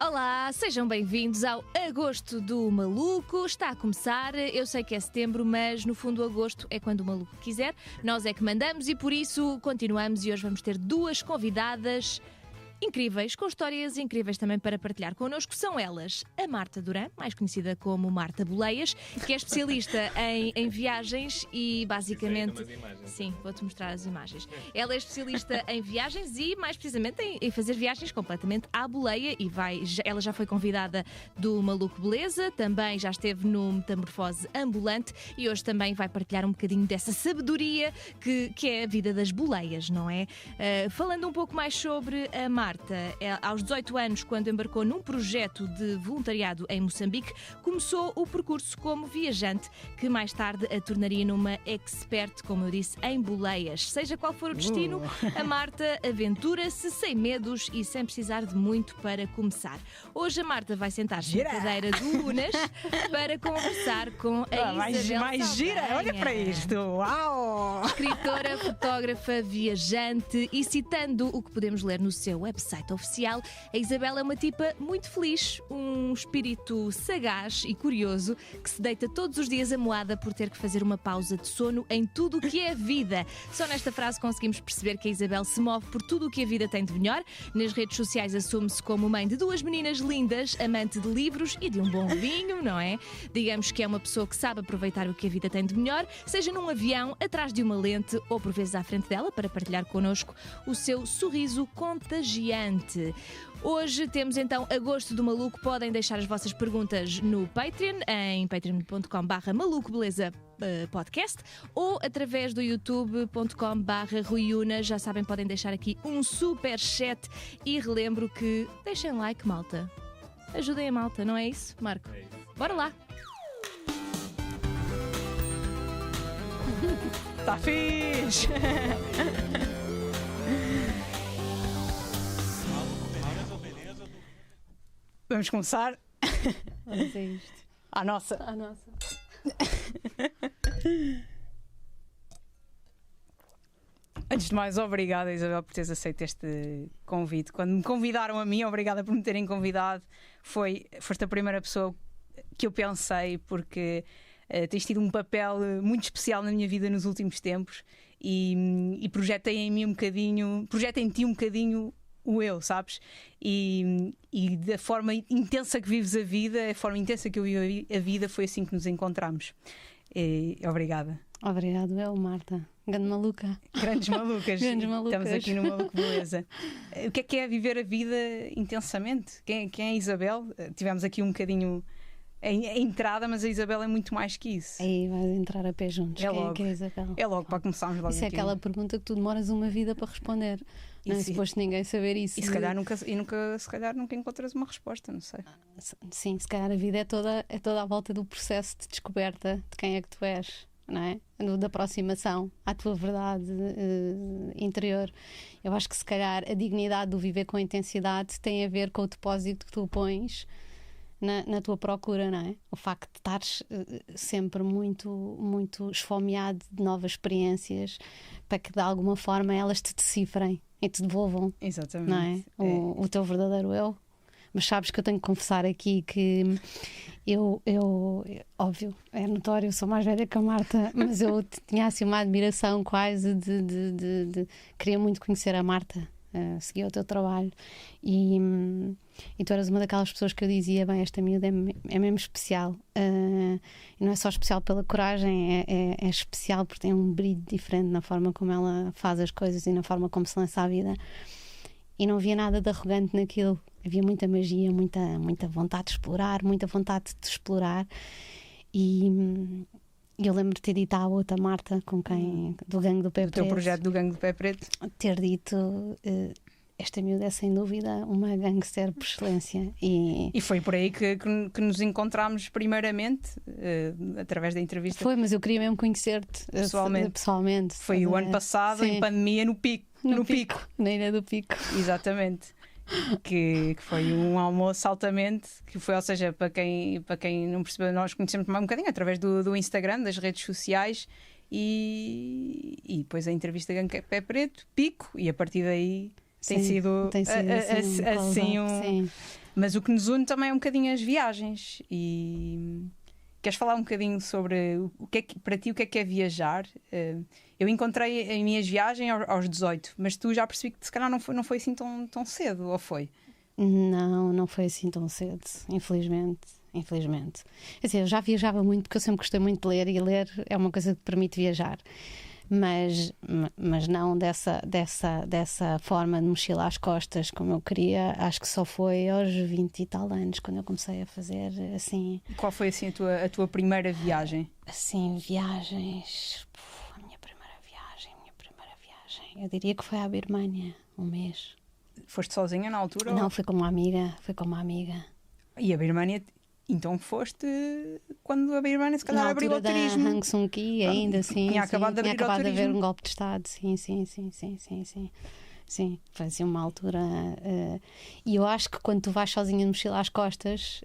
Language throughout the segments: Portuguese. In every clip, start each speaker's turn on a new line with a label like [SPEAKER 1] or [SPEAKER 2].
[SPEAKER 1] Olá, sejam bem-vindos ao Agosto do Maluco. Está a começar, eu sei que é setembro, mas no fundo agosto é quando o maluco quiser. Nós é que mandamos e por isso continuamos e hoje vamos ter duas convidadas incríveis, com histórias incríveis também para partilhar connosco. São elas a Marta Duran, mais conhecida como Marta Boleias, que é especialista em viagens e basicamente... Sim, vou-te mostrar as imagens. Ela é especialista em viagens e mais precisamente em fazer viagens completamente à boleia e ela já foi convidada do Maluco Beleza, também já esteve no Metamorfose Ambulante e hoje também vai partilhar um bocadinho dessa sabedoria que é a vida das boleias, não é? Falando um pouco mais sobre a Marta, aos 18 anos, quando embarcou num projeto de voluntariado em Moçambique, começou o percurso como viajante, que mais tarde a tornaria numa expert, como eu disse, em boleias. Seja qual for o destino, a Marta aventura-se sem medos e sem precisar de muito para começar. Hoje a Marta vai sentar-se na cadeira do Unas para conversar com a Isabel
[SPEAKER 2] mais gira, olha para isto, uau!
[SPEAKER 1] Escritora, fotógrafa, viajante e citando o que podemos ler no seu website oficial, a Isabel é uma tipa muito feliz, um espírito sagaz e curioso que se deita todos os dias amoada por ter que fazer uma pausa de sono em tudo o que é vida. Só nesta frase conseguimos perceber que a Isabel se move por tudo o que a vida tem de melhor. Nas redes sociais assume-se como mãe de duas meninas lindas, amante de livros e de um bom vinho, não é? Digamos que é uma pessoa que sabe aproveitar o que a vida tem de melhor, seja num avião, atrás de uma lente ou por vezes à frente dela, para partilhar connosco o seu sorriso contagiante. Hoje temos então Agosto do Maluco. Podem deixar as vossas perguntas no Patreon, em patreon.com/malucobeleza podcast ou através do youtube.com/ruiuna. Já sabem, podem deixar aqui um super chat e relembro que deixem like, malta. Ajudem a malta, não é isso, Marco? É isso. Bora lá!
[SPEAKER 2] Tá fixe! Vamos começar?
[SPEAKER 3] Vamos a isto.
[SPEAKER 2] À nossa. Antes de mais, obrigada, Isabel, por teres aceito este convite. Quando me convidaram a mim, obrigada por me terem convidado. Foste a primeira pessoa que eu pensei, porque tens tido um papel muito especial na minha vida nos últimos tempos e projetei em ti um bocadinho o eu, sabes? E da forma intensa que vives a vida, a forma intensa que eu vivo a vida, foi assim que nos encontramos. Obrigada.
[SPEAKER 3] Obrigado, Marta. Grande maluca.
[SPEAKER 2] Grandes malucas.
[SPEAKER 3] Grandes malucas.
[SPEAKER 2] Estamos aqui no Maluco Beleza. O que é viver a vida intensamente? Quem é a Isabel? Tivemos aqui um bocadinho a entrada, mas a Isabel é muito mais que isso.
[SPEAKER 3] Aí vais entrar a pé juntos.
[SPEAKER 2] É logo.
[SPEAKER 3] Quem é a Isabel?
[SPEAKER 2] É logo para começarmos logo.
[SPEAKER 3] Isso é aquela pergunta que tu demoras uma vida para responder. Não é suposto ninguém saber isso.
[SPEAKER 2] E se calhar nunca encontras uma resposta, não sei.
[SPEAKER 3] Sim, se calhar a vida é toda à volta do processo de descoberta de quem é que tu és, não é? Da aproximação à tua verdade interior. Eu acho que se calhar a dignidade do viver com intensidade tem a ver com o depósito que tu pões na tua procura, não é? O facto de estares sempre muito, muito esfomeado de novas experiências para que de alguma forma elas te decifrem e te devolvam.
[SPEAKER 2] Exatamente.
[SPEAKER 3] Não é? O teu verdadeiro eu. Mas sabes que eu tenho que confessar aqui que eu óbvio, é notório, eu sou mais velha que a Marta, mas eu tinha assim uma admiração quase de queria muito conhecer a Marta. Seguia o teu trabalho e tu eras uma daquelas pessoas que eu dizia, bem, esta miúda é mesmo especial, e não é só especial pela coragem, é especial porque tem um brilho diferente na forma como ela faz as coisas e na forma como se lança a vida, e não havia nada de arrogante naquilo, havia muita magia, muita vontade de explorar, muita vontade de te explorar. E eu lembro de ter dito à outra Marta, com quem, do Gangue do Pé Preto,
[SPEAKER 2] o teu projeto do Gangue do Pé Preto,
[SPEAKER 3] ter dito, esta miúda é sem dúvida uma gangster por excelência. E
[SPEAKER 2] foi por aí que nos encontramos primeiramente, através da entrevista.
[SPEAKER 3] Foi, mas eu queria mesmo conhecer-te pessoalmente.
[SPEAKER 2] Foi o ano passado, sim, em pandemia, no Pico.
[SPEAKER 3] Na Ilha do Pico.
[SPEAKER 2] Exatamente. Que foi um almoço altamente, que foi, ou seja, para quem não percebeu, nós conhecemos um bocadinho através do Instagram, das redes sociais, e depois a entrevista Gangue Pé Preto, Pico, e a partir daí Tem sido assim
[SPEAKER 3] Sim.
[SPEAKER 2] Mas o que nos une também é um bocadinho as viagens. E queres falar um bocadinho sobre o que é que, para ti, o que é viajar? Eu encontrei as minhas viagens aos 18, mas tu já percebi que se calhar não foi assim tão cedo, ou foi?
[SPEAKER 3] Não foi assim tão cedo, infelizmente. Quer dizer, eu já viajava muito porque eu sempre gostei muito de ler, e ler é uma coisa que permite viajar. Mas não dessa forma de mochila às costas como eu queria. Acho que só foi aos 20 e tal anos quando eu comecei a fazer assim.
[SPEAKER 2] Qual foi assim a tua primeira viagem?
[SPEAKER 3] Assim, viagens. A minha primeira viagem. Eu diria que foi à Birmânia, um mês.
[SPEAKER 2] Foste sozinha na altura?
[SPEAKER 3] Não, fui com uma amiga.
[SPEAKER 2] E a Birmânia, então foste quando a Birmânia se calhar abriu o turismo.
[SPEAKER 3] Na Aung San Suu Kyi, ainda sim.
[SPEAKER 2] Tinha acabado de abrir
[SPEAKER 3] tinha acabado
[SPEAKER 2] o
[SPEAKER 3] de haver
[SPEAKER 2] turismo.
[SPEAKER 3] um golpe de Estado, sim. Sim, foi assim uma altura. E eu acho que quando tu vais sozinha de mochila às costas,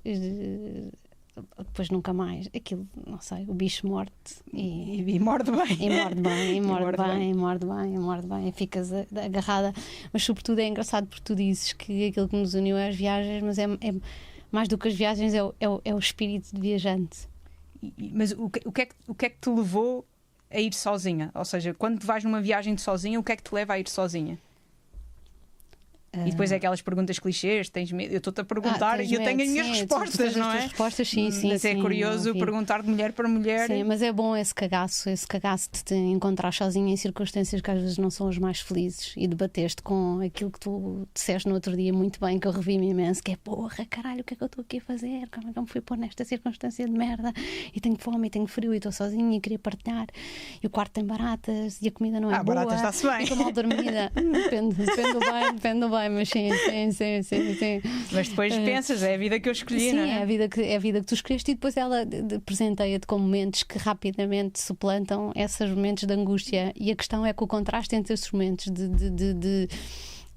[SPEAKER 3] depois nunca mais. Aquilo, não sei, o bicho morte
[SPEAKER 2] E morde bem.
[SPEAKER 3] E morde bem. E ficas agarrada. Mas sobretudo é engraçado porque tu dizes que aquilo que nos uniu é as viagens, mas é mais do que as viagens, é o espírito de viajante.
[SPEAKER 2] Mas o que é que te levou a ir sozinha? Ou seja, quando tu vais numa viagem de sozinha, o que é que te leva a ir sozinha? E depois é aquelas perguntas clichês, tens medo? Eu estou-te a perguntar e eu tenho as minhas respostas, não é?
[SPEAKER 3] Respostas, sim.
[SPEAKER 2] Mas é curioso perguntar de mulher para mulher.
[SPEAKER 3] Sim, mas é bom esse cagaço de te encontrar sozinha em circunstâncias que às vezes não são as mais felizes, e debateste com aquilo que tu disseste no outro dia muito bem, que eu revi-me imenso, que é porra, caralho, o que é que eu estou aqui a fazer? Como é que eu me fui pôr nesta circunstância de merda? E tenho fome, e tenho frio, e estou sozinha e queria partilhar, e o quarto tem baratas, e a comida não é boa.
[SPEAKER 2] Baratas está-se bem.
[SPEAKER 3] E estou mal dormida. Depende do bem, mas sim.
[SPEAKER 2] Mas depois pensas, é a vida que eu escolhi,
[SPEAKER 3] sim,
[SPEAKER 2] não é?
[SPEAKER 3] É a vida que tu escolheste, e depois ela presenteia-te com momentos que rapidamente suplantam esses momentos de angústia. E a questão é que o contraste entre esses momentos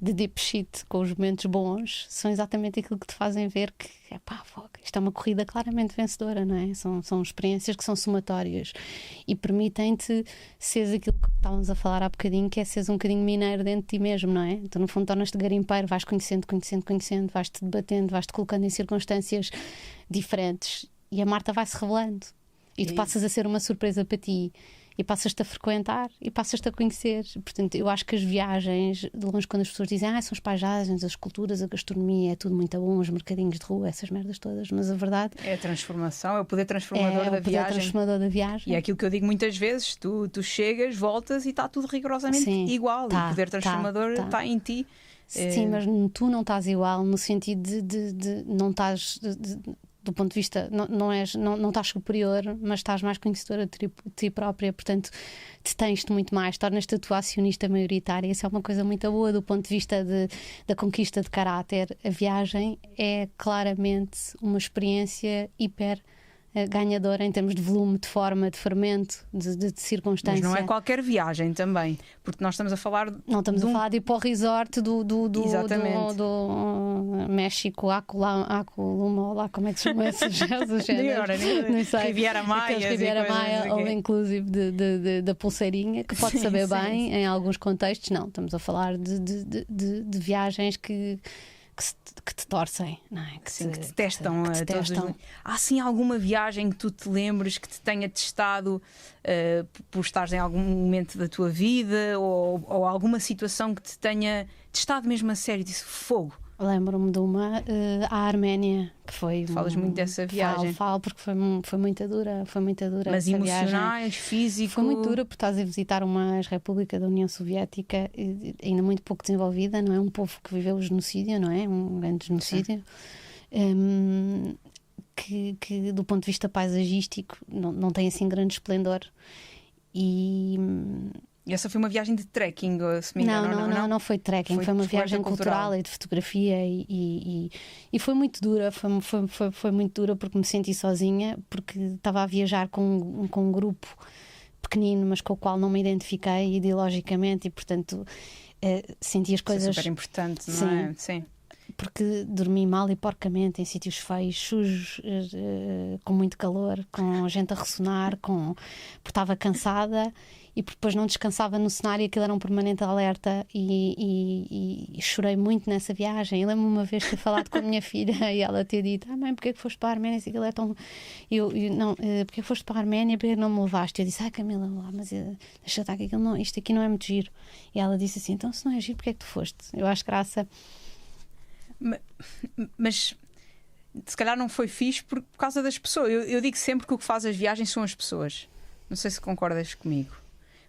[SPEAKER 3] de deep shit com os momentos bons são exatamente aquilo que te fazem ver que isto é uma corrida claramente vencedora, não é? São experiências que são somatórias e permitem-te seres aquilo que estávamos a falar há bocadinho, que é seres um bocadinho mineiro dentro de ti mesmo, não é? Tu no fundo tornas-te garimpeiro, vais conhecendo, vais-te debatendo, vais-te colocando em circunstâncias diferentes, e a Marta vai-se revelando e tu passas a ser uma surpresa para ti. E passas-te a frequentar e passas-te a conhecer. Portanto, eu acho que as viagens, de longe, quando as pessoas dizem são as paisagens, as culturas, a gastronomia, é tudo muito bom, os mercadinhos de rua, essas merdas todas, mas a verdade
[SPEAKER 2] é a transformação, é o poder transformador da viagem. E é aquilo que eu digo muitas vezes: tu chegas, voltas e está tudo rigorosamente igual. E o poder transformador está em ti.
[SPEAKER 3] Sim, mas tu não estás igual no sentido de não estás. Do ponto de vista, não estás superior, mas estás mais conhecedora de ti própria, portanto detens-te muito mais, tornas-te a tua acionista maioritária. Isso é uma coisa muito boa do ponto de vista da conquista de caráter. A viagem é claramente uma experiência hiper ganhadora em termos de volume, de forma, de fermento, de circunstância.
[SPEAKER 2] Mas não é qualquer viagem também, porque nós estamos a falar.
[SPEAKER 3] Não estamos a falar de ir para o resort do México, Aculuma, lá como é que se chama esses géneros? Não sei.
[SPEAKER 2] Riviera Maia,
[SPEAKER 3] ou inclusive da pulseirinha, que pode saber bem em alguns contextos. Não, estamos a falar de viagens que te torcem, não é?
[SPEAKER 2] Que te testam. Há sim alguma viagem que tu te lembres que te tenha testado por estares em algum momento da tua vida, ou alguma situação que te tenha testado mesmo a sério, disse fogo?
[SPEAKER 3] Lembro-me de uma à Arménia, que foi.
[SPEAKER 2] Falas muito dessa viagem?
[SPEAKER 3] Falo porque foi muito dura.
[SPEAKER 2] Mas emocionais, físico?
[SPEAKER 3] Foi muito dura porque estás a visitar uma ex-república da União Soviética ainda muito pouco desenvolvida, não é? Um povo que viveu o genocídio, não é? Um grande genocídio. Que do ponto de vista paisagístico não tem assim grande esplendor. E
[SPEAKER 2] essa foi uma viagem de trekking, se me engano?
[SPEAKER 3] Não foi trekking, foi uma viagem cultural e de fotografia, e foi muito dura, foi muito dura porque me senti sozinha, porque estava a viajar com um grupo pequenino, mas com o qual não me identifiquei ideologicamente, e portanto senti as coisas.
[SPEAKER 2] Isso é super importante, não é? Sim.
[SPEAKER 3] Porque dormi mal e porcamente em sítios feios, sujos, com muito calor, com gente a ressonar, porque estava cansada. e depois não descansava no cenário, aquilo era um permanente alerta e chorei muito nessa viagem. Eu lembro-me uma vez de ter falado com a minha filha e ela ter dito: mãe, porquê que foste para a Arménia? Aquilo é tão... não, porquê que foste para a Arménia? Porquê que não me levaste? Eu disse: Camila, mas deixa estar que isto aqui não é muito giro. E ela disse assim: então se não é giro, porquê é que tu foste? Eu acho graça.
[SPEAKER 2] Mas se calhar não foi fixe por causa das pessoas. Eu digo sempre que o que faz as viagens são as pessoas. Não sei se concordas comigo.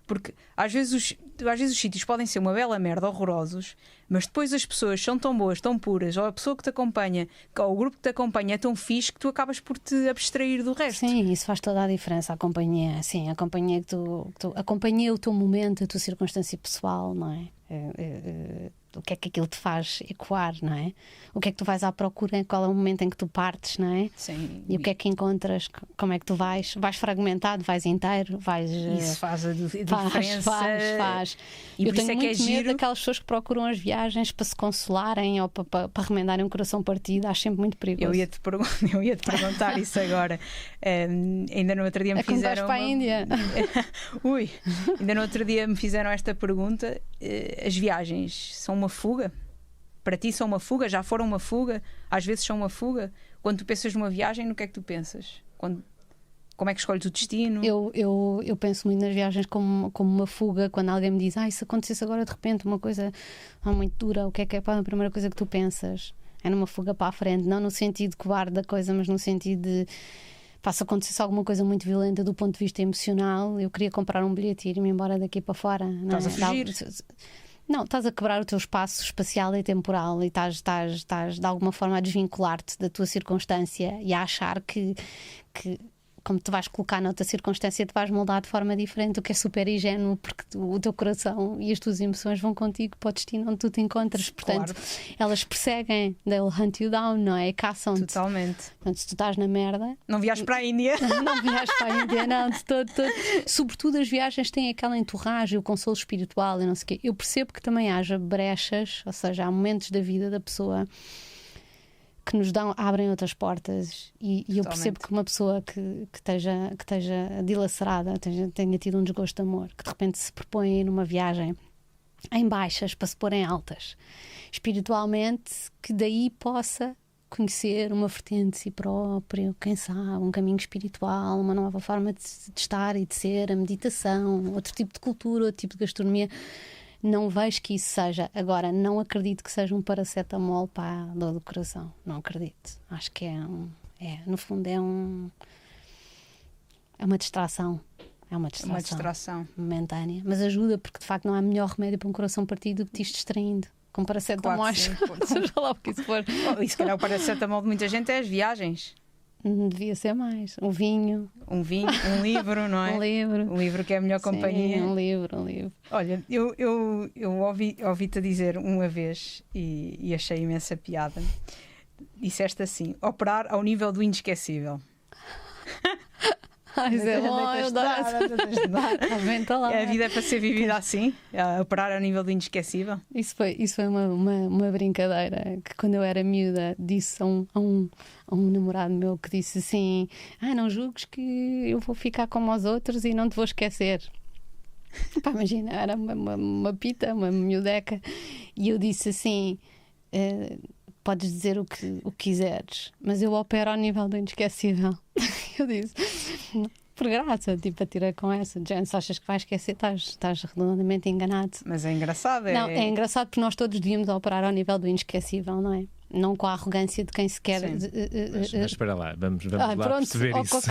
[SPEAKER 2] Porque às vezes os sítios podem ser uma bela merda, horrorosos, mas depois as pessoas são tão boas, tão puras, ou a pessoa que te acompanha, ou o grupo que te acompanha é tão fixe que tu acabas por te abstrair do resto.
[SPEAKER 3] Sim, isso faz toda a diferença. A companhia, sim, a companhia a companhia, o teu momento, a tua circunstância pessoal, não é? O que é que aquilo te faz ecoar, não é? O que é que tu vais à procura, qual é o momento em que tu partes, não é?
[SPEAKER 2] Sim.
[SPEAKER 3] E o que é que encontras, como é que tu vais? Vais fragmentado, vais inteiro, vais...
[SPEAKER 2] Isso faz a diferença.
[SPEAKER 3] Faz. Eu tenho muito medo daquelas pessoas que procuram as viagens para se consolarem ou para remendarem um coração partido. Acho sempre muito perigoso.
[SPEAKER 2] Eu ia te perguntar isso agora. Ainda no outro dia me fizeram
[SPEAKER 3] para a Índia.
[SPEAKER 2] Ainda no outro dia me fizeram esta pergunta. As viagens são uma fuga? Para ti são uma fuga? Já foram uma fuga? Às vezes são uma fuga? Quando tu pensas numa viagem, no que é que tu pensas? Como é que escolhes o destino?
[SPEAKER 3] Eu penso muito nas viagens como uma fuga. Quando alguém me diz: se acontecesse agora de repente uma coisa muito dura, o que é a primeira coisa que tu pensas? É numa fuga para a frente, não no sentido covarde da coisa, mas no sentido de... se acontecesse alguma coisa muito violenta do ponto de vista emocional, eu queria comprar um bilhete e ir-me embora daqui para fora.
[SPEAKER 2] Estás a fugir?
[SPEAKER 3] Não, estás a quebrar o teu espaço espacial e temporal e estás de alguma forma a desvincular-te da tua circunstância e a achar que como te vais colocar noutra circunstância, te vais moldar de forma diferente, o que é super ingênuo, porque o teu coração e as tuas emoções vão contigo para o destino onde tu te encontras. Portanto, elas perseguem, they'll hunt you down, não é? Caçam-te.
[SPEAKER 2] Totalmente.
[SPEAKER 3] Portanto, se tu estás na merda...
[SPEAKER 2] Não viajes para a Índia.
[SPEAKER 3] Não viajes para a Índia, não, de todo. Sobretudo as viagens têm aquela entorragem, o consolo espiritual e não sei o quê. Eu percebo que também haja brechas, ou seja, há momentos da vida da pessoa que nos abrem outras portas e eu percebo que uma pessoa que esteja dilacerada, tenha tido um desgosto de amor, que de repente se propõe a ir numa viagem em baixas para se pôr em altas espiritualmente, que daí possa conhecer uma vertente de si próprio, quem sabe, um caminho espiritual, uma nova forma de estar e de ser, a meditação, outro tipo de cultura, outro tipo de gastronomia. Não vejo que isso seja. Agora, não acredito que seja um paracetamol para a dor do coração. Não acredito. Acho que no fundo é uma distração. É uma distração momentânea. Mas ajuda, porque de facto não há melhor remédio para um coração partido do que te ir distraindo. Com paracetamol, seja lá o que isso for.
[SPEAKER 2] E se calhar o paracetamol de muita gente é as viagens.
[SPEAKER 3] Devia ser mais. Um vinho,
[SPEAKER 2] um livro, não é?
[SPEAKER 3] Um
[SPEAKER 2] livro que é a melhor companhia.
[SPEAKER 3] Sim, um livro.
[SPEAKER 2] Olha, eu ouvi-te dizer uma vez e achei imensa piada. Disseste assim: operar ao nível do inesquecível.
[SPEAKER 3] Isso é bom, eu adoro.
[SPEAKER 2] A vida é para ser vivida assim, a operar ao nível do inesquecível.
[SPEAKER 3] Isso foi uma brincadeira que, quando eu era miúda, disse a um namorado meu, que disse assim: não julgues que eu vou ficar como os outros e não te vou esquecer. Pá, imagina, era uma pita, uma miudeca, e eu disse assim: podes dizer o que quiseres, mas eu opero ao nível do inesquecível. Eu disse: por graça, tipo, atira com essa. Se achas que vais esquecer, estás redondamente enganado.
[SPEAKER 2] Mas é engraçado.
[SPEAKER 3] Não, é engraçado porque nós todos devíamos operar ao nível do inesquecível, não é? Não com a arrogância de quem se quer.
[SPEAKER 4] Mas espera lá, vamos lá perceber isso.
[SPEAKER 3] O
[SPEAKER 4] que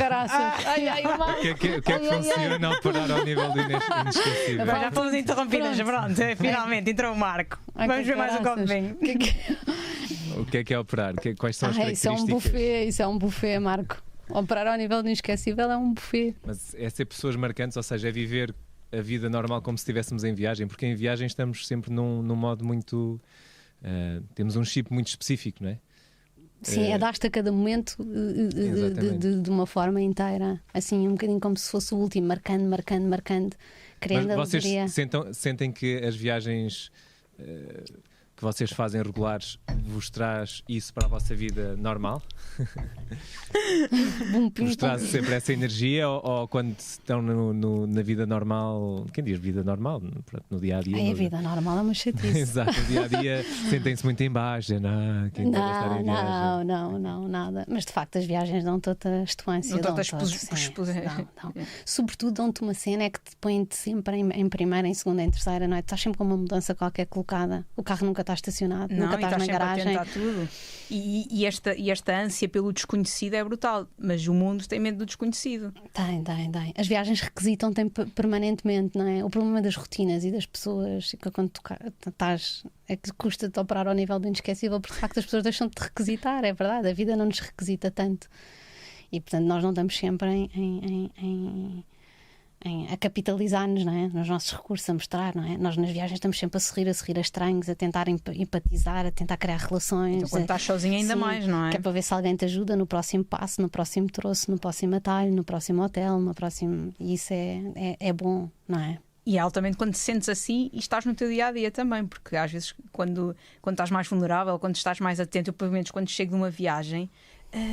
[SPEAKER 4] é que funciona operar ao nível do inesquecível?
[SPEAKER 2] Já fomos interrompidas, pronto. Finalmente entrou o Marco. Vamos ver mais um copo de vinho.
[SPEAKER 4] O que é operar? Quais são as características?
[SPEAKER 3] Isso é um buffet, Marco. Operar ao nível do inesquecível é um buffet.
[SPEAKER 4] Mas é ser pessoas marcantes, ou seja, é viver a vida normal como se estivéssemos em viagem, porque em viagem estamos sempre num modo muito... temos um chip muito específico, não é?
[SPEAKER 3] Sim, adapta a cada momento de uma forma inteira, assim, um bocadinho como se fosse o último, marcando, criando.
[SPEAKER 4] Mas vocês sentem que as viagens que vocês fazem regulares vos traz isso para a vossa vida normal? Vos traz sempre essa energia ou quando estão na vida normal, quem diz vida normal? Pronto, no dia a dia.
[SPEAKER 3] A vida normal é uma chatice.
[SPEAKER 4] Exato, no dia a dia sentem-se muito em baixa, quem deve estar em viagem.
[SPEAKER 3] Não, nada. Mas de facto as viagens dão-te outra estouância. Sobretudo dão-te uma cena que te põe-te sempre em primeira, em segunda, em terceira, não é? Estás sempre com uma mudança qualquer colocada, o carro nunca está estacionado, nunca estás na garagem.
[SPEAKER 2] A tudo. E esta ânsia pelo desconhecido é brutal, mas o mundo tem medo do desconhecido.
[SPEAKER 3] Tem. As viagens requisitam-te permanentemente, não é? O problema das rotinas e das pessoas, que quando tu estás, é que custa-te operar ao nível do inesquecível, porque de facto as pessoas deixam-te de requisitar, é verdade, a vida não nos requisita tanto. E portanto nós não estamos sempre a capitalizar-nos, não é? Nos nossos recursos, a mostrar, não é? Nós nas viagens estamos sempre a sorrir a estranhos, a tentar empatizar, a tentar criar relações.
[SPEAKER 2] Então quando estás sozinha ainda mais, não é?
[SPEAKER 3] Que é para ver se alguém te ajuda no próximo passo, no próximo troço, no próximo atalho, no próximo hotel, no próximo... E isso é bom, não é?
[SPEAKER 2] E é altamente quando te sentes assim e estás no teu dia-a-dia também, porque às vezes quando estás mais vulnerável, quando estás mais atento, eu pelo menos quando chego de uma viagem,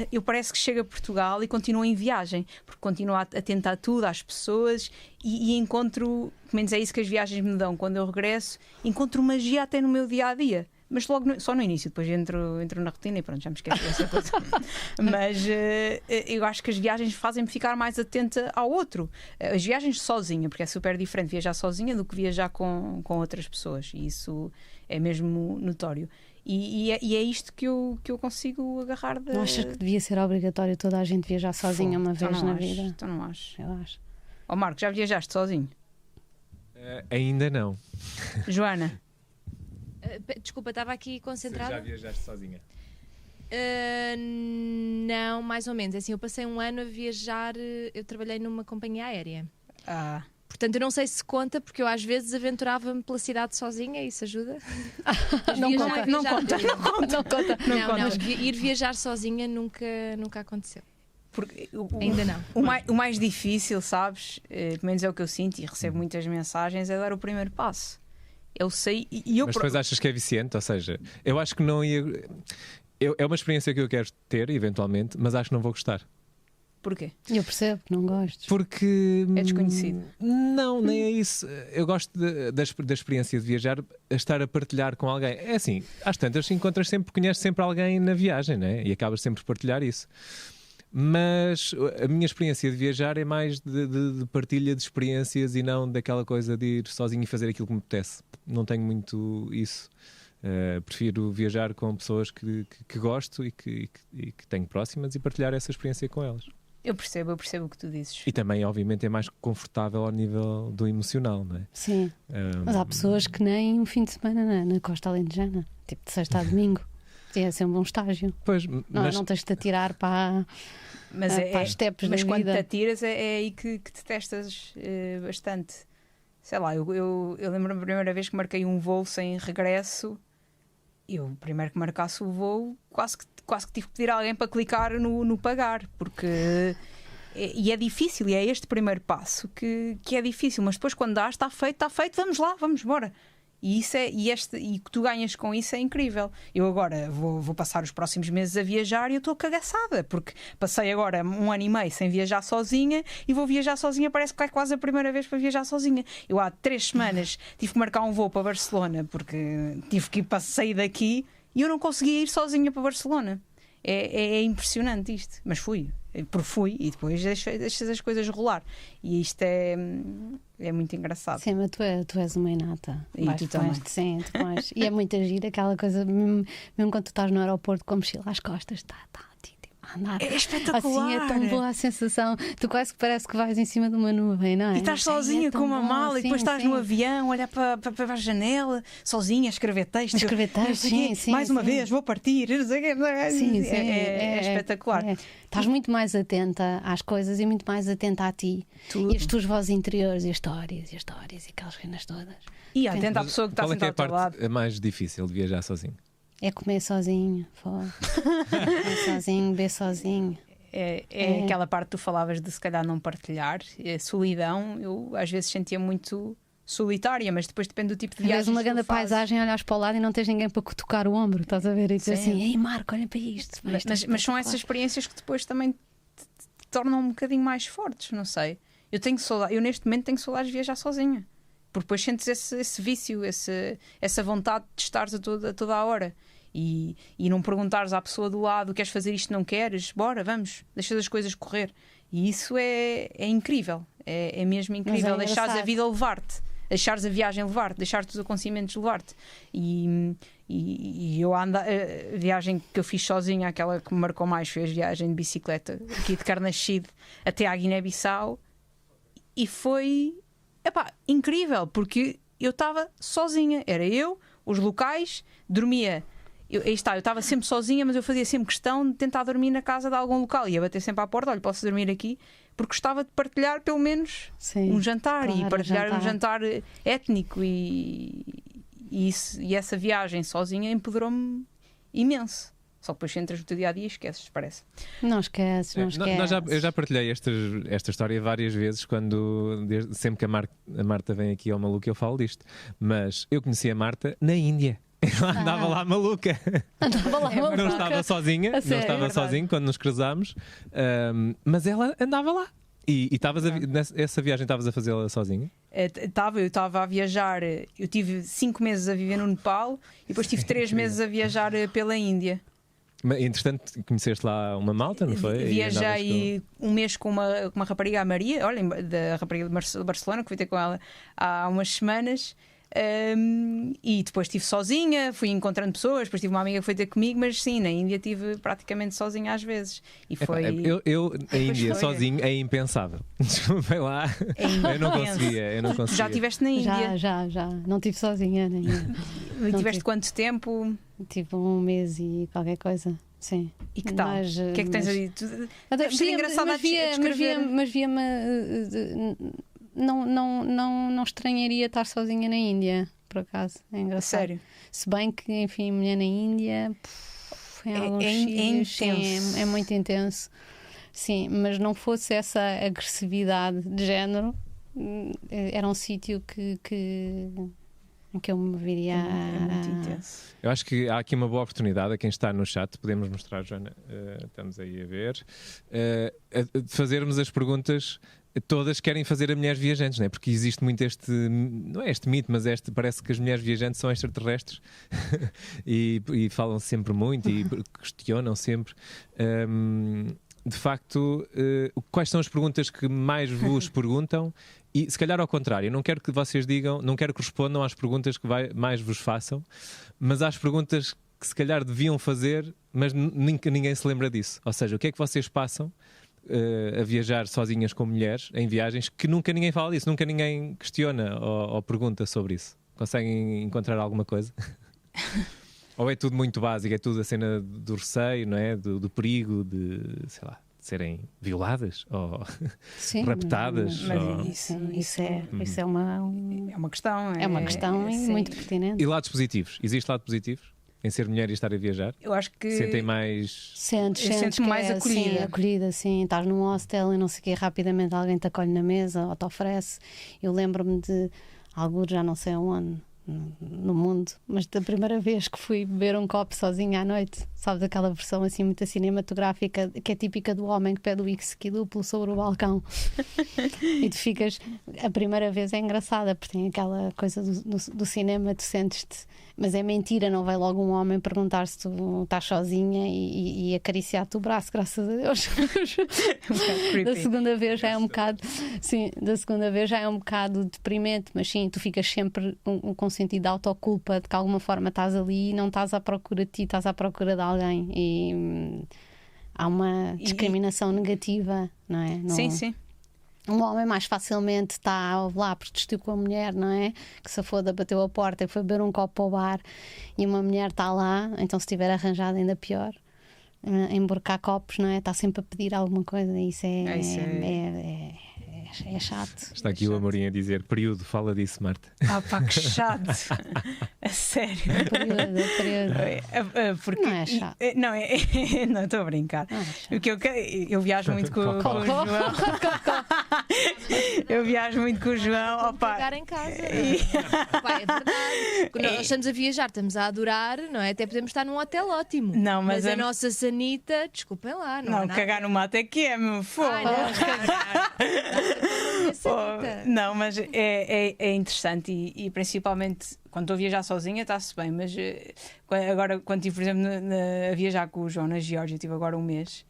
[SPEAKER 2] eu parece que chego a Portugal e continuo em viagem, porque continuo a tentar tudo às pessoas e encontro, pelo menos é isso que as viagens me dão, quando eu regresso, encontro magia até no meu dia-a-dia. Mas logo só no início, depois entro na rotina e pronto, já me esqueci dessa coisa. Mas eu acho que as viagens fazem-me ficar mais atenta ao outro. As viagens sozinha, porque é super diferente viajar sozinha do que viajar com outras pessoas, e isso é mesmo notório. E é isto que eu consigo agarrar.
[SPEAKER 3] Não achas que devia ser obrigatório toda a gente viajar sozinha uma vez na vida?
[SPEAKER 2] Então não acho.
[SPEAKER 3] Eu acho.
[SPEAKER 2] Ó Marco, já viajaste sozinho?
[SPEAKER 4] Ainda não.
[SPEAKER 2] Joana?
[SPEAKER 1] Desculpa, estava aqui concentrada.
[SPEAKER 4] Já viajaste sozinha?
[SPEAKER 1] Não, mais ou menos. Assim, eu passei um ano a viajar, eu trabalhei numa companhia aérea. Portanto, eu não sei se conta, porque eu às vezes aventurava-me pela cidade sozinha, isso ajuda?
[SPEAKER 2] Não conta.
[SPEAKER 1] Ir viajar sozinha nunca aconteceu.
[SPEAKER 2] Porque
[SPEAKER 1] ainda não.
[SPEAKER 2] O mais difícil, sabes, pelo menos é o que eu sinto e recebo muitas mensagens, é dar o primeiro passo. Eu sei
[SPEAKER 4] Mas depois achas que é viciante? Ou seja, eu acho que não ia... É uma experiência que eu quero ter, eventualmente, mas acho que não vou gostar.
[SPEAKER 2] Porquê?
[SPEAKER 3] Eu percebo que não gostes.
[SPEAKER 4] Porque...
[SPEAKER 2] É desconhecido.
[SPEAKER 4] Não, nem é isso. Eu gosto da experiência de viajar, a estar a partilhar com alguém. É assim, às tantas conheces sempre alguém na viagem, né? E acabas sempre por partilhar isso. Mas a minha experiência de viajar é mais de partilha de experiências e não daquela coisa de ir sozinho e fazer aquilo que me apetece. Não tenho muito isso. Prefiro viajar com pessoas que gosto e que tenho próximas e partilhar essa experiência com elas.
[SPEAKER 2] Eu percebo o que tu dizes.
[SPEAKER 4] E também, obviamente, é mais confortável ao nível do emocional, não é?
[SPEAKER 3] Sim. Mas há pessoas que nem um fim de semana na Costa Alentejana, tipo de sexta a domingo. É ser um bom estágio.
[SPEAKER 4] Pois,
[SPEAKER 3] não tens de te atirar para as steps da vida.
[SPEAKER 2] Mas quando te atiras é aí que te testas bastante. Sei lá, eu lembro-me a primeira vez que marquei um voo sem regresso. Eu, primeiro que marcasse o voo, quase que tive que pedir a alguém para clicar no pagar, porque e é difícil, e é este primeiro passo que é difícil, mas depois quando dás, está feito, vamos lá, vamos embora. E o que tu ganhas com isso é incrível. Eu agora vou passar os próximos meses a viajar e eu estou cagaçada, porque passei agora 1 ano e meio sem viajar sozinha e vou viajar sozinha, parece que é quase a primeira vez para viajar sozinha. Eu há 3 semanas tive que marcar um voo para Barcelona porque tive que ir para sair daqui e eu não conseguia ir sozinha para Barcelona. É impressionante isto, mas fui e depois deixas as coisas rolar, e isto é muito engraçado.
[SPEAKER 3] Sim, mas tu és uma inata.
[SPEAKER 2] E tu também.
[SPEAKER 3] Sim, tu vais. E é muito gira aquela coisa, mesmo quando tu estás no aeroporto com a mochila às costas, está a andar.
[SPEAKER 2] É espetacular.
[SPEAKER 3] Assim é tão boa a sensação. Tu quase que parece que vais em cima de uma nuvem, não é?
[SPEAKER 2] E estás sozinha com uma mala, e depois estás no avião, olhar para a janela, sozinha, a escrever texto.
[SPEAKER 3] Sim,
[SPEAKER 2] mais uma vez, vou partir.
[SPEAKER 3] Sim,
[SPEAKER 2] é espetacular.
[SPEAKER 3] Estás muito mais atenta às coisas e muito mais atenta a ti.
[SPEAKER 2] Tudo.
[SPEAKER 3] E as tuas vozes interiores, e as histórias, e aquelas cenas todas.
[SPEAKER 2] E atenta à pessoa que está sentada ao teu lado.
[SPEAKER 4] Qual é que é a parte mais difícil de viajar sozinho?
[SPEAKER 3] É comer sozinho, comer sozinho, beber sozinho.
[SPEAKER 2] É aquela parte que tu falavas de se calhar não partilhar. A solidão, eu às vezes sentia muito solitária, mas depois depende do tipo de
[SPEAKER 3] Vês
[SPEAKER 2] viagem.
[SPEAKER 3] uma grande paisagem, olhas para o lado e não tens ninguém para tocar o ombro, estás a ver? E dizer assim: ei Marco, olha para isto.
[SPEAKER 2] Mas são essas experiências que depois também te tornam um bocadinho mais fortes, não sei. Eu neste momento tenho saudades de viajar sozinha, porque depois sentes esse vício, essa vontade de estares a toda a hora. E não perguntares à pessoa do lado: queres fazer isto, não queres? Bora, vamos, deixas as coisas correr. E isso é incrível, é mesmo incrível. Deixares a vida levar-te, deixares a viagem levar-te, deixares os acontecimentos levar-te. E eu a viagem que eu fiz sozinha, aquela que me marcou mais, foi a viagem de bicicleta aqui de Carnaxide até à Guiné-Bissau, e foi incrível, porque eu estava sozinha, era eu, os locais, dormia. Eu estava sempre sozinha, mas eu fazia sempre questão de tentar dormir na casa de algum local. Ia bater sempre à porta: olha, posso dormir aqui? Porque gostava de partilhar pelo menos um jantar, e partilhar um jantar étnico. E essa viagem sozinha empoderou-me imenso. Só que depois entras no teu dia a dia e esqueces, parece.
[SPEAKER 3] Não esqueces.
[SPEAKER 4] Eu já partilhei esta história várias vezes, sempre que a Marta vem aqui ao Maluco, eu falo disto. Mas eu conheci a Marta na Índia. Ela andava lá maluca. Não estava sozinha, não estava sozinha quando nos cruzámos, mas ela andava lá. E nessa viagem estavas a fazê-la sozinha?
[SPEAKER 2] Eu estava a viajar. Eu tive 5 meses a viver no Nepal e depois tive 3 meses a viajar pela Índia.
[SPEAKER 4] Mas, entretanto, conheceste lá uma malta, não foi?
[SPEAKER 2] Viajei um mês com uma rapariga, a Maria, olha, da rapariga de Barcelona, que fui ter com ela há umas semanas. E depois estive sozinha, fui encontrando pessoas, depois tive uma amiga que foi ter comigo, mas sim, na Índia estive praticamente sozinha às vezes. E foi...
[SPEAKER 4] Eu na Índia sozinho é impensável. Desculpem lá, eu não conseguia.
[SPEAKER 2] Tu já estiveste na Índia?
[SPEAKER 3] Já. Não estive sozinha.
[SPEAKER 2] E tiveste quanto tempo?
[SPEAKER 3] Tive 1 mês e qualquer coisa. Sim.
[SPEAKER 2] E que tal? O que é que tens ali? Deve ser engraçado a descrever.
[SPEAKER 3] Mas via-me. Não estranharia estar sozinha na Índia, por acaso. É engraçado.
[SPEAKER 2] Sério?
[SPEAKER 3] Se bem que, enfim, mulher na Índia
[SPEAKER 2] intenso.
[SPEAKER 3] É muito intenso. Sim, mas não fosse essa agressividade de género, era um sítio que eu me viria
[SPEAKER 2] É muito intenso.
[SPEAKER 4] Eu acho que há aqui uma boa oportunidade a quem está no chat, podemos mostrar, Joana, estamos aí a ver, de fazermos as perguntas. Todas querem fazer a mulheres viajantes, não é? Porque existe muito não é este mito, mas parece que as mulheres viajantes são extraterrestres e falam sempre muito e questionam sempre. De facto, quais são as perguntas que mais vos perguntam? E se calhar ao contrário, não quero que vocês digam, não quero que respondam às perguntas que mais vos façam, mas às perguntas que se calhar deviam fazer, mas ninguém se lembra disso. Ou seja, o que é que vocês passam a viajar sozinhas com mulheres em viagens que nunca ninguém fala disso, nunca ninguém questiona ou pergunta sobre isso? Conseguem encontrar alguma coisa? Ou é tudo muito básico, é tudo a cena do receio, não é? Do perigo de, sei lá, de serem violadas ou raptadas?
[SPEAKER 3] Mas isso é uma questão. É uma questão muito pertinente.
[SPEAKER 4] E lados positivos? Existe lado positivo em ser mulher e estar a viajar?
[SPEAKER 2] Eu acho que
[SPEAKER 4] sentem mais...
[SPEAKER 3] Sentes mais acolhida. Sim, acolhida, sim. Estás num hostel e não sei o quê, rapidamente alguém te acolhe na mesa ou te oferece. Eu lembro-me de algo, já não sei aonde no mundo, mas da primeira vez que fui beber um copo sozinha à noite, sabes, aquela versão assim muito cinematográfica que é típica do homem que pede o whisky duplo sobre o balcão e tu ficas, a primeira vez é engraçada porque tem aquela coisa do cinema, tu sentes-te, mas é mentira, não vai logo um homem perguntar se tu estás sozinha e acariciar-te o braço, graças a Deus. Da segunda vez já é um bocado, sim, da segunda vez já é um bocado deprimente, mas sim, tu ficas sempre com sentido de autoculpa de que de alguma forma estás ali e não estás à procura de ti, estás à procura de alguém e há uma discriminação negativa, não é?
[SPEAKER 2] Sim.
[SPEAKER 3] Um homem mais facilmente está lá porque discutiu com a mulher, não é? Que se foda, bateu a porta e foi beber um copo ao bar e uma mulher está lá, então se estiver arranjado ainda pior, emborcar copos, não é? Está sempre a pedir alguma coisa e isso é É chato.
[SPEAKER 4] Está aqui o Amorim a dizer: período, fala disso, Marta.
[SPEAKER 2] Ah, pá, que chato. A sério.
[SPEAKER 3] Período.
[SPEAKER 2] Porque,
[SPEAKER 3] Não é chato.
[SPEAKER 2] Não, não, estou a brincar.
[SPEAKER 3] Não é chato.
[SPEAKER 2] Porque eu viajo muito com o João. Eu viajo muito com o João.
[SPEAKER 1] Cagar em casa. Pá, é verdade. Quando nós estamos a viajar, estamos a adorar, não é? Até podemos estar num hotel ótimo.
[SPEAKER 2] Não, mas
[SPEAKER 1] a nossa sanita, desculpem lá, não,
[SPEAKER 2] Não, cagar no mato é que é, meu fogo.
[SPEAKER 1] Ai, não, cagar.
[SPEAKER 2] Não, mas é interessante e principalmente quando estou a viajar sozinha está-se bem, mas agora quando estive, por exemplo, a viajar com o João na Geórgia, tive agora um mês,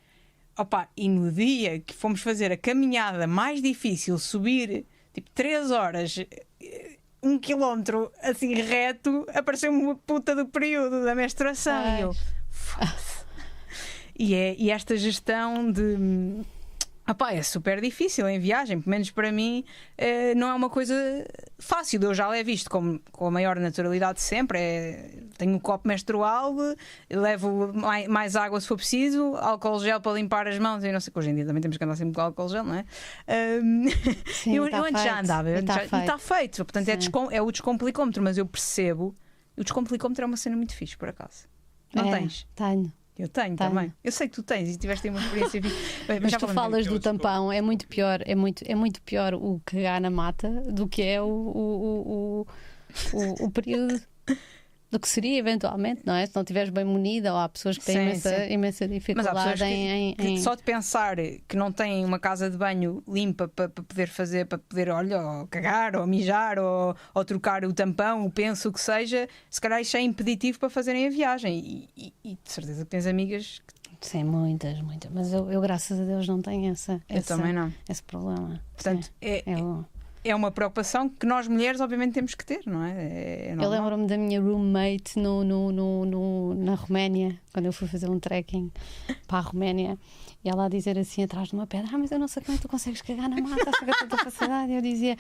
[SPEAKER 2] opa, e no dia que fomos fazer a caminhada mais difícil, subir tipo 3 horas, 1 quilómetro assim reto, apareceu-me uma puta do período da menstruação.
[SPEAKER 3] Ai.
[SPEAKER 2] E eu, e esta gestão de. Opá, é super difícil em viagem, pelo menos para mim não é uma coisa fácil. Eu já levo isto com a maior naturalidade sempre. Tenho um copo menstrual, levo mais água se for preciso, álcool gel para limpar as mãos. Eu não sei que hoje em dia também temos que andar sempre com álcool gel, não é?
[SPEAKER 3] Sim,
[SPEAKER 2] eu
[SPEAKER 3] tá
[SPEAKER 2] antes já
[SPEAKER 3] feito.
[SPEAKER 2] andava,
[SPEAKER 3] E tá
[SPEAKER 2] está feito. Portanto,
[SPEAKER 3] Sim.
[SPEAKER 2] é o descomplicómetro, mas eu percebo. O descomplicómetro é uma cena muito fixe, por acaso. Não tens?
[SPEAKER 3] Tenho.
[SPEAKER 2] Eu tenho também. Eu sei que tu tens e tiveste uma experiência.
[SPEAKER 3] Mas tu falas do tampão, é muito pior, é muito pior o cagar na mata do que é o período do que seria eventualmente, não é? Se não estiveres bem munida, ou há pessoas que têm imensa dificuldade.
[SPEAKER 2] Mas há pessoas
[SPEAKER 3] em
[SPEAKER 2] só de pensar que não têm uma casa de banho limpa para poder fazer, para poder, olha, ou cagar, ou mijar, ou trocar o tampão, o penso, o que seja, se calhar isso é impeditivo para fazerem a viagem. E de certeza que tens amigas que...
[SPEAKER 3] Sim, muitas. Mas eu graças a Deus não tenho
[SPEAKER 2] também não.
[SPEAKER 3] esse problema.
[SPEAKER 2] Portanto,
[SPEAKER 3] Sim,
[SPEAKER 2] é uma preocupação que nós mulheres obviamente temos que ter, não é?
[SPEAKER 3] eu lembro-me da minha roommate na Roménia, quando eu fui fazer um trekking para a Roménia, e ela a dizer assim atrás de uma pedra: mas eu não sei como é que tu consegues cagar na mata, acho que é tanta facilidade. E eu dizia,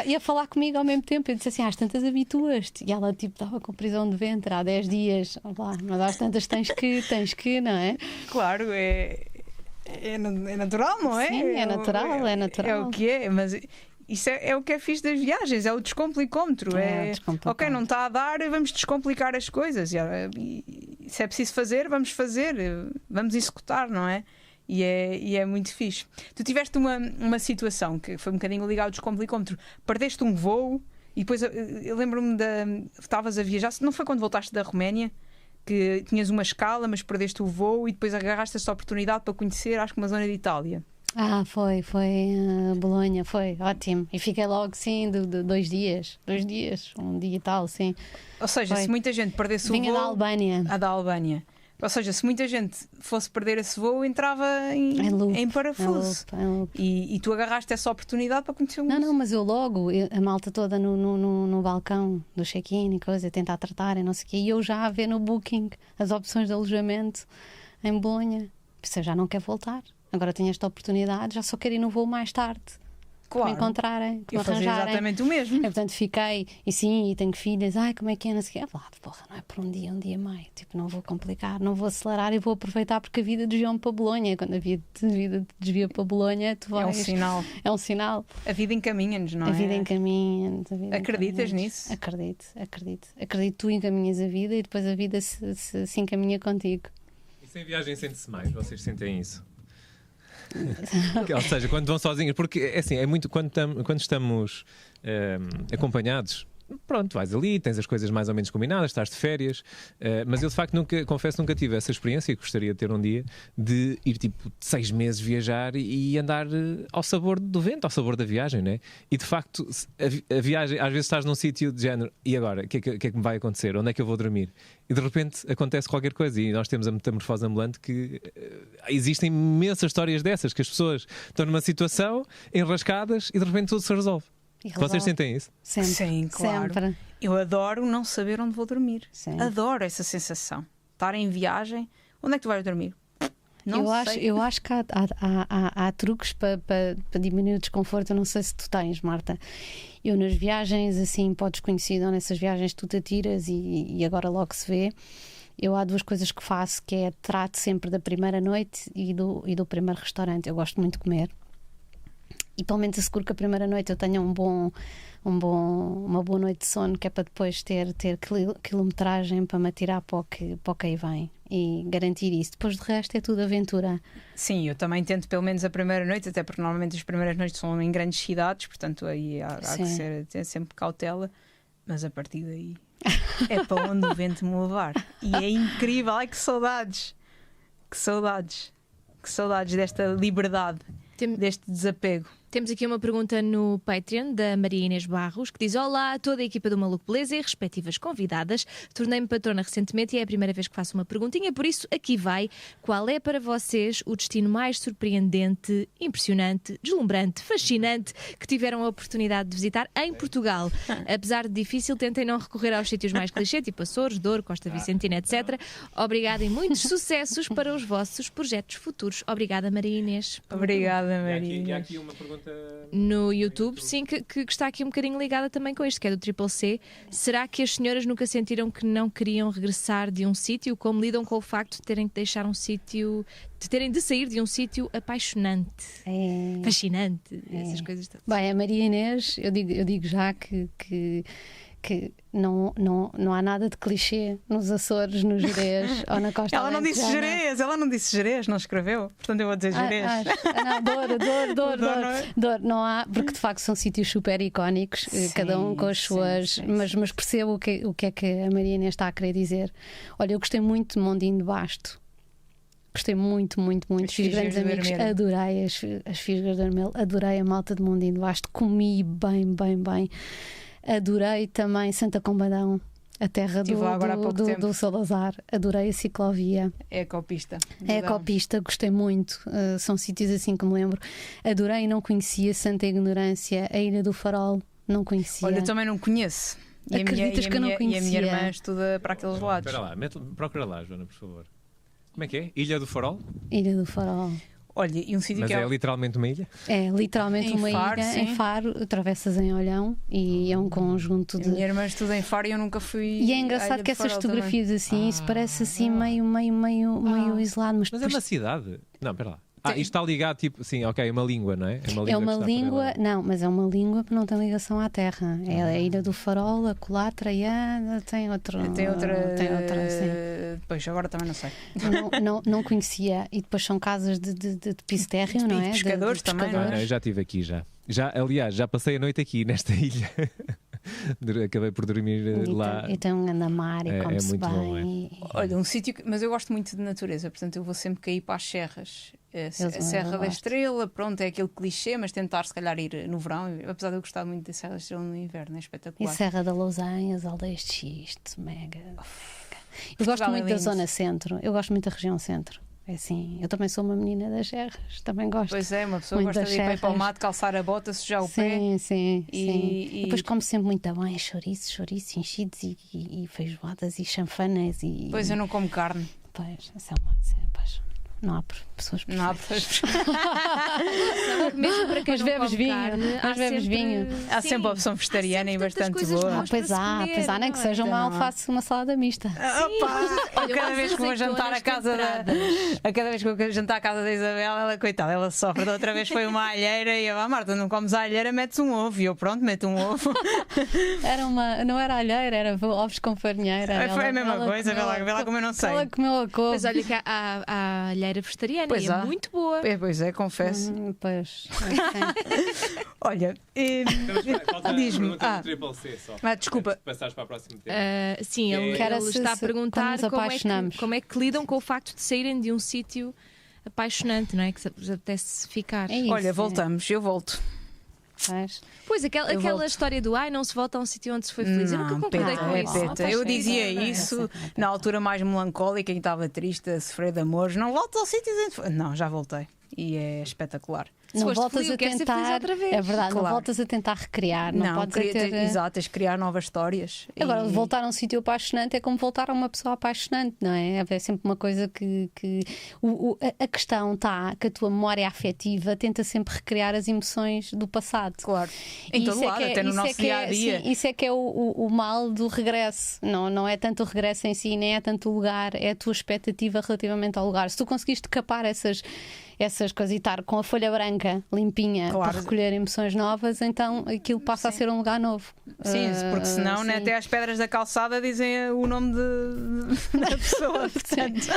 [SPEAKER 3] ia falar comigo ao mesmo tempo, eu disse assim: às tantas habituas-te. E ela tipo estava com prisão de ventre há 10 dias, mas às tantas tens que, não é?
[SPEAKER 2] Claro, é natural, não é?
[SPEAKER 3] Sim, é natural.
[SPEAKER 2] É o que é, mas isso é o que é fixe das viagens, é o descomplicómetro. Ok, não está a dar, vamos descomplicar as coisas. E se é preciso fazer, vamos executar, não é? E é muito fixe. Tu tiveste uma situação que foi um bocadinho ligada ao descomplicómetro. Perdeste um voo e depois eu lembro-me estavas a viajar, não foi quando voltaste da Roménia? Que tinhas uma escala, mas perdeste o voo e depois agarraste essa oportunidade para conhecer, acho que uma zona de Itália.
[SPEAKER 3] Foi Bolonha, foi ótimo. E fiquei logo, sim, de 2 dias, um dia e tal, sim.
[SPEAKER 2] Ou seja, se muita gente perdesse o voo...
[SPEAKER 3] Vinha da Albânia.
[SPEAKER 2] Da Albânia. Ou seja, se muita gente fosse perder esse voo, entrava em parafuso.
[SPEAKER 3] Em loop.
[SPEAKER 2] E tu agarraste essa oportunidade para conhecer o mundo.
[SPEAKER 3] Não, mas eu logo, a malta toda no balcão do check-in e coisa, a tentar tratar e não sei o quê, e eu já a ver no Booking as opções de alojamento em Bolonha. Porque eu já não quero voltar. Agora tenho esta oportunidade, já só quero ir no voo mais tarde.
[SPEAKER 2] Claro.
[SPEAKER 3] Me encontrarem, me
[SPEAKER 2] eu fazia
[SPEAKER 3] arranjarem.
[SPEAKER 2] exatamente o mesmo.
[SPEAKER 3] Portanto, fiquei, e tenho filhas, como é que é? Não sei o quê. Porra, não é por um dia e meio. Tipo, não vou complicar, não vou acelerar e vou aproveitar, porque a vida desviou-me para Bolonha. Quando a vida te desvia para Bolonha, tu vais.
[SPEAKER 2] É um sinal.
[SPEAKER 3] É um sinal.
[SPEAKER 2] A vida encaminha-nos, não é?
[SPEAKER 3] A vida encaminha-nos.
[SPEAKER 2] Acreditas nisso?
[SPEAKER 3] Acredito. Acredito, tu encaminhas a vida e depois a vida se encaminha contigo.
[SPEAKER 4] E sem viagem sente-se mais? Vocês sentem isso? Ou seja, quando vão sozinhos, porque é assim, é muito quando estamos acompanhados. Pronto, vais ali, tens as coisas mais ou menos combinadas, estás de férias, mas eu de facto nunca tive essa experiência e gostaria de ter um dia de ir tipo 6 meses viajar e andar ao sabor do vento, ao sabor da viagem, né? E de facto a viagem, às vezes estás num sítio de género, e agora? O que é que me vai acontecer? Onde é que eu vou dormir? E de repente acontece qualquer coisa e nós temos a metamorfose ambulante que existem imensas histórias dessas, que as pessoas estão numa situação enrascadas e de repente tudo se resolve. Vocês sentem isso?
[SPEAKER 3] Sempre.
[SPEAKER 2] Sim, claro.
[SPEAKER 3] Sempre.
[SPEAKER 2] Eu adoro não saber onde vou dormir.
[SPEAKER 3] Sim.
[SPEAKER 2] Adoro essa sensação. Estar em viagem. Onde é que tu vais dormir? Não sei.
[SPEAKER 3] Eu acho que há truques para diminuir o desconforto. Eu não sei se tu tens, Marta. Eu nas viagens assim, para o desconhecido, ou nessas viagens que tu te atiras e agora logo se vê, eu há 2 coisas que faço, que é trato sempre da primeira noite e do primeiro restaurante. Eu gosto muito de comer. e pelo menos asseguro que a primeira noite eu tenha uma boa noite de sono, que é para depois ter quilometragem para me atirar para o que aí vem e garantir isso. Depois de resto é tudo aventura.
[SPEAKER 2] Sim, eu também tento pelo menos a primeira noite, até porque normalmente as primeiras noites são em grandes cidades, portanto aí há que ter sempre cautela, mas a partir daí é para onde o vento me levar. E é incrível, ai que saudades, que saudades, que saudades desta liberdade, deste desapego.
[SPEAKER 1] Temos aqui uma pergunta no Patreon da Maria Inês Barros, que diz: olá a toda a equipa do Maluco Beleza e respectivas convidadas. Tornei-me patrona recentemente e é a primeira vez que faço uma perguntinha, por isso aqui vai. Qual é para vocês o destino mais surpreendente, impressionante, deslumbrante, fascinante que tiveram a oportunidade de visitar em Portugal? Apesar de difícil, tentem não recorrer aos sítios mais clichê, tipo Açores, Douro, Costa Vicentina, etc. Obrigada e muitos sucessos para os vossos projetos futuros. Obrigada, Maria Inês.
[SPEAKER 2] Obrigada, Maria
[SPEAKER 4] E há
[SPEAKER 2] Inês.
[SPEAKER 4] aqui uma pergunta
[SPEAKER 1] no YouTube, sim, que está aqui um bocadinho ligada também com isto, que é do Triple C. Será que as senhoras nunca sentiram que não queriam regressar de um sítio? Como lidam com o facto de terem que deixar um sítio, de terem de sair de um sítio apaixonante, fascinante, essas coisas todas?
[SPEAKER 3] Bem, a Maria Inês, eu digo já que não há nada de clichê nos Açores, no Gerês ou na Costa
[SPEAKER 2] Ela não disse
[SPEAKER 3] Alentejana.
[SPEAKER 2] Gerês, ela não disse Gerês, não escreveu, portanto eu vou dizer Gerês.
[SPEAKER 3] Não, Douro, não há, porque de facto são sítios super icónicos, cada um com as suas. Mas percebo o que é que a Maria Inês está a querer dizer. Olha, eu gostei muito de Mondinho de Basto. Gostei muito. Fiz grandes amigos, adorei as Fisgas do Armelo, adorei a malta de Mondinho de Basto, comi bem. Adorei também Santa Combadão, a terra do Salazar. Adorei a ciclovia.
[SPEAKER 2] É a Ecopista.
[SPEAKER 3] É a Ecopista, gostei muito. São sítios assim que me lembro. Adorei, não conhecia Santa Ignorância, a Ilha do Farol, não conhecia.
[SPEAKER 2] Olha, eu também não conheço.
[SPEAKER 3] Acreditas que eu não conhecia?
[SPEAKER 2] E a minha irmã estuda para aqueles lados.
[SPEAKER 4] Espera lá, procura lá, Joana, por favor. Como é que é? Ilha do Farol?
[SPEAKER 3] Ilha do Farol.
[SPEAKER 2] Olha, e um sítio
[SPEAKER 4] Mas
[SPEAKER 2] que
[SPEAKER 4] é literalmente uma ilha?
[SPEAKER 3] É literalmente
[SPEAKER 2] Em
[SPEAKER 3] uma
[SPEAKER 2] Faro,
[SPEAKER 3] ilha
[SPEAKER 2] sim.
[SPEAKER 3] em Faro, atravessas em Olhão e é um conjunto
[SPEAKER 2] a
[SPEAKER 3] de.
[SPEAKER 2] minha irmã estuda em Faro e eu nunca fui.
[SPEAKER 3] E é
[SPEAKER 2] à
[SPEAKER 3] engraçado
[SPEAKER 2] Ilha
[SPEAKER 3] que
[SPEAKER 2] do
[SPEAKER 3] essas
[SPEAKER 2] Farol
[SPEAKER 3] fotografias assim, isso parece assim meio isolado, mas
[SPEAKER 4] Mas é
[SPEAKER 3] depois
[SPEAKER 4] uma cidade? Não, espera lá. Isto está ligado, tipo, sim, ok, uma língua, não é?
[SPEAKER 3] é uma
[SPEAKER 4] que está
[SPEAKER 3] língua,
[SPEAKER 4] paralela.
[SPEAKER 3] não, mas é uma língua que não tem ligação à terra. É a Ilha do Farol, a Colatra e tem outra. Sim.
[SPEAKER 2] Pois, agora também não sei.
[SPEAKER 3] Não conhecia. E depois são casas de piso térreo, não é?
[SPEAKER 2] de pescadores também, não é?
[SPEAKER 4] Não, eu já estive aqui aliás, já passei a noite aqui nesta ilha. Acabei por dormir lá.
[SPEAKER 3] E tem um andamar e come-se
[SPEAKER 4] muito bom,
[SPEAKER 3] bem.
[SPEAKER 2] Olha, um sítio mas eu gosto muito de natureza, portanto eu vou sempre cair para as serras. A Serra da Estrela, pronto, é aquele clichê, mas tentar se calhar ir no verão, apesar de eu gostar muito da Serra da Estrela no inverno, é
[SPEAKER 3] E
[SPEAKER 2] espetacular.
[SPEAKER 3] Serra da Lousanha, as aldeias de Xisto, mega. Eu gosto muito da zona centro, eu gosto muito da região centro. É assim, eu também sou uma menina das serras, também gosto.
[SPEAKER 2] Pois é, uma pessoa
[SPEAKER 3] muito
[SPEAKER 2] gosta
[SPEAKER 3] das
[SPEAKER 2] de ir para o
[SPEAKER 3] serras.
[SPEAKER 2] mato, calçar a bota, sujar o pé.
[SPEAKER 3] Sim.
[SPEAKER 2] E-
[SPEAKER 3] E depois como sempre muito bem, chouriços, enchidos e feijoadas e chanfanas e.
[SPEAKER 2] Pois eu não como carne.
[SPEAKER 3] Pois, não há pessoas
[SPEAKER 2] Não há
[SPEAKER 3] perfeitas.
[SPEAKER 1] Mesmo para quem
[SPEAKER 3] Mas
[SPEAKER 1] não
[SPEAKER 3] bebes
[SPEAKER 1] come
[SPEAKER 3] vinho,
[SPEAKER 1] carne,
[SPEAKER 3] mas bebes vinho.
[SPEAKER 2] Há sempre a opção vegetariana e bastante boa.
[SPEAKER 1] Pois há,
[SPEAKER 3] Nem que seja uma alface, uma salada mista.
[SPEAKER 2] Cada
[SPEAKER 1] umas
[SPEAKER 2] vez que vou jantar à
[SPEAKER 1] azeitonas
[SPEAKER 2] casa
[SPEAKER 1] temperadas.
[SPEAKER 2] cada vez que vou jantar à casa da Isabel, ela, coitada, ela sofre. Da outra vez foi uma alheira e eu, Marta, não comes a alheira, metes um ovo. E eu, pronto, meto um ovo.
[SPEAKER 3] Não era alheira, era ovos com farinheira.
[SPEAKER 2] Foi a mesma coisa, vê lá como eu não sei.
[SPEAKER 3] Ela comeu a couve.
[SPEAKER 1] Mas olha que há a alheira vegetariana
[SPEAKER 2] Pois
[SPEAKER 1] e é
[SPEAKER 2] há.
[SPEAKER 1] muito boa.
[SPEAKER 2] Pois é, confesso.
[SPEAKER 3] Pois.
[SPEAKER 2] Olha, diz-me. Desculpa.
[SPEAKER 4] Passares para a próxima tema.
[SPEAKER 1] Sim, ele,
[SPEAKER 3] Que era
[SPEAKER 1] ele
[SPEAKER 3] se-
[SPEAKER 1] está a
[SPEAKER 3] se-
[SPEAKER 1] perguntar
[SPEAKER 3] quando nos apaixonamos.
[SPEAKER 1] como é que lidam com o facto de saírem de um sítio apaixonante, não é? Que se vos apetece ficar.
[SPEAKER 3] É isso,
[SPEAKER 2] Olha, voltamos, eu volto.
[SPEAKER 3] Pois.
[SPEAKER 1] Pois, aquela
[SPEAKER 2] volto.
[SPEAKER 1] história do não se volta a um sítio onde se foi feliz. Eu nunca concordei com isso.
[SPEAKER 2] peta. Eu dizia
[SPEAKER 3] Não,
[SPEAKER 2] isso
[SPEAKER 3] não, não,
[SPEAKER 2] na altura mais melancólica, em que estava triste, a sofrer de amores. Não volto ao sítio. Não, já voltei. E é espetacular.
[SPEAKER 1] Se
[SPEAKER 3] Não
[SPEAKER 1] foste
[SPEAKER 3] voltas
[SPEAKER 1] feliz,
[SPEAKER 3] a
[SPEAKER 1] queres ser feliz
[SPEAKER 3] tentar.
[SPEAKER 1] outra vez.
[SPEAKER 3] É verdade, não
[SPEAKER 2] Claro.
[SPEAKER 3] voltas a tentar recriar. Não podes ter.
[SPEAKER 2] Exato, tens de criar novas histórias.
[SPEAKER 3] Agora,
[SPEAKER 2] E-
[SPEAKER 3] voltar a um sítio apaixonante é como voltar a uma pessoa apaixonante, não é? É sempre uma coisa que a questão está que a tua memória afetiva tenta sempre recriar as emoções do passado.
[SPEAKER 2] Claro. Em
[SPEAKER 3] E
[SPEAKER 2] todo
[SPEAKER 3] isso é
[SPEAKER 2] lado,
[SPEAKER 3] que é-
[SPEAKER 2] até no
[SPEAKER 3] isso é
[SPEAKER 2] nosso
[SPEAKER 3] que é-
[SPEAKER 2] dia a dia.
[SPEAKER 3] sim, isso é que é o mal do regresso. Não é tanto o regresso em si, nem é tanto o lugar, é a tua expectativa relativamente ao lugar. Se tu conseguiste capar essas coisas e estar com a folha branca branca, limpinha,
[SPEAKER 2] Claro.
[SPEAKER 3] para recolher emoções novas, então aquilo passa a ser um lugar novo.
[SPEAKER 2] Sim, porque senão né,
[SPEAKER 3] sim.
[SPEAKER 2] até as pedras da calçada dizem o nome da pessoa. Portanto,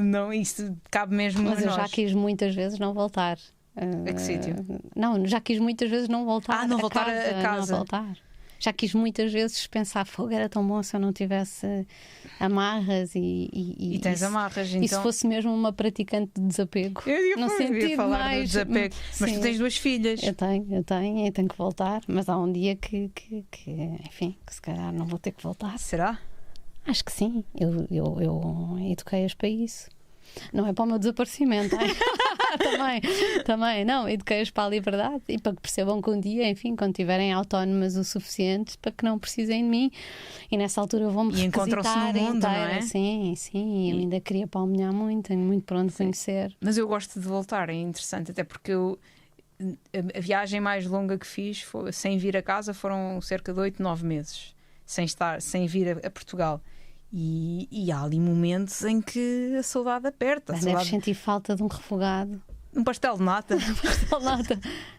[SPEAKER 2] não, isso cabe mesmo
[SPEAKER 3] Mas
[SPEAKER 2] a
[SPEAKER 3] eu
[SPEAKER 2] nós.
[SPEAKER 3] já quis muitas vezes não voltar.
[SPEAKER 2] A que sítio?
[SPEAKER 3] Não, já quis muitas vezes não voltar.
[SPEAKER 2] Não voltar a casa.
[SPEAKER 3] Não voltar. Já quis muitas vezes pensar, fogo, era tão bom se eu não tivesse amarras
[SPEAKER 2] E tens amarras,
[SPEAKER 3] E se
[SPEAKER 2] então.
[SPEAKER 3] fosse mesmo uma praticante de desapego.
[SPEAKER 2] Eu
[SPEAKER 3] no
[SPEAKER 2] ia
[SPEAKER 3] sentido
[SPEAKER 2] falar
[SPEAKER 3] mais...
[SPEAKER 2] do desapego. Mas tu
[SPEAKER 3] Sim.
[SPEAKER 2] tens 2 filhas.
[SPEAKER 3] Eu tenho e tenho que voltar, mas há um dia enfim, que se calhar não vou ter que voltar.
[SPEAKER 2] Será?
[SPEAKER 3] Acho que sim, eu eduquei-as para isso. Não é para o meu desaparecimento. também, não, eduquei-as para a liberdade e para que percebam que um dia, enfim, quando estiverem autónomas o suficiente, para que não precisem de mim. E nessa altura vão-me
[SPEAKER 2] E encontram-se no
[SPEAKER 3] requisitar
[SPEAKER 2] mundo,
[SPEAKER 3] inteira.
[SPEAKER 2] não é?
[SPEAKER 3] Sim, eu ainda queria palmilhar muito, tenho muito por onde conhecer.
[SPEAKER 2] Mas eu gosto de voltar, é interessante, até porque a viagem mais longa que fiz sem vir a casa foram cerca de 8, 9 meses, sem vir a Portugal. E há ali momentos em que a saudade aperta.
[SPEAKER 3] Mas deves sentir falta de um refogado.
[SPEAKER 2] Um pastel de nata.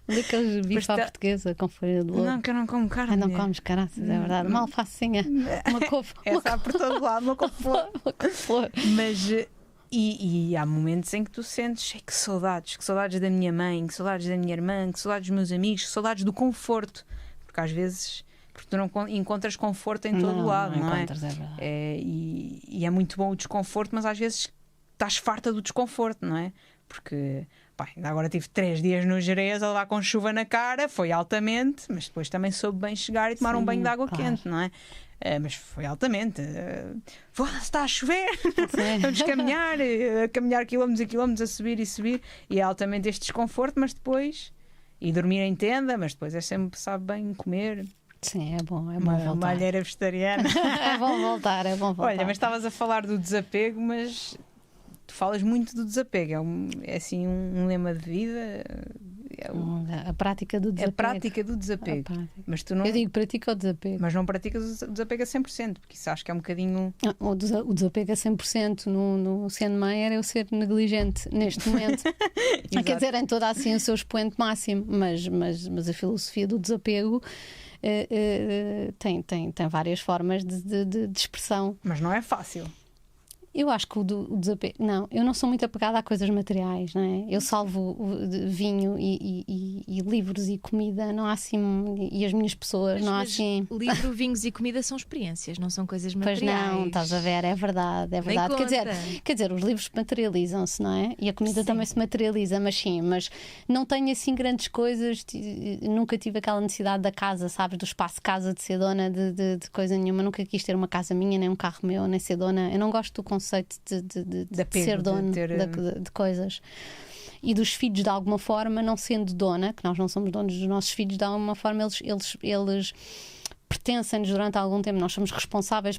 [SPEAKER 3] Daqueles bife à portuguesa com folha de louro.
[SPEAKER 2] Não, que eu não como carne.
[SPEAKER 3] Não comes caraças, é verdade. Uma alfacinha, uma couve.
[SPEAKER 2] Essa há por todo lado, uma couve-flor.
[SPEAKER 3] couve-flor.
[SPEAKER 2] Mas e há momentos em que tu sentes que saudades da minha mãe, que saudades da minha irmã, que saudades dos meus amigos, que saudades do conforto. Porque às vezes tu não encontras conforto em todo lado, não é?
[SPEAKER 3] É verdade.
[SPEAKER 2] E é muito bom o desconforto, mas às vezes estás farta do desconforto, não é? Porque ainda agora tive 3 dias no Jerez a levar com chuva na cara, foi altamente, mas depois também soube bem chegar e tomar um banho de água quente, não é? Mas foi altamente. Está a chover, vamos caminhar quilómetros e quilómetros, a subir e subir, e é altamente este desconforto, mas depois. E dormir em tenda, mas depois é sempre, sabe bem, comer.
[SPEAKER 3] Sim, é bom
[SPEAKER 2] Uma
[SPEAKER 3] voltar.
[SPEAKER 2] alheira vegetariana.
[SPEAKER 3] É bom voltar.
[SPEAKER 2] Olha, mas estavas a falar do desapego, mas tu falas muito do desapego. É assim um lema de vida.
[SPEAKER 3] A prática do desapego.
[SPEAKER 2] A prática do desapego. Mas tu não...
[SPEAKER 3] Eu digo pratica o desapego.
[SPEAKER 2] Mas não praticas o desapego a 100%, porque isso acho que é um bocadinho.
[SPEAKER 3] O desapego a 100% no sendo mãe era eu ser negligente neste momento. Quer dizer, em toda assim o seu expoente máximo. Mas a filosofia do desapego. Tem várias formas de expressão.
[SPEAKER 2] Mas não é fácil.
[SPEAKER 3] Eu acho que o desapego. Não, eu não sou muito apegada a coisas materiais, não é? Eu salvo vinho e livros e comida, não há assim. E as minhas pessoas, não há assim.
[SPEAKER 1] Livro, vinhos e comida são experiências, não são coisas materiais.
[SPEAKER 3] Pois não, estás a ver, é verdade. Quer dizer, os livros materializam-se, não é? E a comida também se materializa, mas não tenho assim grandes coisas. Nunca tive aquela necessidade da casa, sabes? Do espaço de casa, de ser dona de coisa nenhuma. Nunca quis ter uma casa minha, nem um carro meu, nem ser dona. Eu não gosto do conceito de ser dono de coisas. E dos filhos, de alguma forma, não sendo dona, que nós não somos donos dos nossos filhos, de alguma forma eles pertencem-nos durante algum tempo. Nós somos responsáveis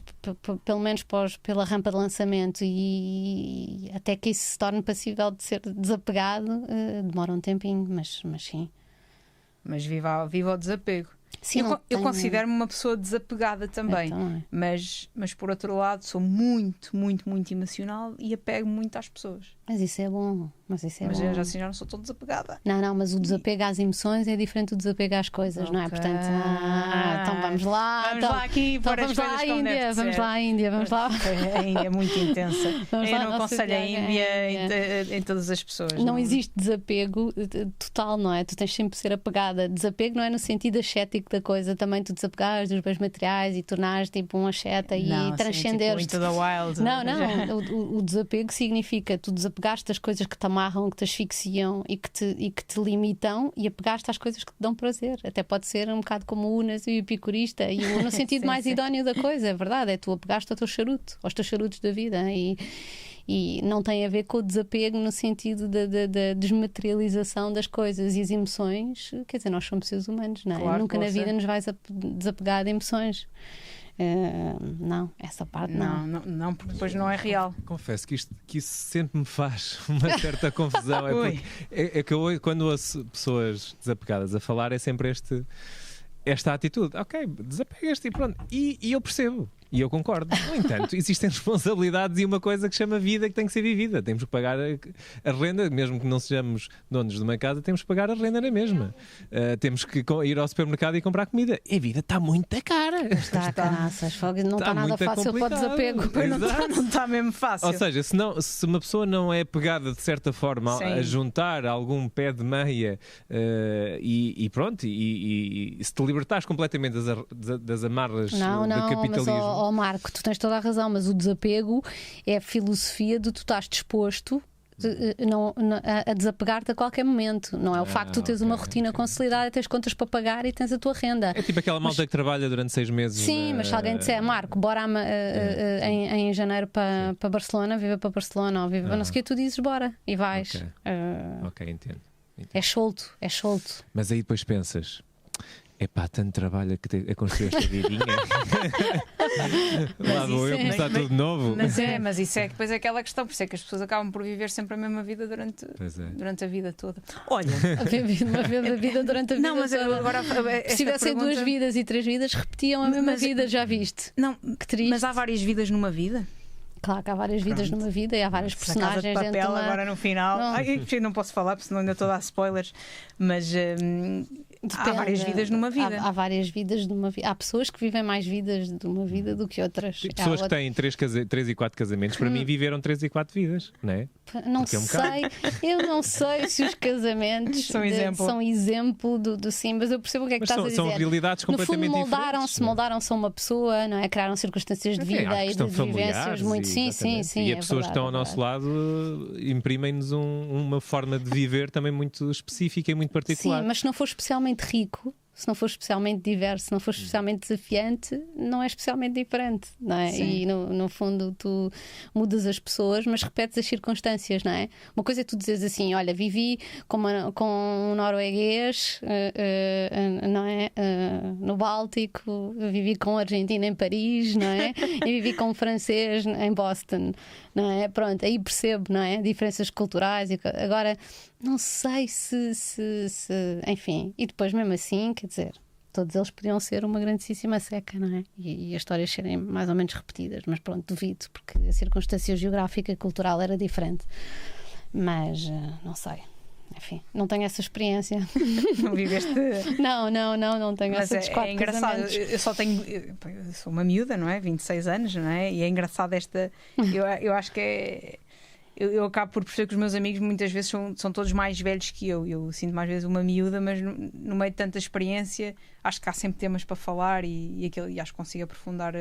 [SPEAKER 3] pelo menos pela rampa de lançamento, e até que isso se torne passível de ser desapegado demora um tempinho, mas sim.
[SPEAKER 2] Mas viva o desapego.
[SPEAKER 3] Sim,
[SPEAKER 2] eu considero-me uma pessoa desapegada também, mas por outro lado sou muito, muito, muito emocional e apego muito às pessoas.
[SPEAKER 3] Mas isso é bom. Mas
[SPEAKER 2] eu já não sou tão desapegada.
[SPEAKER 3] Não, mas o desapego às emoções é diferente do desapego às coisas, não é? Portanto, então vamos lá.
[SPEAKER 2] Vamos lá aqui pôr as coisas como deve ser.
[SPEAKER 3] Vamos lá à Índia, vamos lá.
[SPEAKER 2] A Índia é muito intensa. Eu não aconselho a Índia em todas as pessoas.
[SPEAKER 3] Não existe desapego total, não é? Tu tens sempre de ser apegada. Desapego não é no sentido ascético da coisa, também tu desapegares dos bens materiais e tornares tipo um asceta e transcenderes.
[SPEAKER 2] Tipo, into the wild.
[SPEAKER 3] Não. O desapego significa tu desapegaste das coisas que te amarram, que te asfixiam e que te limitam, e apegaste às coisas que te dão prazer. Até pode ser um bocado como o Unas e o epicurista, e no sentido mais idóneo da coisa, é verdade, é tu apegaste ao teu charuto, aos teus charutos da vida, e não tem a ver com o desapego no sentido da desmaterialização das coisas e as emoções. Quer dizer, nós somos seres humanos, não é?
[SPEAKER 2] Claro,
[SPEAKER 3] Nunca na vida nos vais desapegar de emoções. Não, essa parte
[SPEAKER 2] não, porque depois não é real.
[SPEAKER 4] Confesso que isso sempre me faz uma certa confusão. É que eu, quando ouço pessoas desapegadas a falar, é sempre esta atitude. Ok, desapegas-te e pronto. E eu percebo. E eu concordo. No entanto, existem responsabilidades e uma coisa que chama vida que tem que ser vivida. Temos que pagar a renda, mesmo que não sejamos donos de uma casa, temos que pagar a renda na mesma. Temos que ir ao supermercado e comprar comida. E a vida está muito cara.
[SPEAKER 3] Está, caraças, não está nada fácil para o desapego.
[SPEAKER 2] Não está mesmo fácil.
[SPEAKER 4] Ou seja, se uma pessoa não é pegada de certa forma a juntar algum pé de meia e pronto, e se te libertares completamente das amarras do capitalismo.
[SPEAKER 3] Ó Marco, tu tens toda a razão, mas o desapego é a filosofia de tu estás disposto a desapegar-te a qualquer momento. Não é o facto de tu teres uma rotina consolidada, tens contas para pagar e tens a tua renda.
[SPEAKER 4] É tipo aquela malta que trabalha durante 6 meses.
[SPEAKER 3] Sim, mas se alguém disser, Marco, bora em janeiro para Barcelona, viva para Barcelona, ou viva para não sei o que, tu dizes bora e vais.
[SPEAKER 4] Ok, entendo.
[SPEAKER 3] É solto.
[SPEAKER 4] Mas aí depois pensas, epá, tanto trabalho a construir esta vidinha. Lá vou eu começar tudo de novo.
[SPEAKER 2] Mas isso é que depois é aquela questão, por isso é que as pessoas acabam por viver sempre a mesma vida durante a vida toda. Olha,
[SPEAKER 3] a vida durante a vida
[SPEAKER 2] mas
[SPEAKER 3] toda.
[SPEAKER 2] Agora,
[SPEAKER 3] se tivessem 2 vidas e 3 vidas, repetiam a mesma vida, já viste?
[SPEAKER 2] Não,
[SPEAKER 3] que triste.
[SPEAKER 2] Mas há várias vidas numa vida?
[SPEAKER 3] Claro que há várias vidas numa vida e há várias personagens
[SPEAKER 2] de papel,
[SPEAKER 3] dentro
[SPEAKER 2] agora no final. Não posso falar, porque senão ainda estou a dar spoilers. Mas há várias vidas numa vida.
[SPEAKER 3] Há várias vidas de uma vida. Há pessoas que vivem mais vidas de uma vida do que outras.
[SPEAKER 4] Pessoas que têm 3 e 4 casamentos, para mim viveram 3 e 4 vidas, não é?
[SPEAKER 3] Não sei, eu não sei se os casamentos são exemplo do sim, mas eu percebo o que é que estás a dizer.
[SPEAKER 4] São realidades completamente
[SPEAKER 3] diferentes. Moldaram-se a uma pessoa, não é? Criaram circunstâncias de vida e de vivências muito. Sim.
[SPEAKER 4] E as pessoas que estão ao nosso lado imprimem-nos uma forma de viver também muito específica e muito particular.
[SPEAKER 3] Sim, mas se não for especialmente rico, se não for especialmente diverso, se não for especialmente desafiante, não é especialmente diferente, não é?
[SPEAKER 2] Sim.
[SPEAKER 3] E no fundo tu mudas as pessoas, mas repetes as circunstâncias, não é? Uma coisa é tu dizes assim, olha, vivi com um norueguês, não é? No Báltico, vivi com um argentino em Paris, não é? E vivi com um francês em Boston, não é? Pronto, aí percebo, não é? Diferenças culturais. Agora, não sei se enfim, e depois mesmo assim, quer dizer, todos eles podiam ser uma grandíssima seca, não é? E as histórias serem mais ou menos repetidas, mas pronto, duvido, porque a circunstância geográfica e cultural era diferente. Mas não sei. Enfim, não tenho essa experiência.
[SPEAKER 2] Não viveste?
[SPEAKER 3] Não tenho essa experiência.
[SPEAKER 2] É engraçado, eu sou uma miúda, não é? 26 anos, não é? E é engraçado eu acho que é. Eu acabo por perceber que os meus amigos muitas vezes são todos mais velhos que eu. Eu sinto mais vezes uma miúda, mas no meio de tanta experiência acho que há sempre temas para falar e acho que consigo aprofundar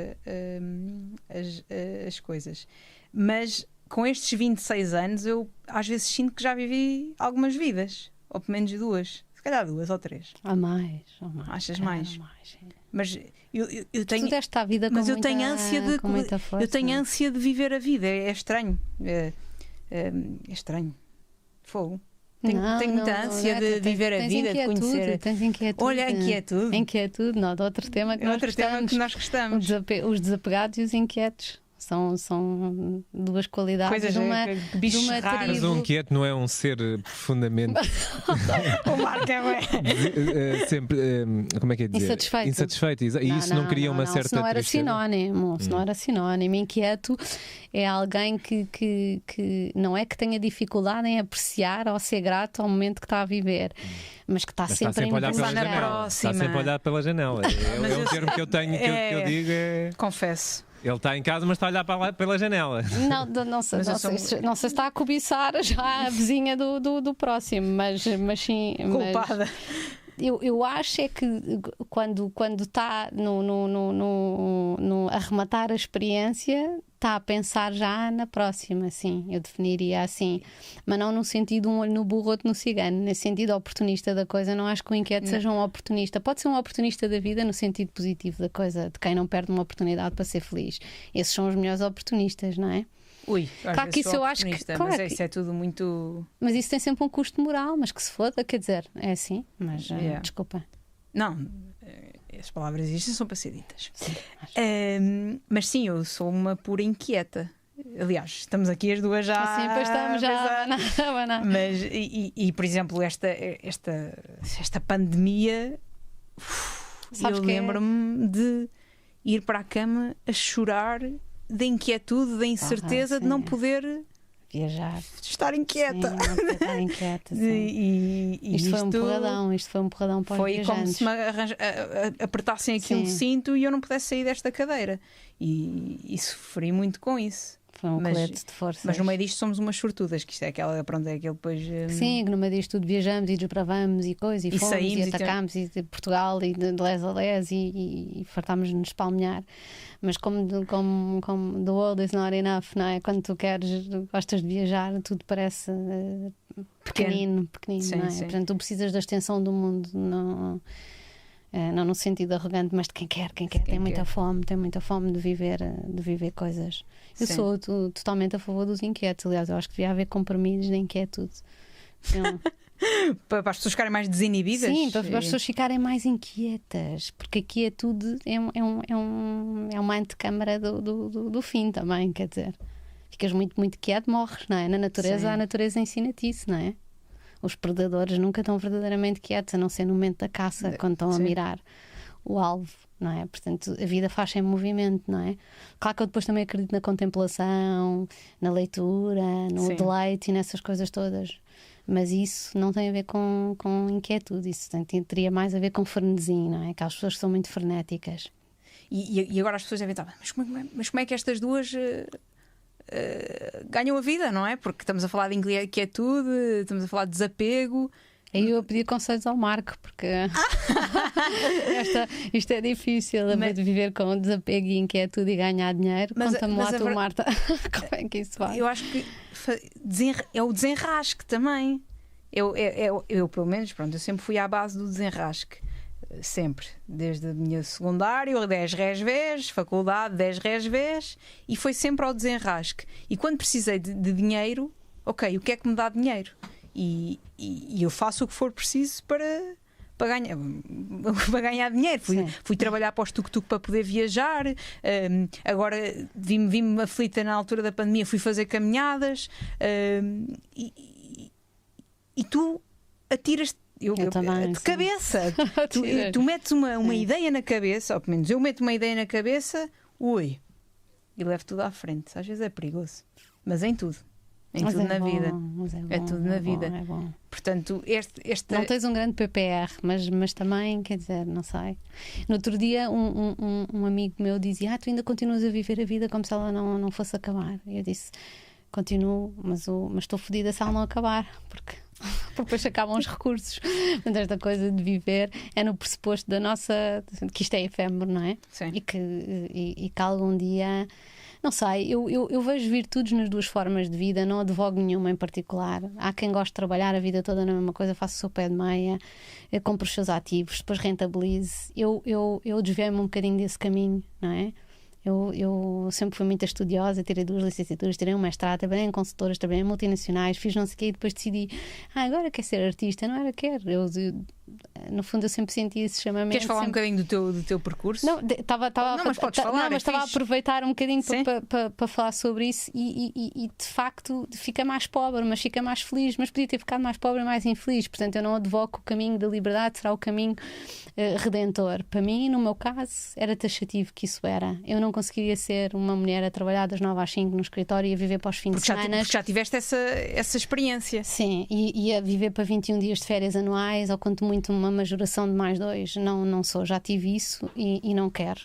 [SPEAKER 2] as coisas. Mas com estes 26 anos eu às vezes sinto que já vivi algumas vidas, ou pelo menos 2, se calhar 2 ou 3.
[SPEAKER 3] Há mais.
[SPEAKER 2] Achas mais? Mas eu tenho.
[SPEAKER 3] Tu deste a vida com
[SPEAKER 2] mas
[SPEAKER 3] muita,
[SPEAKER 2] eu tenho ânsia de.
[SPEAKER 3] com muita força.
[SPEAKER 2] Eu tenho ânsia de viver a vida. É estranho. É estranho. Fogo. Tenho muita ânsia de viver a vida, de conhecer.
[SPEAKER 3] Tens inquietude.
[SPEAKER 2] Olha, inquietude.
[SPEAKER 3] Inquietude, não, de outro tema que nós gostamos. Os desapegados e os inquietos. São 2 qualidades
[SPEAKER 2] coisas
[SPEAKER 3] de uma
[SPEAKER 2] raros.
[SPEAKER 4] Mas um inquieto não é um ser profundamente
[SPEAKER 2] o Marco é
[SPEAKER 4] sempre, como é que é dizer? Insatisfeito. E isso não cria uma certa
[SPEAKER 3] se não era
[SPEAKER 4] tristeza.
[SPEAKER 3] sinónimo. Se não era sinónimo. Inquieto é alguém que não é que tenha dificuldade em apreciar ou ser grato ao momento que está a viver, mas que está sempre a
[SPEAKER 4] olhar pela janela. Está sempre a olhar pela janela. É um termo que eu tenho, que eu digo é...
[SPEAKER 2] Confesso.
[SPEAKER 4] Ele está em casa, mas está a olhar pela janela.
[SPEAKER 3] Não sei se está a cobiçar já a vizinha do próximo, mas sim.
[SPEAKER 2] Culpada.
[SPEAKER 3] Eu acho é que quando está no arrematar a experiência, está a pensar já na próxima, sim, eu definiria assim, mas não no sentido um olho no burro, outro no cigano, nesse sentido oportunista da coisa. Não acho que o inquieto seja um oportunista. Pode ser um oportunista da vida no sentido positivo da coisa, de quem não perde uma oportunidade para ser feliz. Esses são os melhores oportunistas, não é?
[SPEAKER 2] Claro que isso eu acho que claro, mas isso é tudo muito.
[SPEAKER 3] Mas isso tem sempre um custo moral, mas que se foda, quer dizer, é assim, mas desculpa.
[SPEAKER 2] Não, as palavras existem, são para ser ditas. Sim, mas sim, eu sou uma pura inquieta. Aliás, estamos aqui as duas já.
[SPEAKER 3] Sim, pois estamos já. Não.
[SPEAKER 2] Mas, por exemplo, esta pandemia, eu lembro-me de. ir para a cama a chorar da inquietude, da incerteza de não poder
[SPEAKER 3] viajar,
[SPEAKER 2] estar inquieta.
[SPEAKER 3] Sim, não poder estar inquieta, sim.
[SPEAKER 2] E
[SPEAKER 3] isto foi um porradão para os
[SPEAKER 2] foi
[SPEAKER 3] viajantes.
[SPEAKER 2] como se me apertassem aqui um cinto e eu não pudesse sair desta cadeira. E sofri muito com isso.
[SPEAKER 3] Foi um colete de forças.
[SPEAKER 2] Mas no meio disto somos umas sortudas, que isto é aquela, pronto, é aquele depois.
[SPEAKER 3] Sim, que no meio disto tudo viajamos e desbravamos e coisas, e fomos
[SPEAKER 2] saímos,
[SPEAKER 3] e atacámos, e de Portugal e de les a les, e fartámos de nos palmear. Mas como the world is not enough, não é? Quando tu gostas de viajar, tudo parece pequenino,
[SPEAKER 2] sim,
[SPEAKER 3] não é?
[SPEAKER 2] Sim.
[SPEAKER 3] Portanto, tu precisas da extensão do mundo, não no sentido arrogante, mas de quem quer, tem muita fome de viver coisas. Eu sou totalmente a favor dos inquietos. Aliás, eu acho que devia haver comprimidos de inquietude.
[SPEAKER 2] Para as pessoas ficarem mais desinibidas?
[SPEAKER 3] Sim, para as pessoas ficarem mais inquietas, porque a quietude é uma antecâmara do fim também, quer dizer, ficas muito, muito quieto, morres, não é? Na natureza, a natureza ensina-te isso, não é? Os predadores nunca estão verdadeiramente quietos, a não ser no momento da caça, quando estão a mirar o alvo, não é? Portanto, a vida faz em movimento, não é? Claro que eu depois também acredito na contemplação, na leitura, no deleite e nessas coisas todas. Mas isso não tem a ver com inquietude, isso teria mais a ver com frenesim, não é? Aquelas pessoas que são muito frenéticas.
[SPEAKER 2] E agora as pessoas devem estar, mas como é que estas duas ganham a vida, não é? Porque estamos a falar de inquietude, estamos a falar de desapego.
[SPEAKER 3] Aí eu pedi conselhos ao Marco, porque isto é difícil, de viver com desapego e inquietude e ganhar dinheiro. Conta-me lá tu, Marta, como é que isso vai?
[SPEAKER 2] Eu acho que é o desenrasque também. Eu pelo menos, pronto, eu sempre fui à base do desenrasque. Sempre, desde a minha secundário, 10 resvés, faculdade, 10 resvés, e foi sempre ao desenrasque. E quando precisei de dinheiro, ok, o que é que me dá dinheiro? E eu faço o que for preciso para ganhar dinheiro. Fui trabalhar para o tuk-tuk para poder viajar. Agora vi-me aflita na altura da pandemia, fui fazer caminhadas. E tu atiras-te
[SPEAKER 3] também,
[SPEAKER 2] de cabeça. Tu metes uma ideia na cabeça, ou pelo menos eu meto uma ideia na cabeça, e levo tudo à frente. Às vezes é perigoso, mas em tudo. Tudo na vida. É tudo na vida.
[SPEAKER 3] É bom.
[SPEAKER 2] Portanto, este...
[SPEAKER 3] Não tens um grande PPR, mas também, quer dizer, não sei. No outro dia, um amigo meu dizia: tu ainda continuas a viver a vida como se ela não fosse acabar. E eu disse: continuo, mas estou fodida se ela não acabar, porque depois acabam os recursos. Portanto, esta coisa de viver é no pressuposto da nossa, que isto é efêmero, não é?
[SPEAKER 2] Sim.
[SPEAKER 3] E que algum dia, não sei, eu vejo virtudes nas duas formas de vida, não advogo nenhuma em particular. Há quem goste de trabalhar a vida toda na mesma coisa, faça o seu pé de meia, compre os seus ativos, depois rentabilize. Eu desviei-me um bocadinho desse caminho, não é? Eu sempre fui muito estudiosa, tirei 2 licenciaturas, tirei um mestrado, trabalhei em consultoras, trabalhei em multinacionais, fiz não sei o quê, e depois decidi, agora quero ser artista. Não era, quero. No fundo, eu sempre senti esse chamamento.
[SPEAKER 2] Queres falar um bocadinho do teu percurso?
[SPEAKER 3] Não, mas podes falar. Mas estava a aproveitar um bocadinho para falar sobre isso e de facto fica mais pobre, mas fica mais feliz. Mas podia ter ficado mais pobre e mais infeliz. Portanto, eu não advoco o caminho da liberdade, será o caminho redentor. Para mim, no meu caso, era taxativo que isso era. Eu não conseguiria ser uma mulher a trabalhar das 9 às 5 no escritório e a viver para os fins de semana.
[SPEAKER 2] Porque já tiveste essa experiência.
[SPEAKER 3] Sim, e a viver para 21 dias de férias anuais, ou quanto muito uma majoração de mais 2, não sou, já tive isso e não quero.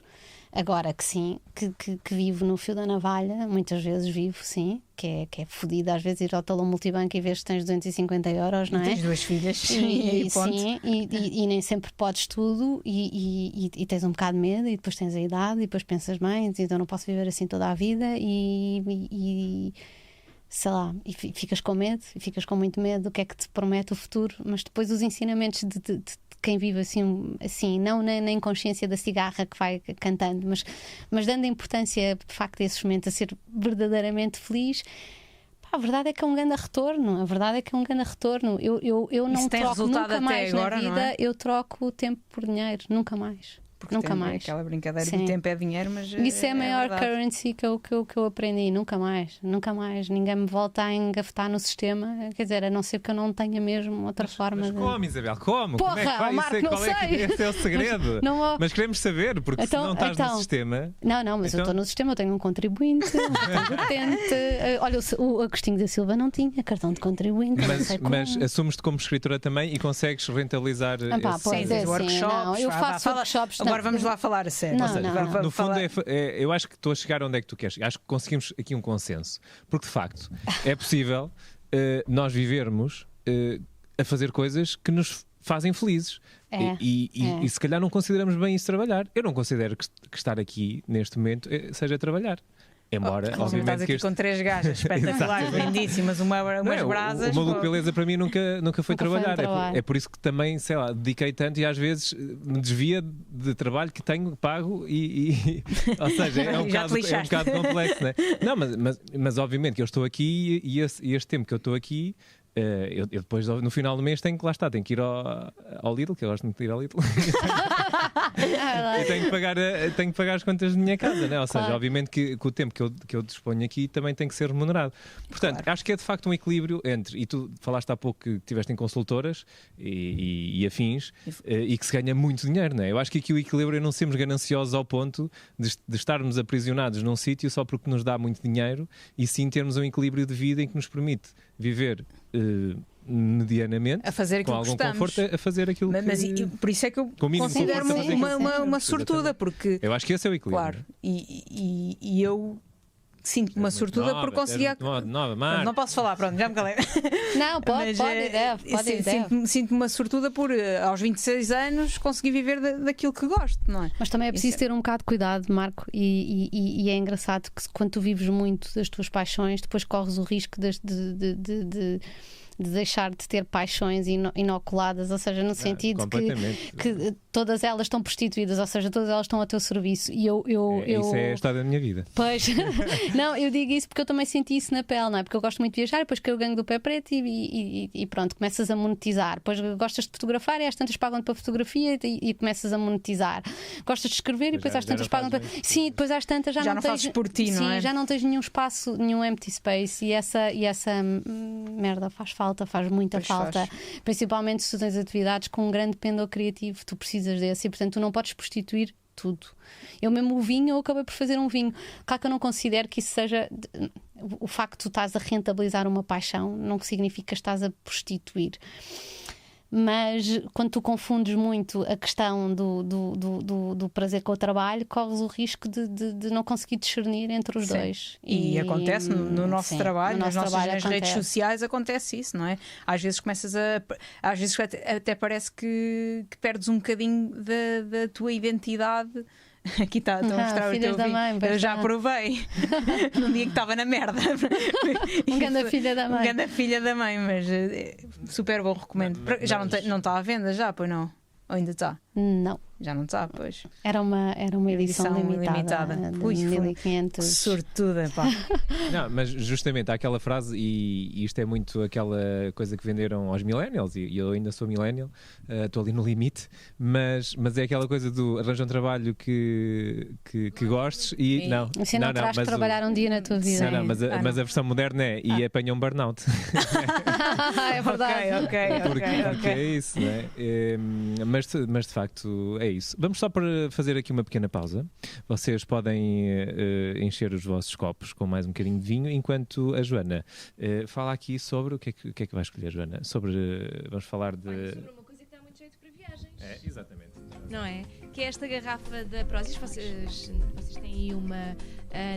[SPEAKER 3] Agora que sim, que vivo no fio da navalha, muitas vezes vivo, sim, que é fodida, às vezes ir ao talão multibanco e vês que tens 250 euros, não é?
[SPEAKER 2] Tens 2 filhas.
[SPEAKER 3] Sim, e nem sempre podes tudo e tens um bocado de medo e depois tens a idade e depois pensas, então não posso viver assim toda a vida e sei lá, e ficas com medo, e ficas com muito medo do que é que te promete o futuro, mas depois os ensinamentos de quem vive assim não na inconsciência da cigarra que vai cantando, mas dando importância de facto a esses momentos, a ser verdadeiramente feliz. A verdade é que é um grande retorno. Eu não troco nunca mais agora, na vida, eu troco o tempo por dinheiro, nunca mais.
[SPEAKER 2] Porque
[SPEAKER 3] Nunca mais.
[SPEAKER 2] Aquela brincadeira
[SPEAKER 3] Sim.
[SPEAKER 2] do tempo é dinheiro, mas
[SPEAKER 3] Isso é a maior
[SPEAKER 2] verdade.
[SPEAKER 3] currency que eu aprendi. Nunca mais. Ninguém me volta a engafetar no sistema. Quer dizer, a não ser que eu não tenha mesmo outra forma
[SPEAKER 4] Mas
[SPEAKER 3] de.
[SPEAKER 4] como, Isabel? Como?
[SPEAKER 3] Porra,
[SPEAKER 4] Como é que vai
[SPEAKER 3] Marco,
[SPEAKER 4] ser?
[SPEAKER 3] não
[SPEAKER 4] Qual é que
[SPEAKER 3] sei.
[SPEAKER 4] esse é o segredo?
[SPEAKER 3] Não,
[SPEAKER 4] Mas queremos saber, porque
[SPEAKER 3] Então-
[SPEAKER 4] se não estás
[SPEAKER 3] então.
[SPEAKER 4] no sistema.
[SPEAKER 3] Não, mas eu
[SPEAKER 4] Então?
[SPEAKER 3] estou no sistema, eu tenho um contribuinte, um contribuinte. Olha, o Agostinho da Silva não tinha cartão de contribuinte, não sei como.
[SPEAKER 4] Mas assumes-te como escritora também e consegues rentabilizar
[SPEAKER 3] Pá,
[SPEAKER 4] esse...
[SPEAKER 3] pois é,
[SPEAKER 2] Sim, workshops,
[SPEAKER 3] não, eu faço workshops.
[SPEAKER 2] Agora vamos lá falar a sério.
[SPEAKER 3] Não,
[SPEAKER 2] Ou seja,
[SPEAKER 3] não, não.
[SPEAKER 4] No fundo, eu acho que estou a chegar onde é que tu queres. Acho que conseguimos aqui um consenso. Porque, de facto, é possível nós vivermos a fazer coisas que nos fazem felizes.
[SPEAKER 3] É,
[SPEAKER 4] E se calhar não consideramos bem isso trabalhar. Eu não considero que estar aqui neste momento seja trabalhar. Embora,
[SPEAKER 2] Estás
[SPEAKER 4] obviamente,
[SPEAKER 2] aqui
[SPEAKER 4] que
[SPEAKER 2] com 3 gajas espetaculares, lindíssimas, umas
[SPEAKER 4] Não é,
[SPEAKER 2] brasas.
[SPEAKER 4] o Maluco
[SPEAKER 2] pô.
[SPEAKER 4] Beleza para mim nunca foi
[SPEAKER 3] Nunca foi um
[SPEAKER 4] trabalhar.
[SPEAKER 3] trabalho.
[SPEAKER 4] É por isso que também, sei lá, dediquei tanto e às vezes me desvia de trabalho que tenho pago ou seja, é um,
[SPEAKER 2] Já te
[SPEAKER 4] bocado,
[SPEAKER 2] lixaste.
[SPEAKER 4] complexo, né? Não, mas obviamente que eu estou aqui e este tempo que eu estou aqui. Eu depois no final do mês tenho que tenho que ir ao Lidl, que eu gosto muito de ir ao Lidl. E tenho que pagar as contas da minha casa, né? Ou seja,
[SPEAKER 3] Claro.
[SPEAKER 4] obviamente que o tempo que eu disponho aqui também tem que ser remunerado. Portanto,
[SPEAKER 2] Claro.
[SPEAKER 4] acho que é de facto um equilíbrio entre, e tu falaste há pouco que estiveste em consultoras e afins, e que se ganha muito dinheiro, né? Eu acho que aqui o equilíbrio é não sermos gananciosos ao ponto de estarmos aprisionados num sítio só porque nos dá muito dinheiro, e sim termos um equilíbrio de vida em que nos permite viver medianamente,
[SPEAKER 2] A fazer
[SPEAKER 4] com
[SPEAKER 2] aquilo que
[SPEAKER 4] algum
[SPEAKER 2] gostamos.
[SPEAKER 4] conforto, a fazer aquilo
[SPEAKER 2] Mas
[SPEAKER 4] que...
[SPEAKER 2] por isso é que eu
[SPEAKER 4] Com o mínimo
[SPEAKER 2] considero-me
[SPEAKER 3] conforto a fazer aquilo que
[SPEAKER 2] uma
[SPEAKER 4] queremos.
[SPEAKER 2] sortuda, porque,
[SPEAKER 4] Eu acho que esse é o equilíbrio.
[SPEAKER 2] claro, e eu sinto-me uma sortuda por conseguir.
[SPEAKER 4] Nova,
[SPEAKER 2] Não posso falar, pronto, já me calei.
[SPEAKER 3] Não, pode
[SPEAKER 2] Mas,
[SPEAKER 3] ir, deve.
[SPEAKER 2] Sinto-me uma sortuda por, aos 26 anos, conseguir viver daquilo que gosto, não é?
[SPEAKER 3] Mas também é preciso
[SPEAKER 2] Isso
[SPEAKER 3] ter um bocado de cuidado, Marco, e é engraçado que quando tu vives muito das tuas paixões, depois corres o risco de deixar de ter paixões inoculadas, ou seja, no sentido que todas elas estão prostituídas, ou seja, todas elas estão ao teu serviço. E
[SPEAKER 4] Isso é a história da minha vida.
[SPEAKER 3] Pois, não, eu digo isso porque eu também senti isso na pele, não é? Porque eu gosto muito de viajar, depois que eu ganho do pé preto e pronto, começas a monetizar. Depois gostas de fotografar e às tantas pagam-te para fotografia e começas a monetizar. Gostas de escrever e depois às tantas pagam-te para. Sim, depois às tantas já não tens.
[SPEAKER 2] fazes por ti,
[SPEAKER 3] sim,
[SPEAKER 2] não é?
[SPEAKER 3] já não tens nenhum espaço, nenhum empty space e essa merda faz falta, faz muita
[SPEAKER 2] Pois
[SPEAKER 3] falta.
[SPEAKER 2] faz.
[SPEAKER 3] Principalmente se tu tens atividades com um grande pendor criativo, tu precisas desse e portanto tu não podes prostituir tudo. Eu mesmo o vinho, eu acabei por fazer um vinho. Claro que eu não considero que isso seja o facto de tu estás a rentabilizar uma paixão, não significa que estás a prostituir. Mas quando tu confundes muito a questão do prazer com o trabalho, corres o risco de não conseguir discernir entre os
[SPEAKER 2] Sim.
[SPEAKER 3] dois.
[SPEAKER 2] E acontece no nosso
[SPEAKER 3] sim,
[SPEAKER 2] trabalho,
[SPEAKER 3] no nosso
[SPEAKER 2] nas
[SPEAKER 3] trabalho
[SPEAKER 2] redes
[SPEAKER 3] acontece.
[SPEAKER 2] sociais, acontece isso, não é? Às vezes às vezes até parece que perdes um bocadinho da tua identidade. Aqui está, estou a mostrar o
[SPEAKER 3] filhas
[SPEAKER 2] teu
[SPEAKER 3] da
[SPEAKER 2] vídeo.
[SPEAKER 3] mãe, pois
[SPEAKER 2] Eu já
[SPEAKER 3] está.
[SPEAKER 2] provei num dia que estava na merda.
[SPEAKER 3] Um grande filha da mãe.
[SPEAKER 2] Grande filha da mãe, mas super bom, recomendo. Já não está à venda, já, pois não? Ou ainda está?
[SPEAKER 3] Não.
[SPEAKER 2] Já não está, pois.
[SPEAKER 3] Era uma edição limitada de
[SPEAKER 2] Ui,
[SPEAKER 3] 1500.
[SPEAKER 2] sortuda, pá.
[SPEAKER 4] Não, mas justamente há aquela frase, e isto é muito aquela coisa que venderam aos millennials, e eu ainda sou millennial, estou ali no limite, mas é aquela coisa do arranja um trabalho que gostes e
[SPEAKER 2] Sim.
[SPEAKER 4] não.
[SPEAKER 3] Assim não terás de
[SPEAKER 4] mas
[SPEAKER 3] trabalhar um dia na tua vida.
[SPEAKER 4] Não, mas
[SPEAKER 2] Ah,
[SPEAKER 4] a versão moderna é e apanha um burnout.
[SPEAKER 3] É verdade.
[SPEAKER 2] Ok.
[SPEAKER 4] Porque é isso, não é? Mas de facto é isso. Vamos só para fazer aqui uma pequena pausa. Vocês podem encher os vossos copos com mais um bocadinho de vinho, enquanto a Joana fala aqui sobre o que é que vai escolher, Joana? Vamos falar de.
[SPEAKER 1] Olha, sobre uma coisa que dá muito jeito para viagens.
[SPEAKER 4] Exatamente.
[SPEAKER 1] Não é? Que é esta garrafa da Prozis. Vocês têm aí uma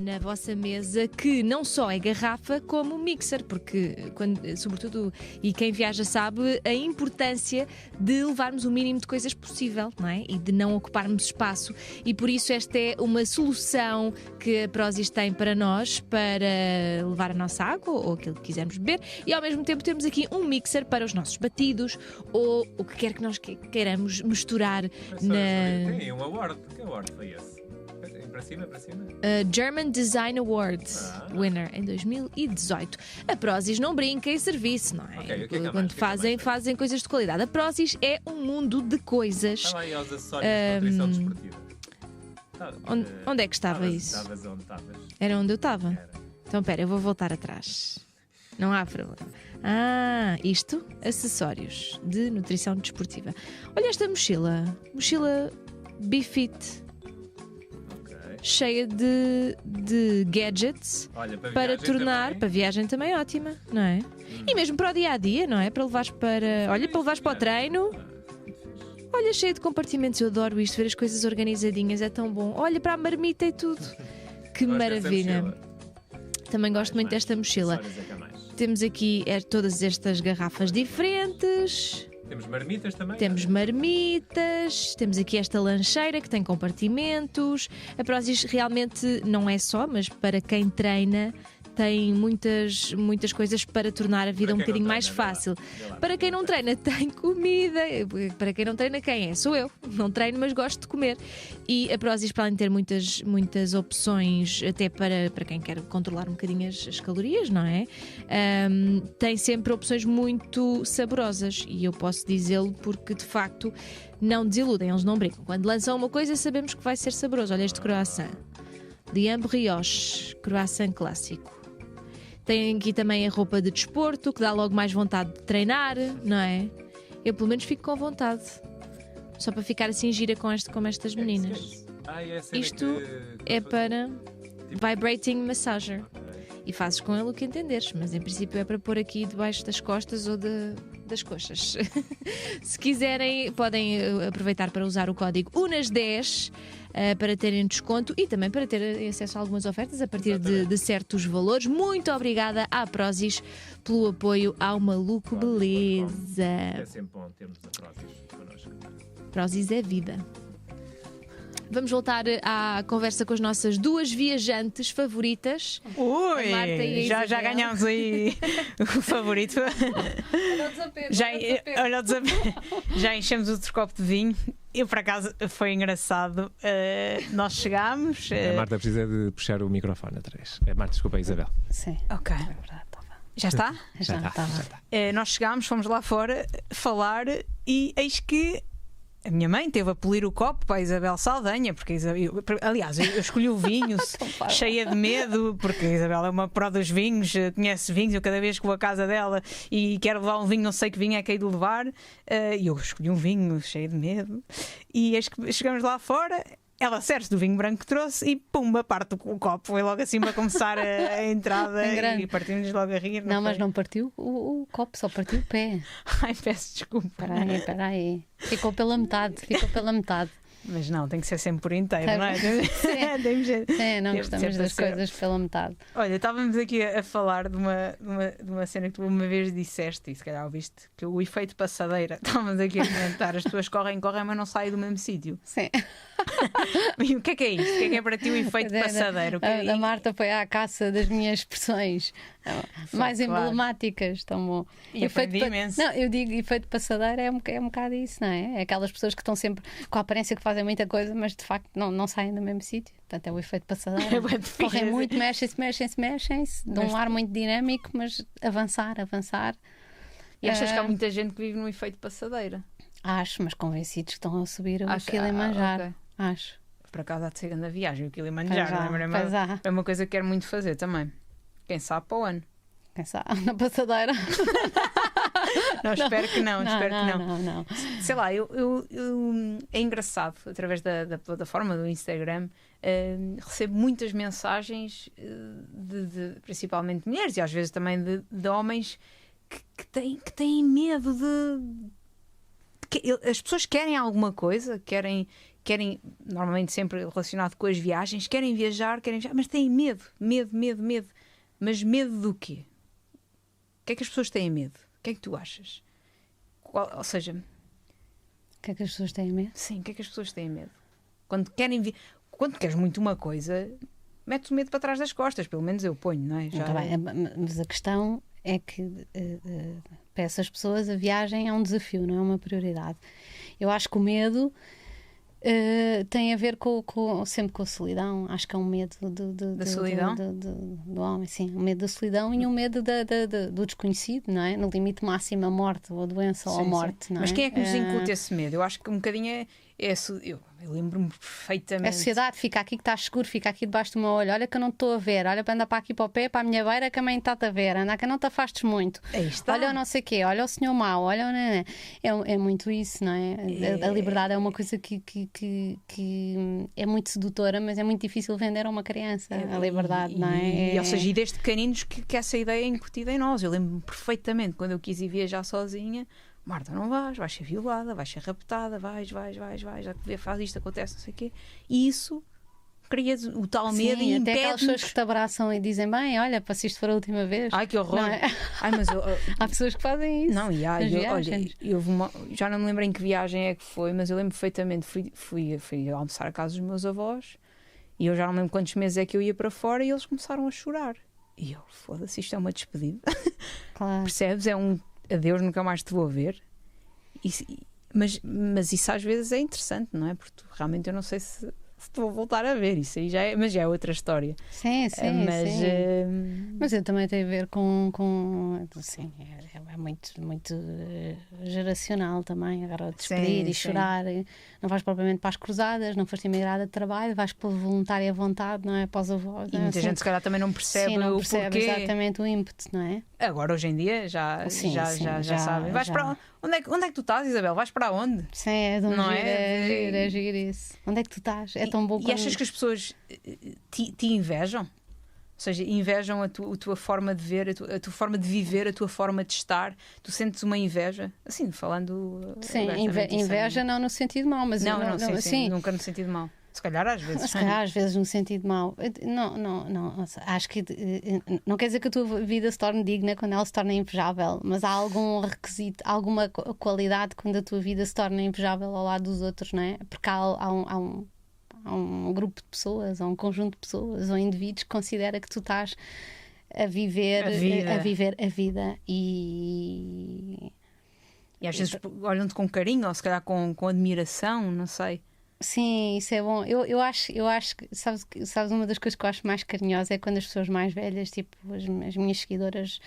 [SPEAKER 1] na vossa mesa que não só é garrafa como mixer, porque sobretudo, e quem viaja sabe, a importância de levarmos o mínimo de coisas possível, não é? E de não ocuparmos espaço, e por isso esta é uma solução que a Prozis tem para nós, para levar a nossa água ou aquilo que quisermos beber, e ao mesmo tempo temos aqui um mixer para os nossos batidos ou o que quer que nós queiramos misturar.
[SPEAKER 4] Tem um award. Que award foi esse? para cima, para cima.
[SPEAKER 1] German Design Award winner em 2018. A Prozis não brinca em serviço, não é?
[SPEAKER 4] Ok, o que é que há
[SPEAKER 1] Quando
[SPEAKER 4] mais?
[SPEAKER 1] fazem coisas de qualidade. A Prozis é um mundo de coisas.
[SPEAKER 4] Estava aí aos acessórios de nutrição desportiva.
[SPEAKER 1] Onde é que estava isso?
[SPEAKER 4] Estavas onde estavas.
[SPEAKER 1] Era onde eu estava.
[SPEAKER 4] Era.
[SPEAKER 1] Então, pera, eu vou voltar atrás. Não há problema. Isto, acessórios de nutrição desportiva. Olha esta mochila. Mochila Bifit,
[SPEAKER 4] Ok.
[SPEAKER 1] cheia de gadgets
[SPEAKER 4] Olha,
[SPEAKER 1] para
[SPEAKER 4] viagem
[SPEAKER 1] tornar.
[SPEAKER 4] também.
[SPEAKER 1] Para viagem também é ótima, não é? E mesmo para o dia a dia, não é? Para levares para. Olha, para levares para o treino. Olha, cheio de compartimentos. Eu adoro isto, ver as coisas organizadinhas, é tão bom. Olha para a marmita e tudo. Que
[SPEAKER 4] Gosto dessa
[SPEAKER 1] maravilha.
[SPEAKER 4] mochila.
[SPEAKER 1] Também gosto muito desta mochila.
[SPEAKER 4] Acessórios é que há mais.
[SPEAKER 1] Temos aqui todas estas garrafas diferentes.
[SPEAKER 4] Temos marmitas também.
[SPEAKER 1] Temos marmitas, temos aqui esta lancheira que tem compartimentos. A Prozis realmente não é só, mas para quem treina tem muitas coisas para tornar a vida
[SPEAKER 4] Para
[SPEAKER 1] um
[SPEAKER 4] quem
[SPEAKER 1] bocadinho
[SPEAKER 4] não
[SPEAKER 1] mais
[SPEAKER 4] treina, vê lá.
[SPEAKER 1] fácil.
[SPEAKER 4] Vê lá.
[SPEAKER 1] Para quem não treina, tem comida. Para quem não treina, quem é? Sou eu. Não treino, mas gosto de comer. E a Prozis, para além de ter muitas opções, até para quem quer controlar um bocadinho as calorias, não é? Tem sempre opções muito saborosas. E eu posso dizê-lo porque, de facto, não desiludem. Eles não brincam. Quando lançam uma coisa, sabemos que vai ser saboroso. Olha este croissant. Liam Brioche, croissant clássico. Tem aqui também a roupa de desporto, que dá logo mais vontade de treinar, não é? Eu pelo menos fico com vontade. Só para ficar assim gira como estas meninas. Isto é para Vibrating Massager. E fazes com ele o que entenderes, mas em princípio é para pôr aqui debaixo das costas ou das coxas. Se quiserem, podem aproveitar para usar o código UNAS10 para terem desconto e também para ter acesso a algumas ofertas a partir de certos valores. Muito obrigada à Prozis pelo apoio ao Maluco Beleza.
[SPEAKER 4] É sempre bom termos a Prozis connosco.
[SPEAKER 1] Prozis é vida. Vamos voltar à conversa com as nossas duas viajantes favoritas.
[SPEAKER 2] Ui,
[SPEAKER 1] A Marta e a
[SPEAKER 2] já
[SPEAKER 1] Isabel.
[SPEAKER 2] ganhámos aí o favorito. Olha o desapego. Já enchemos outro copo de vinho. Eu, por acaso, foi engraçado. Nós chegámos.
[SPEAKER 4] A Marta precisa de puxar o microfone atrás. A Marta, desculpa, Isabel.
[SPEAKER 3] Sim.
[SPEAKER 2] Ok.
[SPEAKER 3] É verdade, estava.
[SPEAKER 2] Já está?
[SPEAKER 3] Já
[SPEAKER 4] está,
[SPEAKER 3] estava.
[SPEAKER 4] já está.
[SPEAKER 2] Nós chegámos, fomos lá fora falar e eis que a minha mãe teve a polir o copo para a Isabel Saldanha, porque aliás, eu escolhi o vinho cheia de medo, porque a Isabel é uma pró dos vinhos, conhece vinhos, eu cada vez que vou à casa dela e quero levar um vinho, não sei que vinho é que hei de levar, e eu escolhi um vinho cheio de medo, e eis que chegamos lá fora. Ela serve-se do vinho branco que trouxe e pumba, parte o copo. Foi logo assim para começar a entrada e partimos logo a rir.
[SPEAKER 3] Não, mas
[SPEAKER 2] foi?
[SPEAKER 3] não partiu o copo, só partiu o pé.
[SPEAKER 2] Ai, peço desculpa.
[SPEAKER 3] Espera aí. Ficou pela metade.
[SPEAKER 2] Mas não, tem que ser sempre por inteiro,
[SPEAKER 3] Tá
[SPEAKER 2] não é?
[SPEAKER 3] bem.
[SPEAKER 2] Temos-
[SPEAKER 3] Sim, não
[SPEAKER 2] Teve
[SPEAKER 3] gostamos
[SPEAKER 2] sempre
[SPEAKER 3] das
[SPEAKER 2] a ser.
[SPEAKER 3] coisas pela metade.
[SPEAKER 2] Olha, estávamos aqui a falar de uma cena que tu uma vez disseste, e se calhar ouviste, que o efeito passadeira. Estávamos aqui a comentar, as pessoas correm, mas não saem do mesmo sítio.
[SPEAKER 3] Sim.
[SPEAKER 2] E o que é isso? O que é para ti o efeito passadeiro? O que é-
[SPEAKER 3] A Marta foi à caça das minhas expressões mais
[SPEAKER 2] claro.
[SPEAKER 3] emblemáticas. Tão bom.
[SPEAKER 2] E aprendi imenso.
[SPEAKER 3] Não, eu digo efeito passadeiro é um bocado isso, não é? É aquelas pessoas que estão sempre com a aparência que fazem muita coisa, mas de facto não saem do mesmo sítio. Portanto, é o efeito passadeiro.
[SPEAKER 2] É bué difícil.
[SPEAKER 3] Correm muito, mexem-se, dão
[SPEAKER 2] Mas-
[SPEAKER 3] um ar muito dinâmico, mas avançar.
[SPEAKER 2] E achas que há muita gente que vive no efeito passadeira?
[SPEAKER 3] Acho, mas convencidos que estão a subir o
[SPEAKER 2] Acho-
[SPEAKER 3] Kilimanjaro.
[SPEAKER 2] ok.
[SPEAKER 3] Acho.
[SPEAKER 2] Por acaso há de ser grande viagem, o Kilimanjaro.
[SPEAKER 3] Pois há.
[SPEAKER 2] É uma coisa que quero muito fazer também. Quem sabe para o ano.
[SPEAKER 3] Quem sabe? Na passadeira.
[SPEAKER 2] Não, espero que não, espero que não.
[SPEAKER 3] Não.
[SPEAKER 2] Sei lá, é engraçado, através da plataforma do Instagram, recebo muitas mensagens principalmente de mulheres e às vezes também de homens que têm medo as pessoas querem alguma coisa, querem normalmente sempre relacionado com as viagens, querem viajar, mas têm medo. Mas medo do quê? O que é que as pessoas têm medo? O que é que tu achas? Ou seja,
[SPEAKER 3] O que é que as pessoas têm medo?
[SPEAKER 2] sim, o que é que as pessoas têm medo? Quando queres muito uma coisa, metes o medo para trás das costas, pelo menos eu ponho, não é?
[SPEAKER 3] Tá bem, mas a questão é que para essas pessoas a viagem é um desafio, não é uma prioridade. Eu acho que o medo Tem a ver sempre com a solidão. Acho que é um medo
[SPEAKER 2] Da solidão?
[SPEAKER 3] do homem, sim. Um medo da solidão e um medo do desconhecido, não é? No limite máximo, a morte, ou a doença, ou a morte, não é?
[SPEAKER 2] Mas quem é que nos incuta esse medo? Eu acho que um bocadinho eu lembro-me perfeitamente.
[SPEAKER 3] É a sociedade, fica aqui que estás seguro, fica aqui debaixo do meu olho. Olha que eu não estou a ver, olha para andar para aqui para o pé, para a minha beira, que a mãe está-te a ver, anda que não te afastes muito. Olha o não sei o quê, olha o senhor mau, olha o é muito isso, não é? A liberdade é uma coisa que é muito sedutora, mas é muito difícil vender a uma criança, a liberdade, não é?
[SPEAKER 2] Ou seja, e desde pequeninos que essa ideia é incutida em nós. Eu lembro-me perfeitamente quando eu quis ir viajar sozinha. Marta, não vais ser violada, vais ser raptada, vais, faz isto, acontece, não sei o quê. E isso cria o tal medo e
[SPEAKER 3] até aquelas pessoas que te abraçam e dizem, bem, olha, para se isto for a última vez.
[SPEAKER 2] Ai, que horror.
[SPEAKER 3] É?
[SPEAKER 2] Ai, mas
[SPEAKER 3] há pessoas que fazem isso.
[SPEAKER 2] Não, olha, já não me lembro em que viagem é que foi, mas eu lembro perfeitamente, fui almoçar à casa dos meus avós e eu já não lembro quantos meses é que eu ia para fora e eles começaram a chorar. E eu, foda-se, isto é uma despedida.
[SPEAKER 3] Claro.
[SPEAKER 2] Percebes? É um adeus, nunca mais te vou ver. Mas isso às vezes é interessante, não é? Porque realmente eu não sei se te vou voltar a ver. Isso aí já é outra história.
[SPEAKER 3] Sim. Mas eu também tenho a ver com sim, é muito geracional também. Agora despedir e chorar. Não vais propriamente para as cruzadas, não foste imigrada de trabalho, vais pela voluntária vontade, não é? Para os avós.
[SPEAKER 2] E muita gente se calhar também não percebe,
[SPEAKER 3] não
[SPEAKER 2] o
[SPEAKER 3] percebe
[SPEAKER 2] porquê.
[SPEAKER 3] Exatamente o ímpeto, não é?
[SPEAKER 2] Agora, hoje em dia, já sabem. Vais para onde é que tu estás, Isabel? Vais para onde?
[SPEAKER 3] Sim, é de um
[SPEAKER 2] não
[SPEAKER 3] é giro isso. Onde é que tu estás? É tão bom.
[SPEAKER 2] E achas que as pessoas te invejam? Ou seja, invejam a tua forma de ver, a tua forma de viver, a tua forma de estar. Tu sentes uma inveja? Assim, falando.
[SPEAKER 3] Sim, inveja não no sentido mau, mas
[SPEAKER 2] não, sim, nunca no sentido mau. Se calhar às vezes.
[SPEAKER 3] Se calhar às vezes no sentido mau. Não. Acho que não quer dizer que a tua vida se torne digna quando ela se torna invejável, mas há algum requisito, alguma qualidade quando a tua vida se torna invejável ao lado dos outros, não é? Porque há um grupo de pessoas, ou um conjunto de pessoas, ou indivíduos que considera que tu estás a viver a vida e
[SPEAKER 2] às vezes olham-te com carinho ou se calhar com admiração, não sei.
[SPEAKER 3] Sim, isso é bom. Eu acho que sabes uma das coisas que eu acho mais carinhosa é quando as pessoas mais velhas, tipo as minhas seguidoras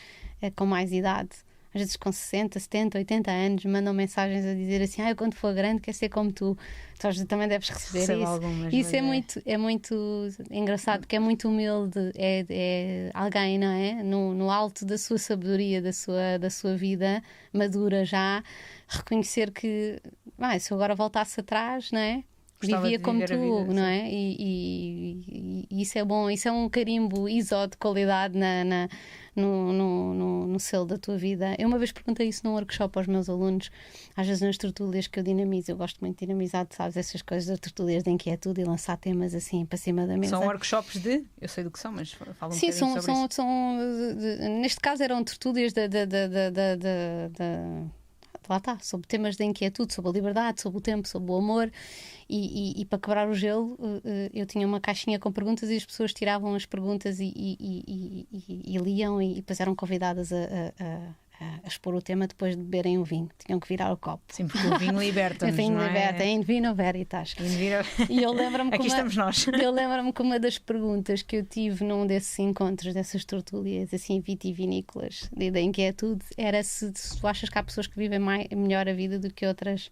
[SPEAKER 3] com mais idade, às vezes com 60, 70, 80 anos, mandam mensagens a dizer assim: eu quando for grande quero ser como tu. Tu também deves receber isso.
[SPEAKER 2] Algumas,
[SPEAKER 3] isso é muito engraçado, porque é muito humilde. É alguém, não é? No alto da sua sabedoria, da sua vida madura já, reconhecer que se eu agora voltasse atrás, não é? Vivia como tu, vida, não é? E isso é bom, isso é um carimbo ISO de qualidade no selo da tua vida. Eu uma vez perguntei isso num workshop aos meus alunos, às vezes nas tertúlias que eu dinamizo. Eu gosto muito de dinamizar, sabes, essas coisas das tertúlias de inquietude e lançar temas assim para cima da mesa.
[SPEAKER 2] São workshops eu sei do que são, mas falam
[SPEAKER 3] Sim,
[SPEAKER 2] sobre isso.
[SPEAKER 3] Neste caso eram tertúlias lá está, sobre temas da inquietude, sobre a liberdade, sobre o tempo, sobre o amor e para quebrar o gelo eu tinha uma caixinha com perguntas e as pessoas tiravam as perguntas e liam e depois eram convidadas a expor o tema depois de beberem o vinho. Tinham que virar o copo.
[SPEAKER 2] Sim, porque o vinho liberta-nos,
[SPEAKER 3] o vinho liberta, é in vino veritas. E eu lembro-me
[SPEAKER 2] Aqui estamos nós.
[SPEAKER 3] Eu lembro-me que uma das perguntas que eu tive num desses encontros, dessas tertúlias assim vitivinícolas da inquietude, era se tu achas que há pessoas que vivem melhor a vida do que outras.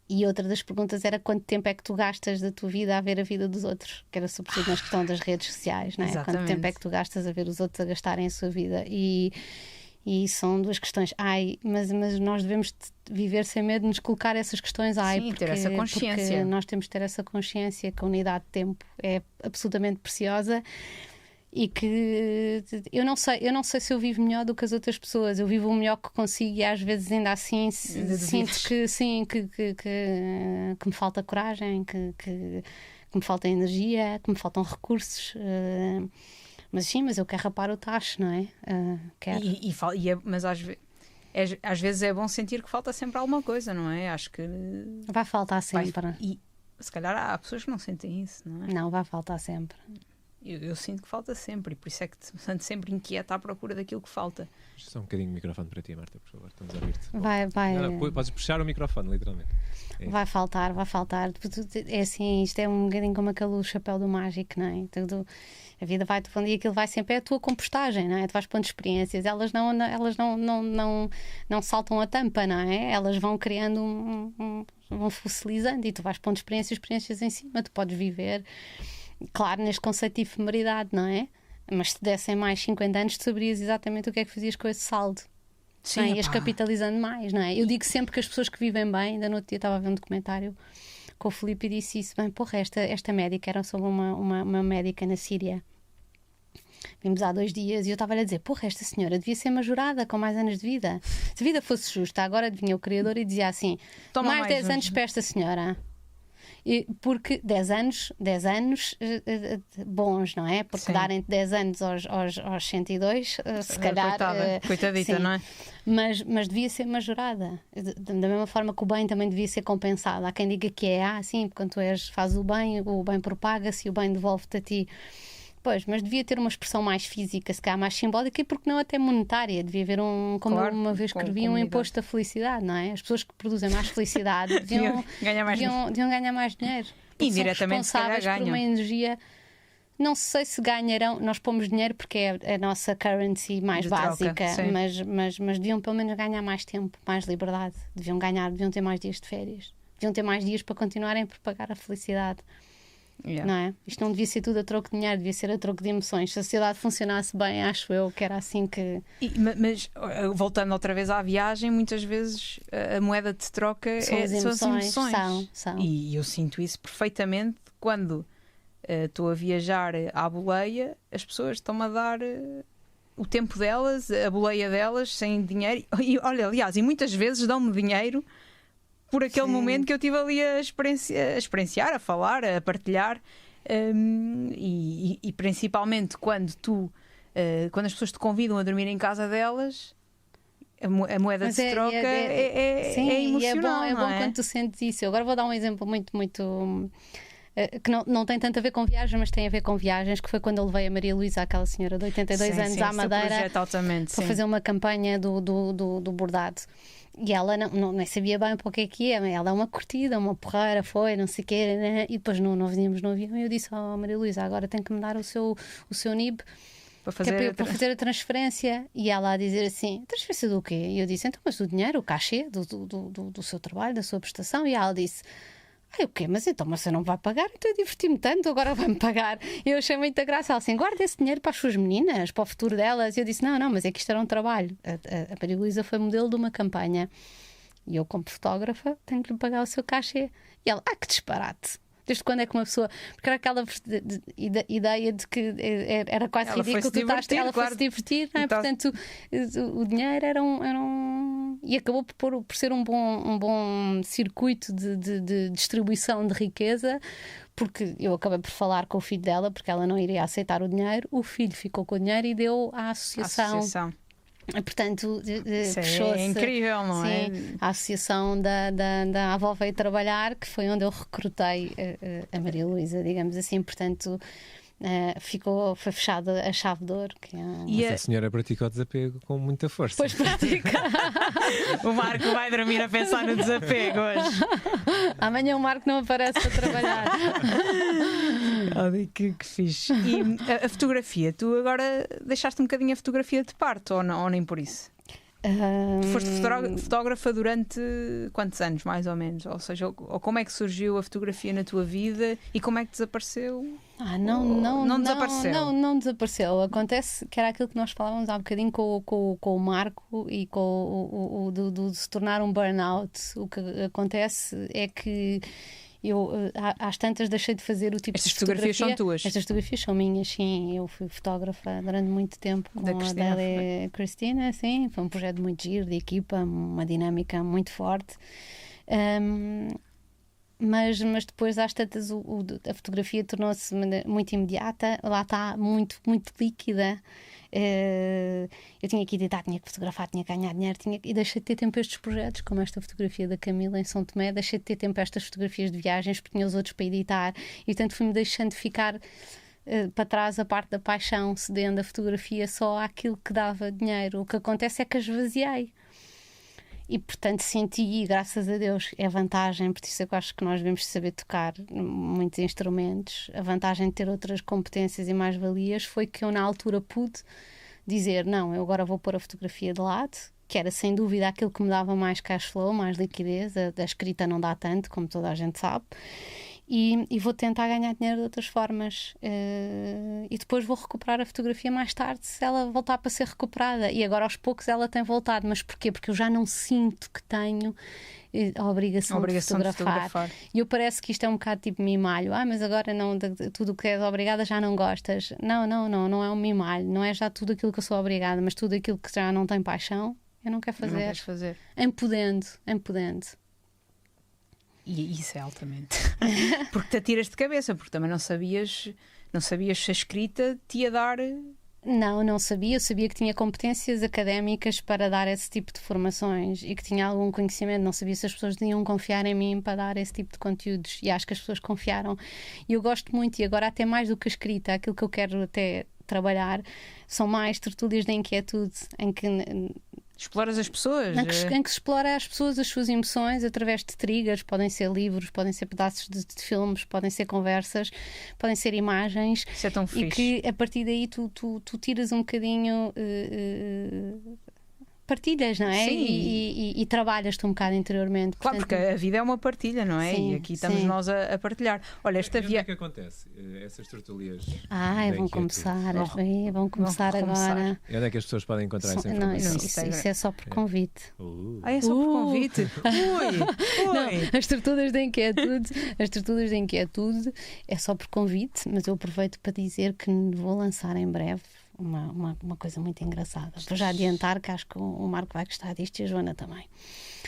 [SPEAKER 3] E outra das perguntas era quanto tempo é que tu gastas da tua vida a ver a vida dos outros, que era sobretudo na questão das redes sociais, não é? Quanto tempo é que tu gastas a ver os outros a gastarem a sua vida e são duas questões. Mas nós devemos viver sem medo de nos colocar essas questões.
[SPEAKER 2] Sim, ter essa consciência.
[SPEAKER 3] Porque nós temos de ter essa consciência que a unidade de tempo é absolutamente preciosa. E que eu não sei se eu vivo melhor do que as outras pessoas. Eu vivo o melhor que consigo e às vezes ainda assim sinto que sim, que me falta coragem, que me falta energia, que me faltam recursos. Mas eu quero rapar o tacho, não é? Quero.
[SPEAKER 2] Mas às vezes é bom sentir que falta sempre alguma coisa, não é? Acho que
[SPEAKER 3] vai faltar sempre.
[SPEAKER 2] E se calhar há pessoas que não sentem isso, não é?
[SPEAKER 3] Não, vai faltar sempre.
[SPEAKER 2] Eu sinto que falta sempre, e por isso é que ando sempre inquieta à procura daquilo que falta.
[SPEAKER 4] Só um bocadinho de microfone para ti, Marta, por favor, estamos a ouvir-te.
[SPEAKER 3] Vai.
[SPEAKER 4] Não, podes puxar o microfone, literalmente.
[SPEAKER 3] Vai faltar. É assim, isto é um bocadinho como aquele chapéu do mágico, não é? A vida vai-te pondo e aquilo vai sempre, é a tua compostagem, não é? Tu vais pondo experiências, elas não saltam a tampa, não é? Elas vão criando vão fossilizando e tu vais pondo experiências em cima, tu podes viver, claro, neste conceito de efemeridade, não é? Mas se te dessem mais 50 anos, tu saberias exatamente o que é que fazias com esse saldo.
[SPEAKER 2] Sim,
[SPEAKER 3] não é? Ias capitalizando mais, não é? Eu digo sempre que as pessoas que vivem bem, ainda no outro dia estava a ver um documentário com o Filipe e disse isso, bem, porra, esta médica era sobre uma médica na Síria. Vimos há 2 dias e eu estava-lhe a dizer, porra, esta senhora devia ser majorada com mais anos de vida. Se a vida fosse justa, agora vinha o criador e dizia assim,
[SPEAKER 2] Toma
[SPEAKER 3] mais 10 anos para esta senhora. Porque 10 anos bons, não é? Porque darem 10 anos aos 102, se calhar.
[SPEAKER 2] Coitadita,
[SPEAKER 3] sim,
[SPEAKER 2] não é?
[SPEAKER 3] Mas devia ser majorada. Da mesma forma que o bem também devia ser compensado. Há quem diga que sim, quando tu fazes o bem propaga-se e o bem devolve-te a ti. Pois, mas devia ter uma expressão mais física, se calhar mais simbólica e porque não até monetária. Devia haver como eu uma vez escrevi, um imposto da felicidade, não é? As pessoas que produzem mais felicidade deviam ganhar mais dinheiro.
[SPEAKER 2] Indiretamente,
[SPEAKER 3] são responsáveis por uma energia. Não sei se ganharão, nós pomos dinheiro porque é a nossa currency mais básica, mas deviam pelo menos ganhar mais tempo, mais liberdade. Deviam ter mais dias de férias. Deviam ter mais dias para continuarem a propagar a felicidade. Não é? Isto não devia ser tudo a troco de dinheiro, devia ser a troco de emoções. Se a sociedade funcionasse bem, acho eu que era assim que.
[SPEAKER 2] Mas voltando outra vez à viagem, muitas vezes a moeda de troca
[SPEAKER 3] são as emoções. São.
[SPEAKER 2] E eu sinto isso perfeitamente quando estou a viajar à boleia, as pessoas estão-me a dar o tempo delas, a boleia delas, sem dinheiro. E olha, aliás, e muitas vezes dão-me dinheiro por aquele momento que eu estive ali a experienciar, a falar, a partilhar, e principalmente quando as pessoas te convidam a dormir em casa delas, a moeda de troca é emocional.
[SPEAKER 3] É bom quando tu sentes isso. Eu agora vou dar um exemplo muito que não tem tanto a ver com viagens, mas tem a ver com viagens, que foi quando eu levei a Maria Luísa, aquela senhora de 82 anos, à Madeira, para fazer uma campanha do bordado. E ela nem sabia bem para o que é. Ela é uma curtida, uma porreira, foi, não sei o quê, né? E depois não vínhamos no avião e eu disse, Maria Luísa, agora tem que me dar o seu NIB para fazer a transferência. E ela a dizer assim, transferência do quê? E eu disse, então, mas do dinheiro, o cachê do seu trabalho, da sua prestação. E ela disse, o quê? Mas você não vai pagar? Então eu diverti-me tanto, agora vai-me pagar. E eu achei muita graça. Ela assim, guarda esse dinheiro para as suas meninas, para o futuro delas. E eu disse, não, mas é que isto era um trabalho. A Maria Luísa foi modelo de uma campanha. E eu, como fotógrafa, tenho que lhe pagar o seu cachê. E ela, que disparate. Desde quando é que uma pessoa... Porque era aquela ideia de que era quase ridículo. Ela foi se divertir, não é? Portanto, o dinheiro era um... E acabou por ser um bom circuito de distribuição de riqueza, porque eu acabei por falar com o filho dela, porque ela não iria aceitar o dinheiro. O filho ficou com o dinheiro e deu à associação. Portanto, fechou-se.
[SPEAKER 2] É incrível, não é?
[SPEAKER 3] A associação da avó veio trabalhar, que foi onde eu recrutei a Maria Luísa, digamos assim. Portanto, foi fechada a chave de ouro.
[SPEAKER 4] Mas a senhora pratica o desapego com muita força.
[SPEAKER 3] Pois pratica.
[SPEAKER 2] O Marco vai dormir a pensar no desapego hoje.
[SPEAKER 3] Amanhã o Marco não aparece para trabalhar.
[SPEAKER 2] Olha que fixe. E a fotografia, tu agora deixaste um bocadinho a fotografia de parte, ou nem por isso? Foste fotógrafa durante quantos anos, mais ou menos? Ou seja, ou como é que surgiu a fotografia na tua vida e como é que desapareceu?
[SPEAKER 3] Não
[SPEAKER 2] desapareceu.
[SPEAKER 3] Não desapareceu. Acontece que era aquilo que nós falávamos há bocadinho com o Marco e com de se tornar um burnout. O que acontece é que eu, às tantas, deixei de fazer o tipo
[SPEAKER 2] Estas
[SPEAKER 3] de fotografia.
[SPEAKER 2] Estas fotografias são tuas?
[SPEAKER 3] Estas fotografias são minhas, sim. Eu fui fotógrafa durante muito tempo com a Adélia Cristina, sim. Foi um projeto muito giro, de equipa, uma dinâmica muito forte. Mas depois, às tantas, a fotografia tornou-se muito imediata. Lá está, muito, muito líquida. Eu tinha que editar, tinha que fotografar, tinha que ganhar dinheiro, e deixei de ter tempo para estes projetos, como esta fotografia da Camila em São Tomé. Deixei de ter tempo para estas fotografias de viagens porque tinha os outros para editar, e portanto fui-me deixando ficar para trás a parte da paixão, cedendo a fotografia só àquilo que dava dinheiro. O que acontece é que a esvaziei. E, portanto, senti, graças a Deus, é a vantagem, por isso é que eu acho que nós devemos saber tocar muitos instrumentos. A vantagem de ter outras competências e mais-valias foi que eu, na altura, pude dizer: não, eu agora vou pôr a fotografia de lado, que era sem dúvida aquilo que me dava mais cash flow, mais liquidez. A escrita não dá tanto, como toda a gente sabe. E vou tentar ganhar dinheiro de outras formas, e depois vou recuperar a fotografia mais tarde se ela voltar para ser recuperada. E agora aos poucos ela tem voltado. Mas porquê? Porque eu já não sinto que tenho a obrigação de fotografar. E eu parece que isto é um bocado tipo mimalho. Mas agora não, tudo o que és obrigada já não gostas. Não é um mimalho. Não é já tudo aquilo que eu sou obrigada, mas tudo aquilo que já não tem paixão eu não quero fazer.
[SPEAKER 2] Não queres fazer.
[SPEAKER 3] Empodendo.
[SPEAKER 2] E isso é altamente. Porque te atiras de cabeça, porque também não sabias se a escrita te ia dar.
[SPEAKER 3] Não sabia. Eu sabia que tinha competências académicas para dar esse tipo de formações e que tinha algum conhecimento. Não sabia se as pessoas iam confiar em mim para dar esse tipo de conteúdos. E acho que as pessoas confiaram. E eu gosto muito, e agora até mais do que a escrita, aquilo que eu quero até trabalhar são mais tertúlias da inquietude, em que
[SPEAKER 2] exploras as pessoas.
[SPEAKER 3] Em que se explora as pessoas, as suas emoções, através de triggers. Podem ser livros, podem ser pedaços de filmes, podem ser conversas, podem ser imagens.
[SPEAKER 2] Isso é tão fixe.
[SPEAKER 3] E que a partir daí tu tiras um bocadinho. Partilhas, não é?
[SPEAKER 2] Sim.
[SPEAKER 3] E trabalhas-te um bocado interiormente.
[SPEAKER 2] Claro,
[SPEAKER 3] portanto,
[SPEAKER 2] porque a vida é uma partilha, não é?
[SPEAKER 3] Sim,
[SPEAKER 2] e aqui estamos nós a partilhar. Olha, esta
[SPEAKER 4] Onde é que acontece essas tertulias?
[SPEAKER 3] vão começar agora.
[SPEAKER 4] E onde é que as pessoas podem encontrar essa
[SPEAKER 3] Não,
[SPEAKER 4] informação?
[SPEAKER 3] isso é só por convite.
[SPEAKER 2] É só por convite? Ui.
[SPEAKER 3] Não, as tertulias da inquietude é só por convite, mas eu aproveito para dizer que vou lançar em breve uma coisa muito engraçada. Vou já adiantar que acho que o Marco vai gostar disto e a Joana também.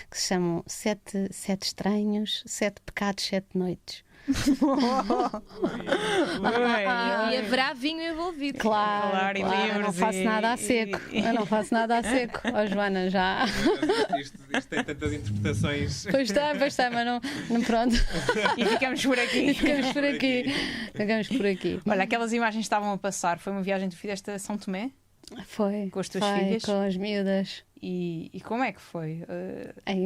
[SPEAKER 3] Que se chamam Sete Estranhos, 7 Pecados, 7 Noites.
[SPEAKER 1] E haverá vinho envolvido.
[SPEAKER 3] Claro, eu não faço nada a seco. Eu não faço nada a seco. Joana, já.
[SPEAKER 4] Isto tem tantas interpretações.
[SPEAKER 3] Pois está, mas não pronto.
[SPEAKER 2] E ficamos por aqui.
[SPEAKER 3] Ficamos por aqui.
[SPEAKER 2] Olha, aquelas imagens que estavam a passar, foi uma viagem que tu fizeste a São Tomé?
[SPEAKER 3] Foi.
[SPEAKER 2] Com as tuas filhas?
[SPEAKER 3] Com as miúdas.
[SPEAKER 2] E como é que foi?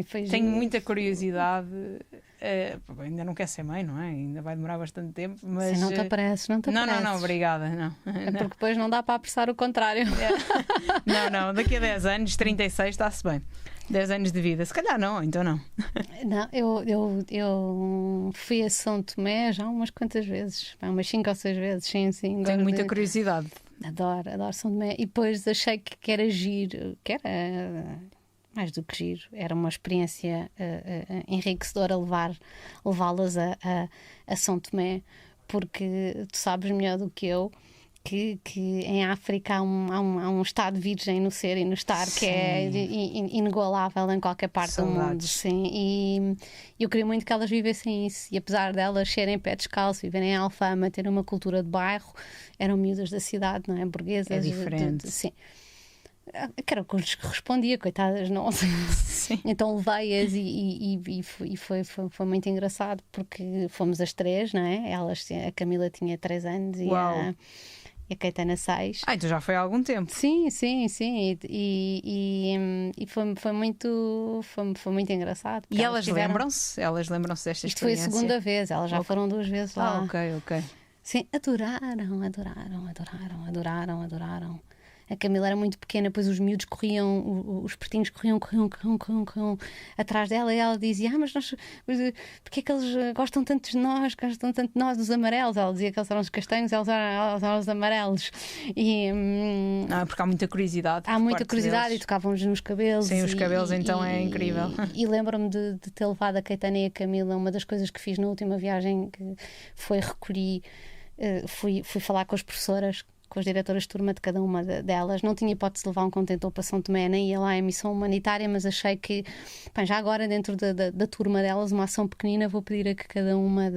[SPEAKER 3] Foi
[SPEAKER 2] Tenho muita curiosidade. Ainda não quer ser mãe, não é? Ainda vai demorar bastante tempo. Mas
[SPEAKER 3] não te apareces.
[SPEAKER 2] Não, obrigada. Não.
[SPEAKER 3] É porque depois não dá para apressar o contrário.
[SPEAKER 2] Não, daqui a 10 anos, 36, está-se bem. 10 anos de vida, se calhar não, então não.
[SPEAKER 3] Não, eu fui a São Tomé já umas quantas vezes, umas 5 ou 6 vezes, sim.
[SPEAKER 2] Tenho muita curiosidade.
[SPEAKER 3] Adoro São Tomé. E depois achei que era giro, que era mais do que giro, era uma experiência enriquecedora levá-las a São Tomé, porque tu sabes melhor do que eu que em África há um estado virgem no ser e no estar que é inigualável em qualquer parte do mundo. Sim. E eu queria muito que elas vivessem isso. E apesar delas serem pé descalço, viverem em Alfama, terem uma cultura de bairro, eram miúdas da cidade, não é? Burguesas.
[SPEAKER 2] É diferente.
[SPEAKER 3] Sim. Que era o que eu lhes respondia, coitadas, não.
[SPEAKER 2] Sim.
[SPEAKER 3] Então levei-as e foi muito engraçado porque fomos as 3, não é? A Camila tinha 3 anos e a Caetana 6.
[SPEAKER 2] Então já foi há algum tempo.
[SPEAKER 3] Sim. E foi muito engraçado.
[SPEAKER 2] E elas lembram-se? Elas lembram-se desta experiência?
[SPEAKER 3] Isto foi a segunda vez, elas já foram 2 vezes lá.
[SPEAKER 2] Ok.
[SPEAKER 3] Sim, adoraram. A Camila era muito pequena, depois os miúdos corriam, os pretinhos corriam atrás dela e ela dizia: mas porque é que eles gostam tanto de nós, dos amarelos? Ela dizia que eles eram os castanhos, eles eram os amarelos.
[SPEAKER 2] Porque há muita curiosidade.
[SPEAKER 3] Há muita curiosidade deles. E tocavam-nos nos cabelos.
[SPEAKER 2] Sim, os cabelos então é incrível.
[SPEAKER 3] E lembro-me de ter levado a Caetana e a Camila. Uma das coisas que fiz na última viagem que foi fui falar com as professoras, com as diretoras de turma de cada uma delas. Não tinha hipótese de levar um contentor para São Tomé, nem ia lá em missão humanitária, mas achei que, já agora dentro da turma delas, uma ação pequenina, vou pedir a que cada uma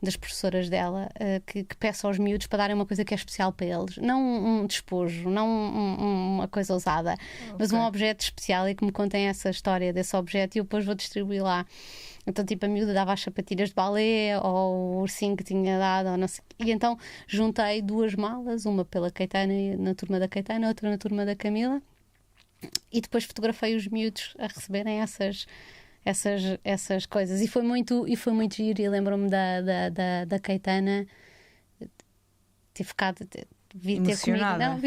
[SPEAKER 3] das professoras dela que peça aos miúdos para darem uma coisa que é especial para eles. Não um despojo, não uma coisa ousada, mas um objeto especial, e que me contem essa história desse objeto e eu depois vou distribuir lá. Então, tipo, a miúda dava as sapatilhas de balé ou o ursinho que tinha dado, ou não sei. E então juntei 2 malas, uma pela Caetana, na turma da Caetana, outra na turma da Camila, e depois fotografei os miúdos a receberem essas coisas. E foi muito giro. E lembro-me da Caetana ter ficado. Vi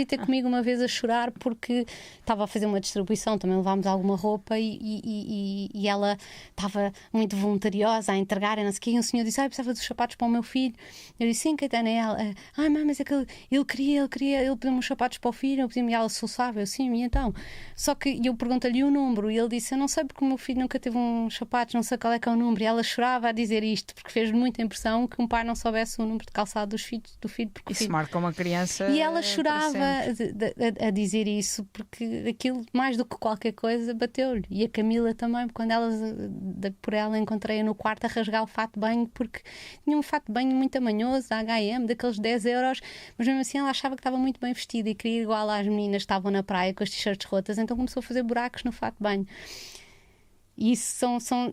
[SPEAKER 3] ter comigo uma vez a chorar porque estava a fazer uma distribuição, também levámos alguma roupa e ela estava muito voluntariosa a entregar e não sei o quê, e um senhor disse, precisava dos sapatos para o meu filho. Eu disse, sim, Caetana, é ela. Mãe, mas é que ele pediu-me uns sapatos para o filho, e ela soluçava, eu sim, e então? Só que eu perguntei-lhe o número e ele disse, eu não sei porque o meu filho nunca teve uns sapatos, não sei qual é que é o número, e ela chorava a dizer isto, porque fez muita impressão que um pai não soubesse o número de calçado do filho. Porque
[SPEAKER 2] isso marca uma criança.
[SPEAKER 3] E ela chorava a dizer isso, porque aquilo, mais do que qualquer coisa, bateu-lhe. E a Camila também, quando por ela encontrei-a no quarto a rasgar o fato de banho, porque tinha um fato de banho muito amanhoso, da H&M, daqueles 10 euros, mas mesmo assim ela achava que estava muito bem vestida e queria ir igual às meninas que estavam na praia com as t-shirts rotas, então começou a fazer buracos no fato de banho. E isso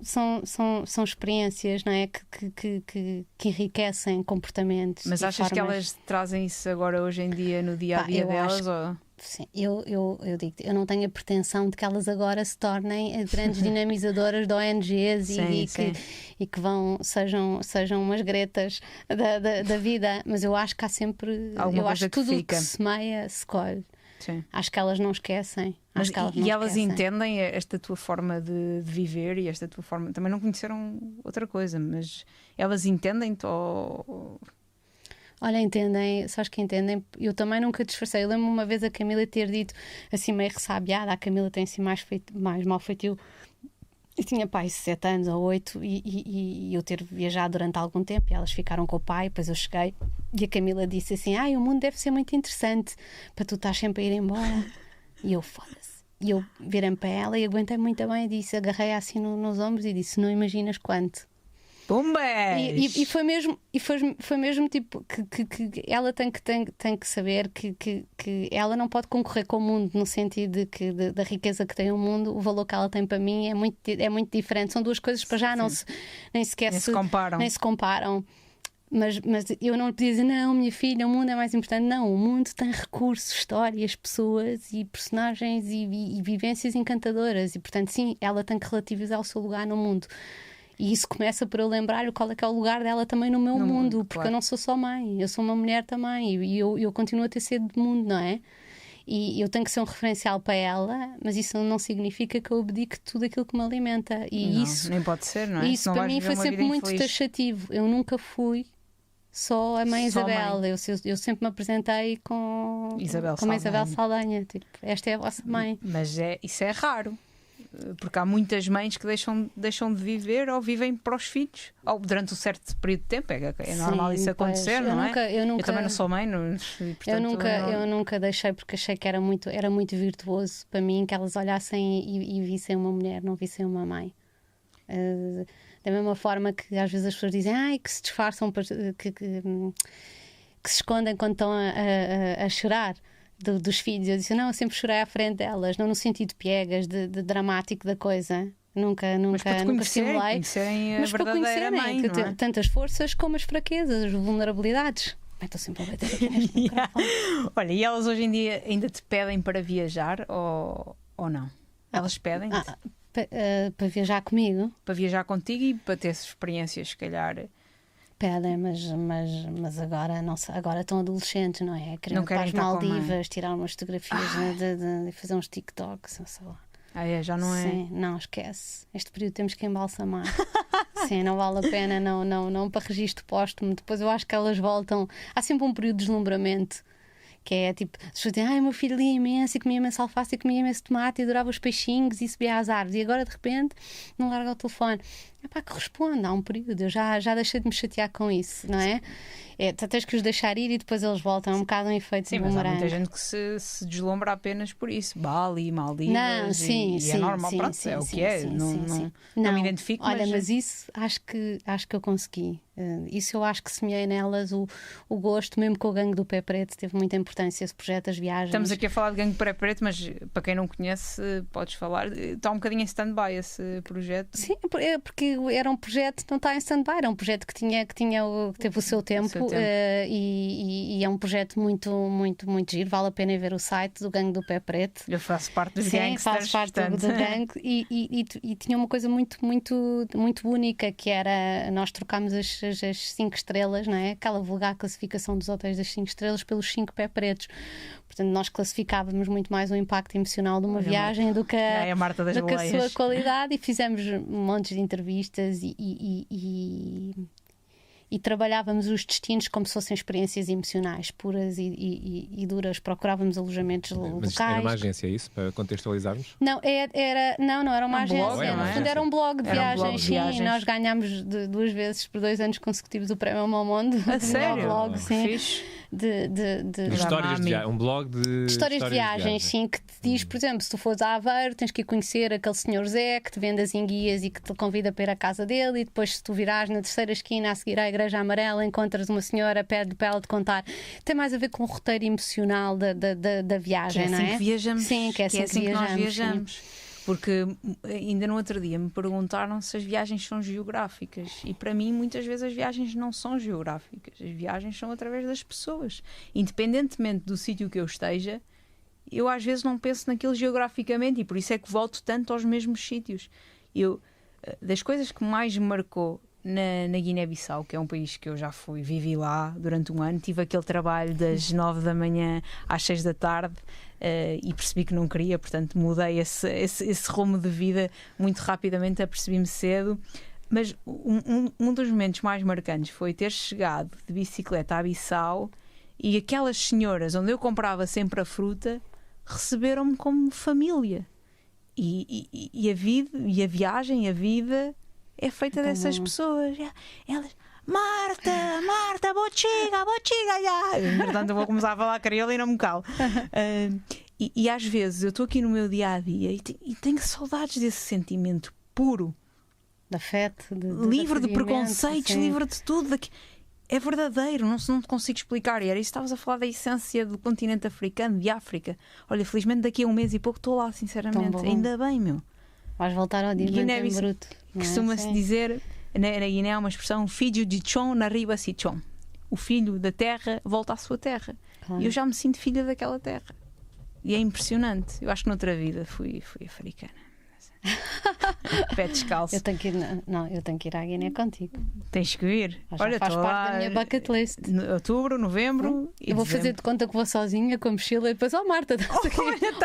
[SPEAKER 3] são experiências, não é? Que enriquecem comportamentos.
[SPEAKER 2] Mas achas que elas trazem isso agora hoje em dia no dia a dia delas?
[SPEAKER 3] Sim, eu digo, eu não tenho a pretensão de que elas agora se tornem grandes dinamizadoras de ONGs e que sejam umas gretas da vida, mas eu acho que há sempre. Eu acho que tudo que se semeia se colhe.
[SPEAKER 2] Sim.
[SPEAKER 3] Acho que elas não esquecem.
[SPEAKER 2] Elas entendem esta tua forma de viver e esta tua forma. Também não conheceram outra coisa, mas elas entendem-te ou.
[SPEAKER 3] Olha, entendem, sabes que entendem. Eu também nunca disfarcei. Eu lembro uma vez a Camila ter dito assim, meio ressabiada. A Camila tem assim mais mau feitio. Eu tinha pai 7 anos ou 8 e eu ter viajado durante algum tempo e elas ficaram com o pai. Depois eu cheguei e a Camila disse assim: o mundo deve ser muito interessante para tu estás sempre a ir embora. E eu, foda-se. E eu virei para ela e aguentei muito bem e disse, agarrei assim nos ombros e disse: não imaginas quanto.
[SPEAKER 2] Bombas!
[SPEAKER 3] E foi mesmo tipo que ela tem que saber que ela não pode concorrer com o mundo, no sentido de que da riqueza que tem o mundo, o valor que ela tem para mim é muito diferente. São duas coisas para já nem sequer se comparam. Mas eu não lhe podia dizer, não, minha filha, o mundo é mais importante. Não, o mundo tem recursos, histórias, pessoas e personagens e vivências encantadoras. E portanto, sim, ela tem que relativizar o seu lugar no mundo. E isso começa por eu lembrar-lhe qual é que é o lugar dela também no meu mundo, porque
[SPEAKER 2] claro.
[SPEAKER 3] Eu não sou só mãe, eu sou uma mulher também e eu continuo a ter sede de mundo, não é? E eu tenho que ser um referencial para ela, mas isso não significa que eu abdique tudo aquilo que me alimenta. E
[SPEAKER 2] não,
[SPEAKER 3] isso
[SPEAKER 2] nem pode ser, não é?
[SPEAKER 3] Isso para mim foi sempre muito taxativo. Eu nunca fui só a mãe Isabel. Eu sempre me apresentei como a Isabel Saldanha. Tipo, esta é a vossa mãe.
[SPEAKER 2] Mas isso é raro. Porque há muitas mães que deixam de viver ou vivem para os filhos ou durante um certo período de tempo. É normal isso acontecer, não é? Eu também não sou mãe,
[SPEAKER 3] eu nunca deixei, porque achei que era muito virtuoso para mim que elas olhassem e vissem uma mulher, não vissem uma mãe. Da mesma forma que às vezes as pessoas dizem que se disfarçam, que se escondem quando estão a chorar dos filhos. Eu disse, não, eu sempre chorei à frente delas, não no sentido piegas, de dramático da coisa. Nunca simulei.
[SPEAKER 2] Mas para conhecerem mãe,
[SPEAKER 3] que tem tantas forças como as fraquezas, as vulnerabilidades. Estou sempre a bater aqui neste microfone.
[SPEAKER 2] Olha, e elas hoje em dia ainda te pedem para viajar ou não? Elas pedem?
[SPEAKER 3] Para viajar comigo?
[SPEAKER 2] Para viajar contigo e para ter experiências, se calhar.
[SPEAKER 3] Pedem, mas agora não sei, agora estão adolescentes, não é? Querem ir para as Maldivas, tirar umas fotografias, de fazer uns TikToks, não sei lá.
[SPEAKER 2] Já não é?
[SPEAKER 3] Sim, não, esquece. Este período temos que embalsamar. Sim, não vale a pena, não para registro póstumo. Depois eu acho que elas voltam. Há sempre um período de deslumbramento. Que é tipo, as pessoas dizem, meu filho lia imenso e comia imenso alface e comia imenso tomate e adorava os peixinhos e subia às árvores, e agora de repente não larga o telefone. Corresponde, há um período, eu já deixei de me chatear com isso, não é? Tens que os deixar ir e depois eles voltam, é um bocado um efeito de bumerangue.
[SPEAKER 2] Mas há muita gente que se deslumbra apenas por isso. Bali, Maldivas, é normal, pronto, é o que é. Não me identifico.
[SPEAKER 3] Olha, mas isso acho que eu consegui. Isso eu acho que semeei nelas o gosto, mesmo com o Gangue do Pé Preto, teve muita importância esse projeto, as viagens.
[SPEAKER 2] Estamos aqui a falar de Gangue do Pé Preto, mas para quem não conhece, podes falar. Está um bocadinho em stand-by esse projeto.
[SPEAKER 3] Sim, porque era um projeto, não está em stand-by, era um projeto que teve o seu tempo, e é um projeto muito, muito, muito giro. Vale a pena ir ver o site do Gangue do Pé Preto.
[SPEAKER 2] Eu faço parte dos
[SPEAKER 3] Sim,
[SPEAKER 2] gangsters.
[SPEAKER 3] faço parte do gangue e tinha uma coisa muito, muito, muito única, que era nós trocámos as 5 estrelas, não é? Aquela vulgar classificação dos hotéis das 5 estrelas pelos 5 pé pretos. Portanto, nós classificávamos muito mais o impacto emocional de uma viagem do que a sua qualidade, e fizemos montes de entrevistas e trabalhávamos os destinos como se fossem experiências emocionais puras e duras. Procurávamos alojamentos locais.
[SPEAKER 4] Mas era uma agência, é isso? Para contextualizarmos?
[SPEAKER 3] Não, não era uma agência.
[SPEAKER 2] Blog,
[SPEAKER 3] no fundo era um blog de viagens.
[SPEAKER 2] Sim,
[SPEAKER 3] nós ganhámos 2 vezes por 2 anos consecutivos o prémio Ao Mundo.
[SPEAKER 2] A sério?
[SPEAKER 3] Blog, sim.
[SPEAKER 2] Fixe.
[SPEAKER 4] Histórias de viagem, um blog de
[SPEAKER 3] histórias de viagens, sim, que te diz, por exemplo, se tu fores a Aveiro, tens que ir conhecer aquele senhor Zé que te vende as enguias e que te convida para ir à casa dele, e depois, se tu virares na terceira esquina a seguir à Igreja Amarela, encontras uma senhora, pede para ela te contar. Tem mais a ver com o roteiro emocional da viagem, não é?
[SPEAKER 2] Que é assim que viajamos.
[SPEAKER 3] Sim, que é assim que
[SPEAKER 2] nós viajamos.
[SPEAKER 3] Sim.
[SPEAKER 2] Porque ainda no outro dia me perguntaram se as viagens são geográficas, e para mim muitas vezes as viagens não são geográficas, as viagens são através das pessoas. Independentemente do sítio que eu esteja, eu às vezes não penso naquilo geograficamente, e por isso é que volto tanto aos mesmos sítios. Das coisas que mais me marcou na Guiné-Bissau, que é um país que eu já fui, vivi lá durante um ano, tive aquele trabalho das 9 da manhã às 6 da tarde, e percebi que não queria, portanto mudei esse rumo de vida muito rapidamente, apercebi-me cedo. Mas um dos momentos mais marcantes foi ter chegado de bicicleta a Bissau, e aquelas senhoras onde eu comprava sempre a fruta receberam-me como família, e a viagem, a vida é feita dessas pessoas. Elas: Marta, bochiga, já. Portanto, eu vou começar a falar crioulo e não me calo. E às vezes eu estou aqui no meu dia a dia e tenho saudades desse sentimento puro,
[SPEAKER 3] de afeto,
[SPEAKER 2] livre de preconceitos,
[SPEAKER 3] sim.
[SPEAKER 2] livre de tudo. É verdadeiro, não te consigo explicar. E era isso, estavas a falar da essência do continente africano, de África. Olha, felizmente daqui a um mês e pouco estou lá, sinceramente. Ainda bem, meu.
[SPEAKER 3] Vais voltar ao diamante em bruto.
[SPEAKER 2] Costuma-se dizer, na Guiné há uma expressão: filho de chão na riba si chão. O filho da terra volta à sua terra.
[SPEAKER 3] Claro.
[SPEAKER 2] E eu já me sinto filha daquela terra. E é impressionante. Eu acho que noutra vida fui africana. Pé descalço.
[SPEAKER 3] Eu tenho que ir à Guiné contigo.
[SPEAKER 2] Tens que vir.
[SPEAKER 3] Olha, faz parte da minha bucket list.
[SPEAKER 2] Outubro, novembro.
[SPEAKER 3] Eu vou fazer de conta que vou sozinha com a mochila, e depois, Marta,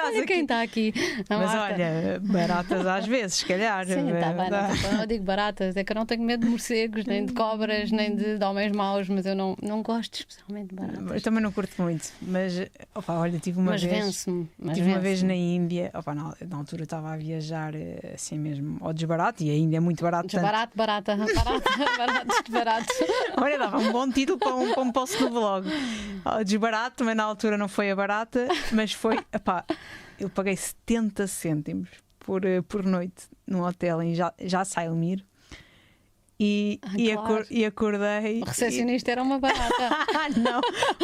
[SPEAKER 3] olha quem está aqui.
[SPEAKER 2] Mas olha, baratas às vezes, se calhar.
[SPEAKER 3] Sim, está bem. Não digo baratas, é que eu não tenho medo de morcegos, nem de cobras, nem de homens maus, mas eu não gosto especialmente de baratas.
[SPEAKER 2] Eu também não curto muito, mas olha, tive uma vez na Índia. Na altura estava a viajar assim mesmo ao desbarato, e a Índia é muito barato.
[SPEAKER 3] Desbarato, barato.
[SPEAKER 2] Olha, dava um bom título para um post no blog. Desbarato, mas na altura não foi a barata, mas foi, eu paguei 70 cêntimos por noite num hotel em Jaisalmer. E acordei.
[SPEAKER 3] O recepcionista era uma barata.
[SPEAKER 2] Não,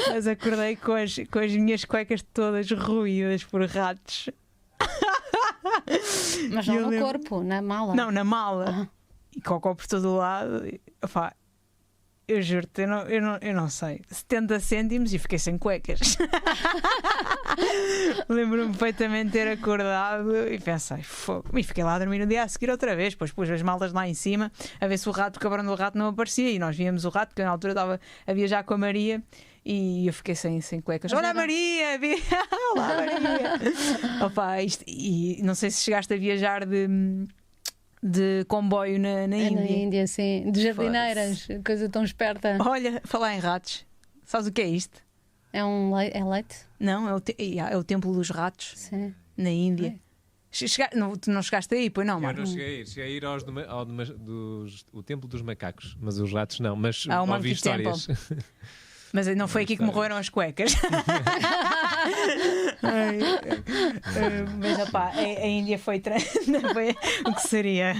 [SPEAKER 2] mas acordei com as minhas cuecas todas ruídas por ratos.
[SPEAKER 3] Mas não no corpo, na mala.
[SPEAKER 2] Não, na mala. E cocó por todo o lado. Eu juro-te, eu não sei. 70 cêntimos e fiquei sem cuecas. Lembro-me perfeitamente de ter acordado e pensei: fogo. E fiquei lá a dormir no dia a seguir outra vez. Depois pus as malas lá em cima a ver se o cabrão do rato não aparecia. E nós víamos o rato, porque na altura estava a viajar com a Maria. E eu fiquei sem cuecas. Olá, Maria! Olá, Maria! E não sei se chegaste a viajar de comboio na Índia.
[SPEAKER 3] Na Índia, sim. De jardineiras, coisa tão esperta.
[SPEAKER 2] Olha, falar em ratos. Sabes o que é isto?
[SPEAKER 3] É leite?
[SPEAKER 2] Não, é o templo dos ratos.
[SPEAKER 3] Sim.
[SPEAKER 2] Na Índia. Tu não chegaste aí, pois não, Marco?
[SPEAKER 4] Eu não cheguei a ir o templo dos macacos, mas os ratos não. Mas ouvi histórias.
[SPEAKER 2] Mas não foi aqui que morreram as cuecas. Mas opá, a Índia foi o que seria.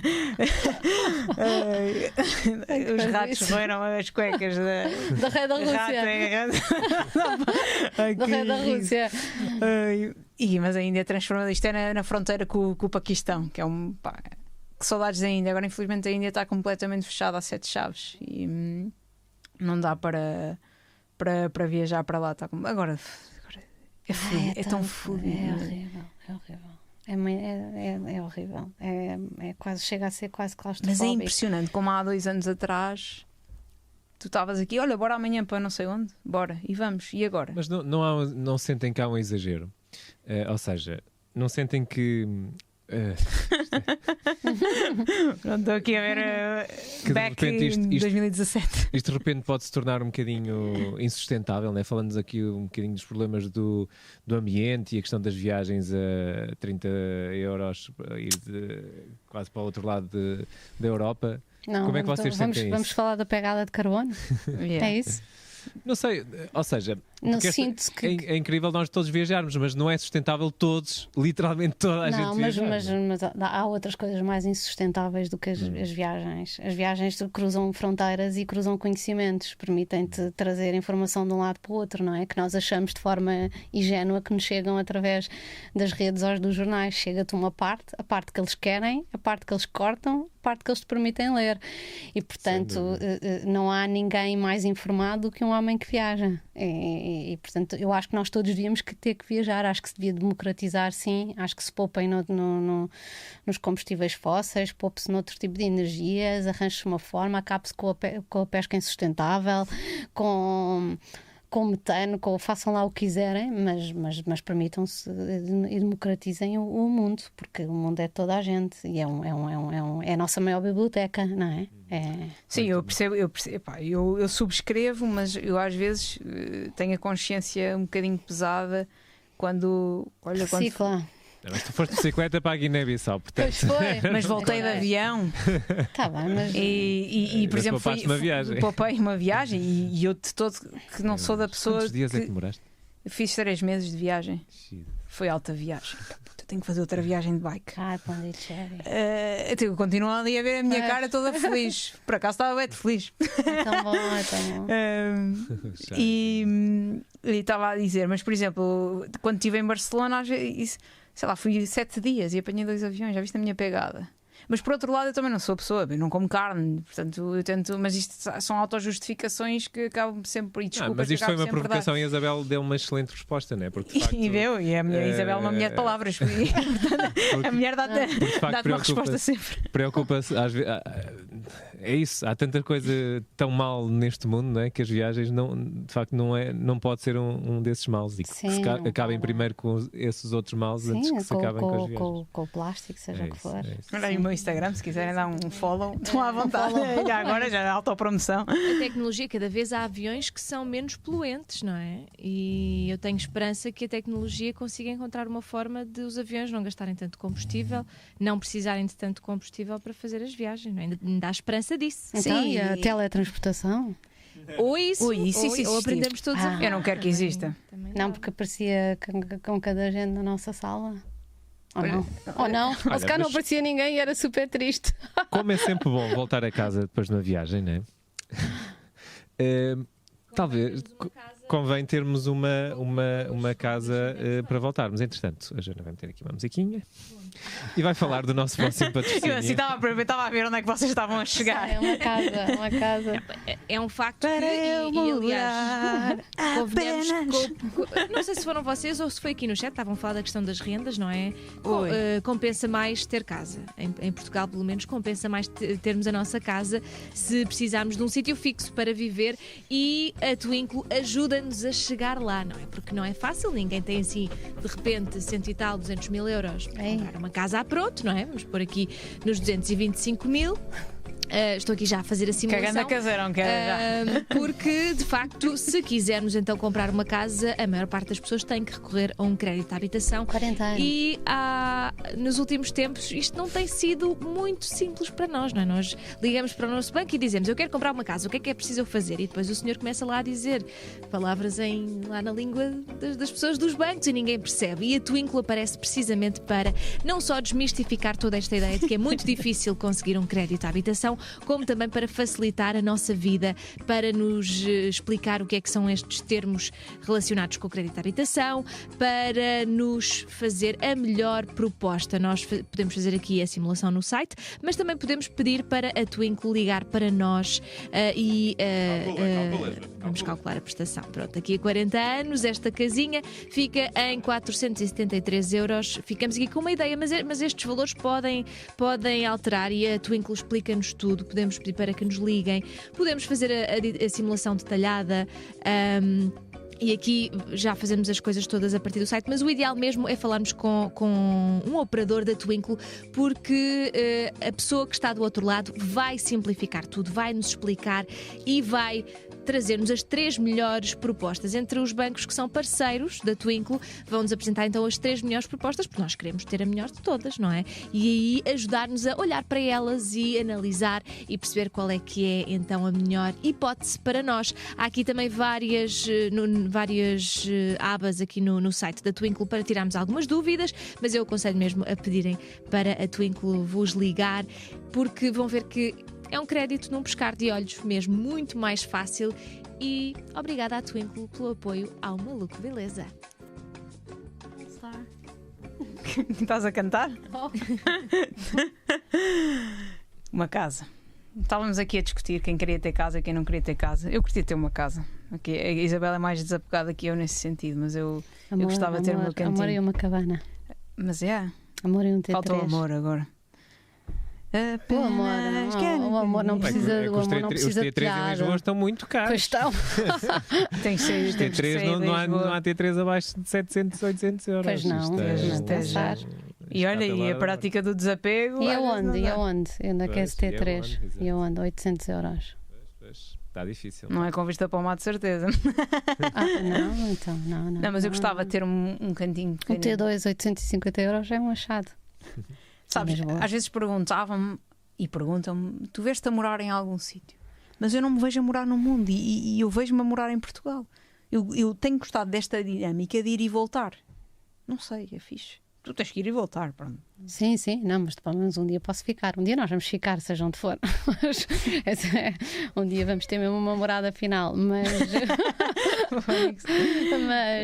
[SPEAKER 2] Os ratos roeram as cuecas
[SPEAKER 3] Da rei da Rússia. Da rei da Rússia.
[SPEAKER 2] Mas a Índia transformou. Isto é na fronteira com o Paquistão, que é pá, que saudades da Índia. Agora, infelizmente, a Índia está completamente fechada a 7 chaves e não dá para viajar para lá. Agora é tão fodido.
[SPEAKER 3] É horrível. É horrível. É quase, chega a ser quase claustrofóbico.
[SPEAKER 2] Mas é impressionante como há 2 anos atrás tu estavas aqui, olha, bora amanhã para não sei onde, bora, e vamos, e agora?
[SPEAKER 4] Mas não sentem que há um exagero? Ou seja, não sentem que...
[SPEAKER 2] Pronto, estou aqui a ver
[SPEAKER 4] que
[SPEAKER 2] back em 2017.
[SPEAKER 4] Isto de repente pode se tornar um bocadinho insustentável, né? Falando-nos aqui um bocadinho dos problemas do ambiente e a questão das viagens a 30 euros ir quase para o outro lado da Europa.
[SPEAKER 3] Não,
[SPEAKER 4] como é que vocês sentem isso?
[SPEAKER 3] Vamos falar da pegada de carbono? É isso?
[SPEAKER 4] Não sei, ou seja,
[SPEAKER 3] não sinto que...
[SPEAKER 4] é incrível nós todos viajarmos, mas não é sustentável todos, literalmente toda a gente viajar.
[SPEAKER 3] Mas há outras coisas mais insustentáveis do que as viagens. As viagens cruzam fronteiras e cruzam conhecimentos, permitem-te trazer informação de um lado para o outro, não é? Que nós achamos de forma ingênua que nos chegam através das redes ou dos jornais. Chega-te a parte que eles querem, a parte que eles cortam, a parte que eles te permitem ler. E, portanto, não há ninguém mais informado do que um homem que viaja. E, portanto, eu acho que nós todos devíamos ter que viajar. Acho que se devia democratizar, sim. Acho que se poupem nos combustíveis fósseis, poupe-se noutro tipo de energias, arranje-se uma forma, acabe-se com a pesca insustentável, com metano, façam lá o que quiserem, mas permitam-se e democratizem o mundo, porque o mundo é toda a gente e é a nossa maior biblioteca, não é?
[SPEAKER 2] Sim, eu percebo, epá, eu subscrevo, mas eu às vezes tenho a consciência um bocadinho pesada quando
[SPEAKER 3] recicla.
[SPEAKER 4] Mas tu foste de bicicleta para a Guiné-Bissau, portanto.
[SPEAKER 3] Pois foi.
[SPEAKER 2] Mas voltei de avião.
[SPEAKER 3] Está bem, mas...
[SPEAKER 2] E por exemplo, poupei uma viagem e eu de todo que não sou da pessoa.
[SPEAKER 4] Quantos dias é que demoraste?
[SPEAKER 2] Fiz 3 meses de viagem. Foi alta viagem. Tenho que fazer outra viagem de bike.
[SPEAKER 3] Ai, Pondicherry.
[SPEAKER 2] Eu continuo ali a ver a minha cara toda feliz. Por acaso estava bem feliz.
[SPEAKER 3] É tão bom.
[SPEAKER 2] E estava a dizer, mas por exemplo, quando estive em Barcelona, às vezes, sei lá, fui 7 dias e apanhei 2 aviões. Já viste a minha pegada? Mas por outro lado, eu também não sou a pessoa, eu não como carne, portanto eu tento, mas isto são autojustificação que acabam sempre por desculpas.
[SPEAKER 4] Mas isto foi uma provocação e a Isabel deu uma excelente resposta, não é? Porque, de facto,
[SPEAKER 2] e a minha Isabel é uma mulher de palavras, a mulher dá-te uma resposta sempre.
[SPEAKER 4] Preocupa-se, às vezes, é isso, há tanta coisa tão mal neste mundo, não é? Que as viagens de facto não pode ser um desses males e que se acabem primeiro com esses outros males antes que se acabem com as viagens.
[SPEAKER 3] Com o plástico, seja o que for.
[SPEAKER 2] Olha aí o meu Instagram, se quiserem dar um follow, estão à vontade. Agora já é autopromoção.
[SPEAKER 1] A tecnologia, cada vez há aviões que são menos poluentes, não é? E eu tenho esperança que a tecnologia consiga encontrar uma forma de os aviões não gastarem tanto combustível, não precisarem de tanto combustível para fazer as viagens, não é? Ainda há esperança disso.
[SPEAKER 3] Então, e a teletransportação?
[SPEAKER 1] Ou isso, ou aprendemos todos a voar.
[SPEAKER 2] Eu não quero que exista.
[SPEAKER 3] Não, porque aparecia com cada gente na nossa sala. Ou não? Ou se cá não aparecia ninguém e era super triste.
[SPEAKER 4] Como é sempre bom voltar a casa depois de uma viagem, não é? Talvez convém termos uma casa para voltarmos. Entretanto, a Joana vai meter aqui uma musiquinha e vai falar do nosso próximo patrocínio.
[SPEAKER 2] Eu assim estava a ver onde é que vocês estavam a chegar.
[SPEAKER 3] É uma casa.
[SPEAKER 1] É um facto que, e aliás, convenhamos, não sei se foram vocês ou se foi aqui no chat, estavam a falar da questão das rendas, não é? Compensa mais ter casa. Em Portugal, pelo menos, compensa mais termos a nossa casa se precisarmos de um sítio fixo para viver, e a Twinkle ajuda-nos a chegar lá, não é? Porque não é fácil, ninguém tem assim, de repente, 100 e tal, 200 mil euros para comprar uma casa a pronto, não é? Vamos pôr aqui nos 225 mil. Estou aqui já a fazer a simulação.
[SPEAKER 2] Cagando a caseirão,
[SPEAKER 1] Porque, de facto, se quisermos então comprar uma casa, a maior parte das pessoas tem que recorrer a um crédito de habitação.
[SPEAKER 3] 40 anos.
[SPEAKER 1] E nos últimos tempos isto não tem sido muito simples para nós, não é? Nós ligamos para o nosso banco e dizemos: eu quero comprar uma casa, o que é preciso eu fazer? E depois o senhor começa lá a dizer palavras lá na língua das pessoas dos bancos e ninguém percebe. E a Twinkle aparece precisamente para não só desmistificar toda esta ideia de que é muito difícil conseguir um crédito de habitação, como também para facilitar a nossa vida, para nos explicar o que é que são estes termos relacionados com o crédito de habitação, para nos fazer a melhor proposta. Nós podemos fazer aqui a simulação no site, mas também podemos pedir para a Twinkle ligar para nós vamos calcular a prestação. Pronto, daqui a 40 anos esta casinha fica em 473 euros. Ficamos aqui com uma ideia, mas estes valores podem alterar e a Twinkle explica-nos tudo. Podemos pedir para que nos liguem, podemos fazer a simulação detalhada. E aqui já fazemos as coisas todas a partir do site, mas o ideal mesmo é falarmos com um operador da Twinkle, porque a pessoa que está do outro lado vai simplificar tudo, vai nos explicar e vai trazer-nos as 3 melhores propostas. Entre os bancos que são parceiros da Twinkle, vão-nos apresentar então as 3 melhores propostas, porque nós queremos ter a melhor de todas, não é? E aí ajudar-nos a olhar para elas e analisar e perceber qual é que é então a melhor hipótese para nós. Há aqui também várias abas aqui no site da Twinkle para tirarmos algumas dúvidas, mas eu aconselho mesmo a pedirem para a Twinkle vos ligar, porque vão ver que é um crédito num piscar de olhos mesmo, muito mais fácil. E obrigada à Twinkle pelo apoio ao Maluco Beleza.
[SPEAKER 2] Estás a cantar?
[SPEAKER 3] Oh.
[SPEAKER 2] Uma casa. Estávamos aqui a discutir quem queria ter casa e quem não queria ter casa. Eu queria ter uma casa. Aqui, a Isabela é mais desapegada que eu nesse sentido, mas eu gostava de ter o meu cantinho.
[SPEAKER 3] Amor e uma cabana.
[SPEAKER 2] Mas é.
[SPEAKER 3] Amor e um T3.
[SPEAKER 2] Falta o amor agora.
[SPEAKER 3] O amor não precisa de
[SPEAKER 4] os T3 em Lisboa estão muito caros.
[SPEAKER 3] Pois estão.
[SPEAKER 2] Tem
[SPEAKER 4] T3 não há T3 abaixo de 700, 800 euros.
[SPEAKER 3] Pois não, não pensar.
[SPEAKER 2] E olha, e a prática do desapego.
[SPEAKER 3] E aonde? Onde é que é esse T3? E aonde? 800 euros.
[SPEAKER 4] Está difícil.
[SPEAKER 2] Não é com vista para o mar, de certeza.
[SPEAKER 3] Não, então não.
[SPEAKER 2] Não, mas eu gostava de ter um cantinho pequeno.
[SPEAKER 3] Um T2, 850 euros é um achado.
[SPEAKER 2] Sabes, às vezes perguntavam-me e perguntam-me: tu vês-te a morar em algum sítio? Mas eu não me vejo a morar no mundo e eu vejo-me a morar em Portugal. Eu tenho gostado desta dinâmica de ir e voltar. Não sei, é fixe. Tu tens que ir e voltar, pronto.
[SPEAKER 3] Sim, não, mas pelo menos um dia posso ficar. Um dia nós vamos ficar, seja onde for. Um dia vamos ter mesmo uma morada final, mas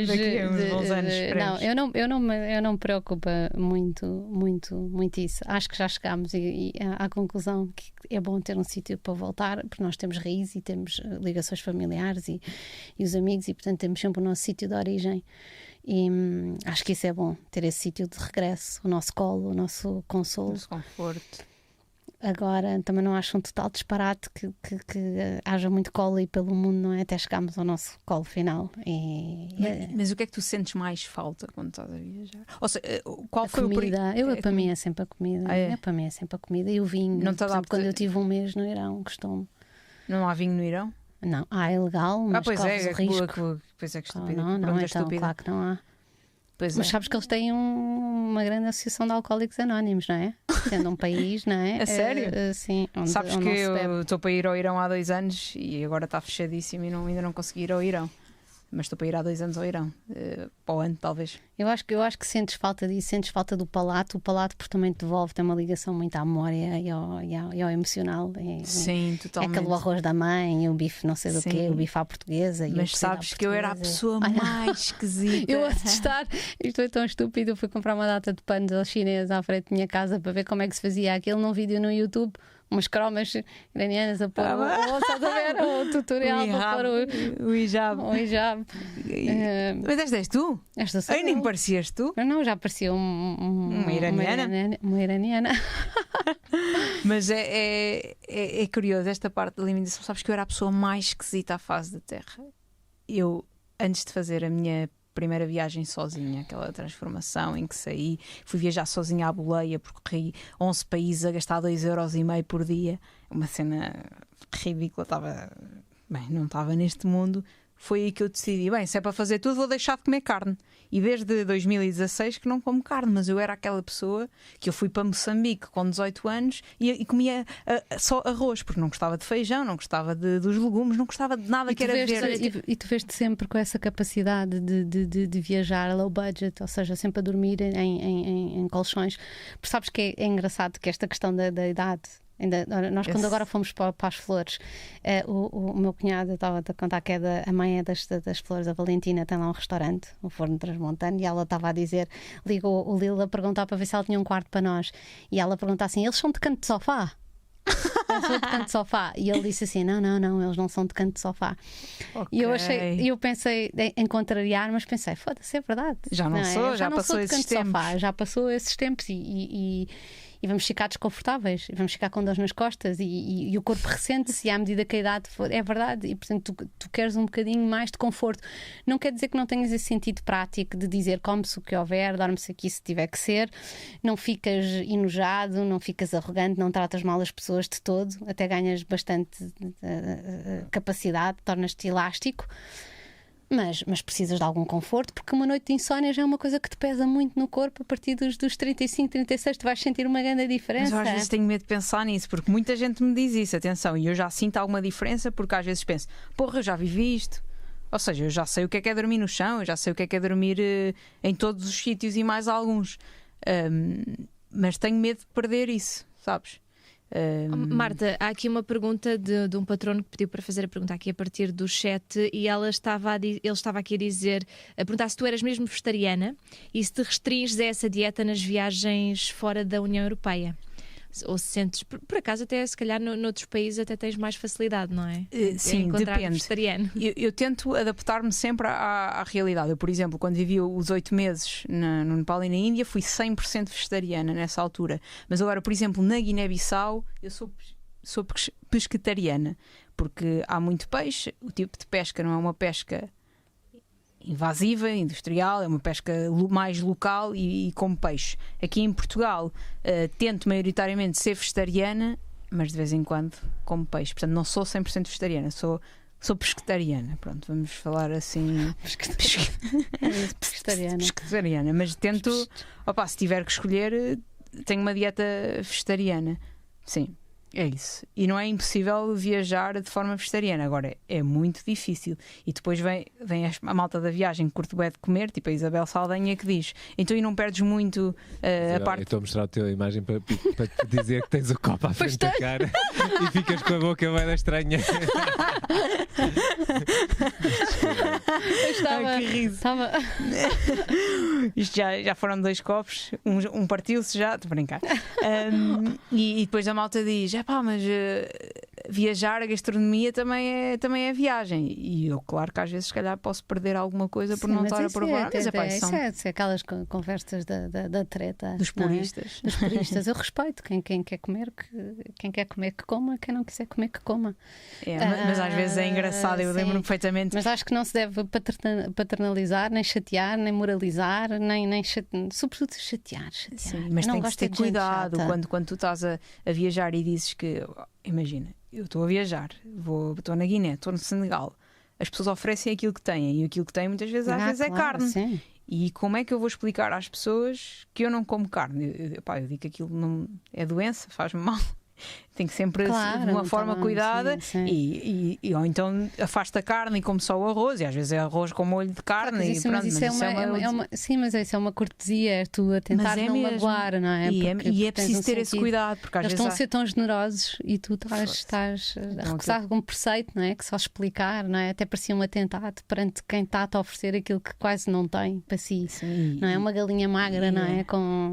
[SPEAKER 2] daqui a uns bons anos esperemos.
[SPEAKER 3] Eu não me preocupa muito isso. Acho que já chegámos à conclusão que é bom ter um sítio para voltar, porque nós temos raiz e temos ligações familiares e os amigos, e portanto temos sempre o nosso sítio de origem. E acho que isso é bom, ter esse sítio de regresso, o nosso colo, o nosso consolo,
[SPEAKER 2] o nosso conforto.
[SPEAKER 3] Agora também não acho um total disparate que haja muito colo aí pelo mundo, não é? Até chegarmos ao nosso colo final.
[SPEAKER 2] Mas o que é que tu sentes mais falta quando estás a viajar? Ou seja, qual foi
[SPEAKER 3] comida? Para mim é sempre a comida. Para mim é sempre a comida e o vinho.
[SPEAKER 2] Não te
[SPEAKER 3] exemplo, quando eu tive um mês no Irão, costumo.
[SPEAKER 2] Não há vinho no Irão?
[SPEAKER 3] Não, é legal, mas
[SPEAKER 2] pois
[SPEAKER 3] corres o risco.
[SPEAKER 2] Pois é, que estúpido.
[SPEAKER 3] Não, então, claro que não há.
[SPEAKER 2] Pois
[SPEAKER 3] mas sabes que eles têm uma grande associação de alcoólicos anónimos, não é? Sendo um país, não é?
[SPEAKER 2] A sério?
[SPEAKER 3] Sim.
[SPEAKER 2] Sabes que eu estou para ir ao Irão há 2 anos e agora está fechadíssimo e ainda não consegui ir ao Irão. Mas estou para ir há 2 anos ao Irão. Para o ano, talvez.
[SPEAKER 3] Eu acho que sentes falta disso, sentes falta do palato. O palato, porque também te devolve, tem uma ligação muito à memória e ao emocional.
[SPEAKER 2] Sim, totalmente.
[SPEAKER 3] É aquele arroz da mãe, o bife não sei do quê, o bife à portuguesa.
[SPEAKER 2] Mas sabes que eu era a pessoa mais esquisita.
[SPEAKER 3] Eu a testar, isto é tão estúpido. Eu fui comprar uma data de panos ao chinês à frente da minha casa para ver como é que se fazia aquilo num vídeo no YouTube. Umas cromas iranianas a pôr o tutorial para pôr
[SPEAKER 2] o hijab. Mas esta és tu?
[SPEAKER 3] Esta sou eu.
[SPEAKER 2] Nem parecias tu?
[SPEAKER 3] Não, já parecia uma
[SPEAKER 2] iraniana.
[SPEAKER 3] Uma iraniana.
[SPEAKER 2] Mas é curioso esta parte da alimentação. Sabes que eu era a pessoa mais esquisita à face da Terra. Eu, antes de fazer a minha primeira viagem sozinha, aquela transformação em que saí, fui viajar sozinha à boleia, percorri 11 países a gastar 2,5 € por dia, uma cena ridícula, não estava neste mundo. Foi aí que eu decidi, bem, se é para fazer tudo, vou deixar de comer carne. E desde 2016 que não como carne, mas eu era aquela pessoa que eu fui para Moçambique com 18 anos e comia só arroz, porque não gostava de feijão, não gostava dos legumes, não gostava de nada que era verde.
[SPEAKER 3] E tu veste sempre com essa capacidade de viajar low budget, ou seja, sempre a dormir em colchões. Porque sabes que é engraçado que esta questão da idade. Nós quando agora fomos para as flores, o meu cunhado, estava a contar que a mãe é das flores, a Valentina, tem lá um restaurante, o Forno Transmontano, e ela estava a dizer, ligou o Lila a perguntar para ver se ela tinha um quarto para nós, e ela pergunta assim, eles são de canto de sofá? Eles são de canto de sofá? E ele disse assim, não, eles não são de canto de sofá.
[SPEAKER 2] Okay.
[SPEAKER 3] E eu pensei em contrariar, mas pensei, foda-se, é verdade.
[SPEAKER 2] Já não sou, já passou esses tempos.
[SPEAKER 3] Sofá, já passou esses tempos e vamos ficar desconfortáveis, vamos ficar com dores nas costas e o corpo ressente-se à medida que a idade for. É verdade, e portanto tu queres um bocadinho mais de conforto. Não quer dizer que não tenhas esse sentido prático de dizer come-se o que houver, dorme-se aqui se tiver que ser, não ficas enojado, não ficas arrogante, não tratas mal as pessoas de todo, até ganhas bastante capacidade, tornas-te elástico. Mas precisas de algum conforto, porque uma noite de insónia já é uma coisa que te pesa muito no corpo. A partir dos 35, 36 tu vais sentir uma grande diferença.
[SPEAKER 2] Mas eu às vezes tenho medo de pensar nisso, porque muita gente me diz isso, atenção, e eu já sinto alguma diferença, porque às vezes penso, porra, eu já vivi isto. Ou seja, eu já sei o que é dormir no chão, eu já sei o que é dormir em todos os sítios e mais alguns. Mas tenho medo de perder isso, sabes?
[SPEAKER 1] Marta, há aqui uma pergunta de um patrono que pediu para fazer a pergunta aqui a partir do chat, e ele estava aqui a perguntar se tu eras mesmo vegetariana e se te restringes a essa dieta nas viagens fora da União Europeia. Ou se sentes, por acaso, até se calhar noutros países até tens mais facilidade, não é?
[SPEAKER 2] Sim, depende.
[SPEAKER 1] Vegetariano.
[SPEAKER 2] Eu tento adaptar-me sempre à realidade. Eu, por exemplo, quando vivi os 8 meses no Nepal e na Índia, fui 100% vegetariana nessa altura. Mas agora, por exemplo, na Guiné-Bissau, eu sou pescetariana, porque há muito peixe, o tipo de pesca não é uma pesca invasiva, industrial, é uma pesca mais local e como peixe. Aqui em Portugal tento maioritariamente ser vegetariana, mas de vez em quando como peixe. Portanto, não sou 100% vegetariana, sou pescetariana. Pronto, vamos falar assim. Pescetariana. Mas tento, se tiver que escolher, tenho uma dieta vegetariana. Sim. É isso. E não é impossível viajar de forma vegetariana. Agora, é muito difícil. E depois vem a malta da viagem que curte bem de comer, tipo a Isabel Saldanha, que diz: então, e não perdes muito a parte.
[SPEAKER 4] Eu estou a mostrar a tua imagem para te dizer que tens o copo à frente da cara e ficas com a boca bem estranha.
[SPEAKER 2] Que riso. Isto já foram 2 copos, um partiu-se já, estou a brincar. E depois a malta diz: mas viajar, a gastronomia também é viagem. E eu, claro que às vezes, se calhar, posso perder alguma coisa por não estar a provar.
[SPEAKER 3] Isso é aquelas conversas da treta
[SPEAKER 2] dos puristas.
[SPEAKER 3] Dos puristas. Eu respeito quem quer comer, quem quer comer que coma, quem não quiser comer que coma.
[SPEAKER 2] Mas às vezes é engraçado, eu lembro-me perfeitamente.
[SPEAKER 3] Mas acho que não se deve paternalizar, nem chatear, nem moralizar, sobretudo chatear.
[SPEAKER 2] Sim, mas tem que ter cuidado quando tu estás a viajar e dizes que, imagina, eu estou a viajar, estou na Guiné, estou no Senegal, as pessoas oferecem aquilo que têm, e aquilo que têm muitas vezes é carne. Sim. E como é que eu vou explicar às pessoas que eu não como carne? Eu digo que aquilo não é doença, faz-me mal. Tem que sempre de uma forma cuidada. Sim. Ou então afasta a carne e come só o arroz, e às vezes é arroz com molho de carne. Mas
[SPEAKER 3] isso é uma cortesia, é tu a tentar não magoar, não é?
[SPEAKER 2] E é preciso ter esse cuidado, porque às
[SPEAKER 3] vezes
[SPEAKER 2] estão
[SPEAKER 3] a ser tão generosos e tu estás a recusar algum preceito, não é? Que só explicar, não é? Até parecia um atentado perante quem está-te a oferecer aquilo que quase não tem para si. Sim, não é? Uma galinha magra, não é?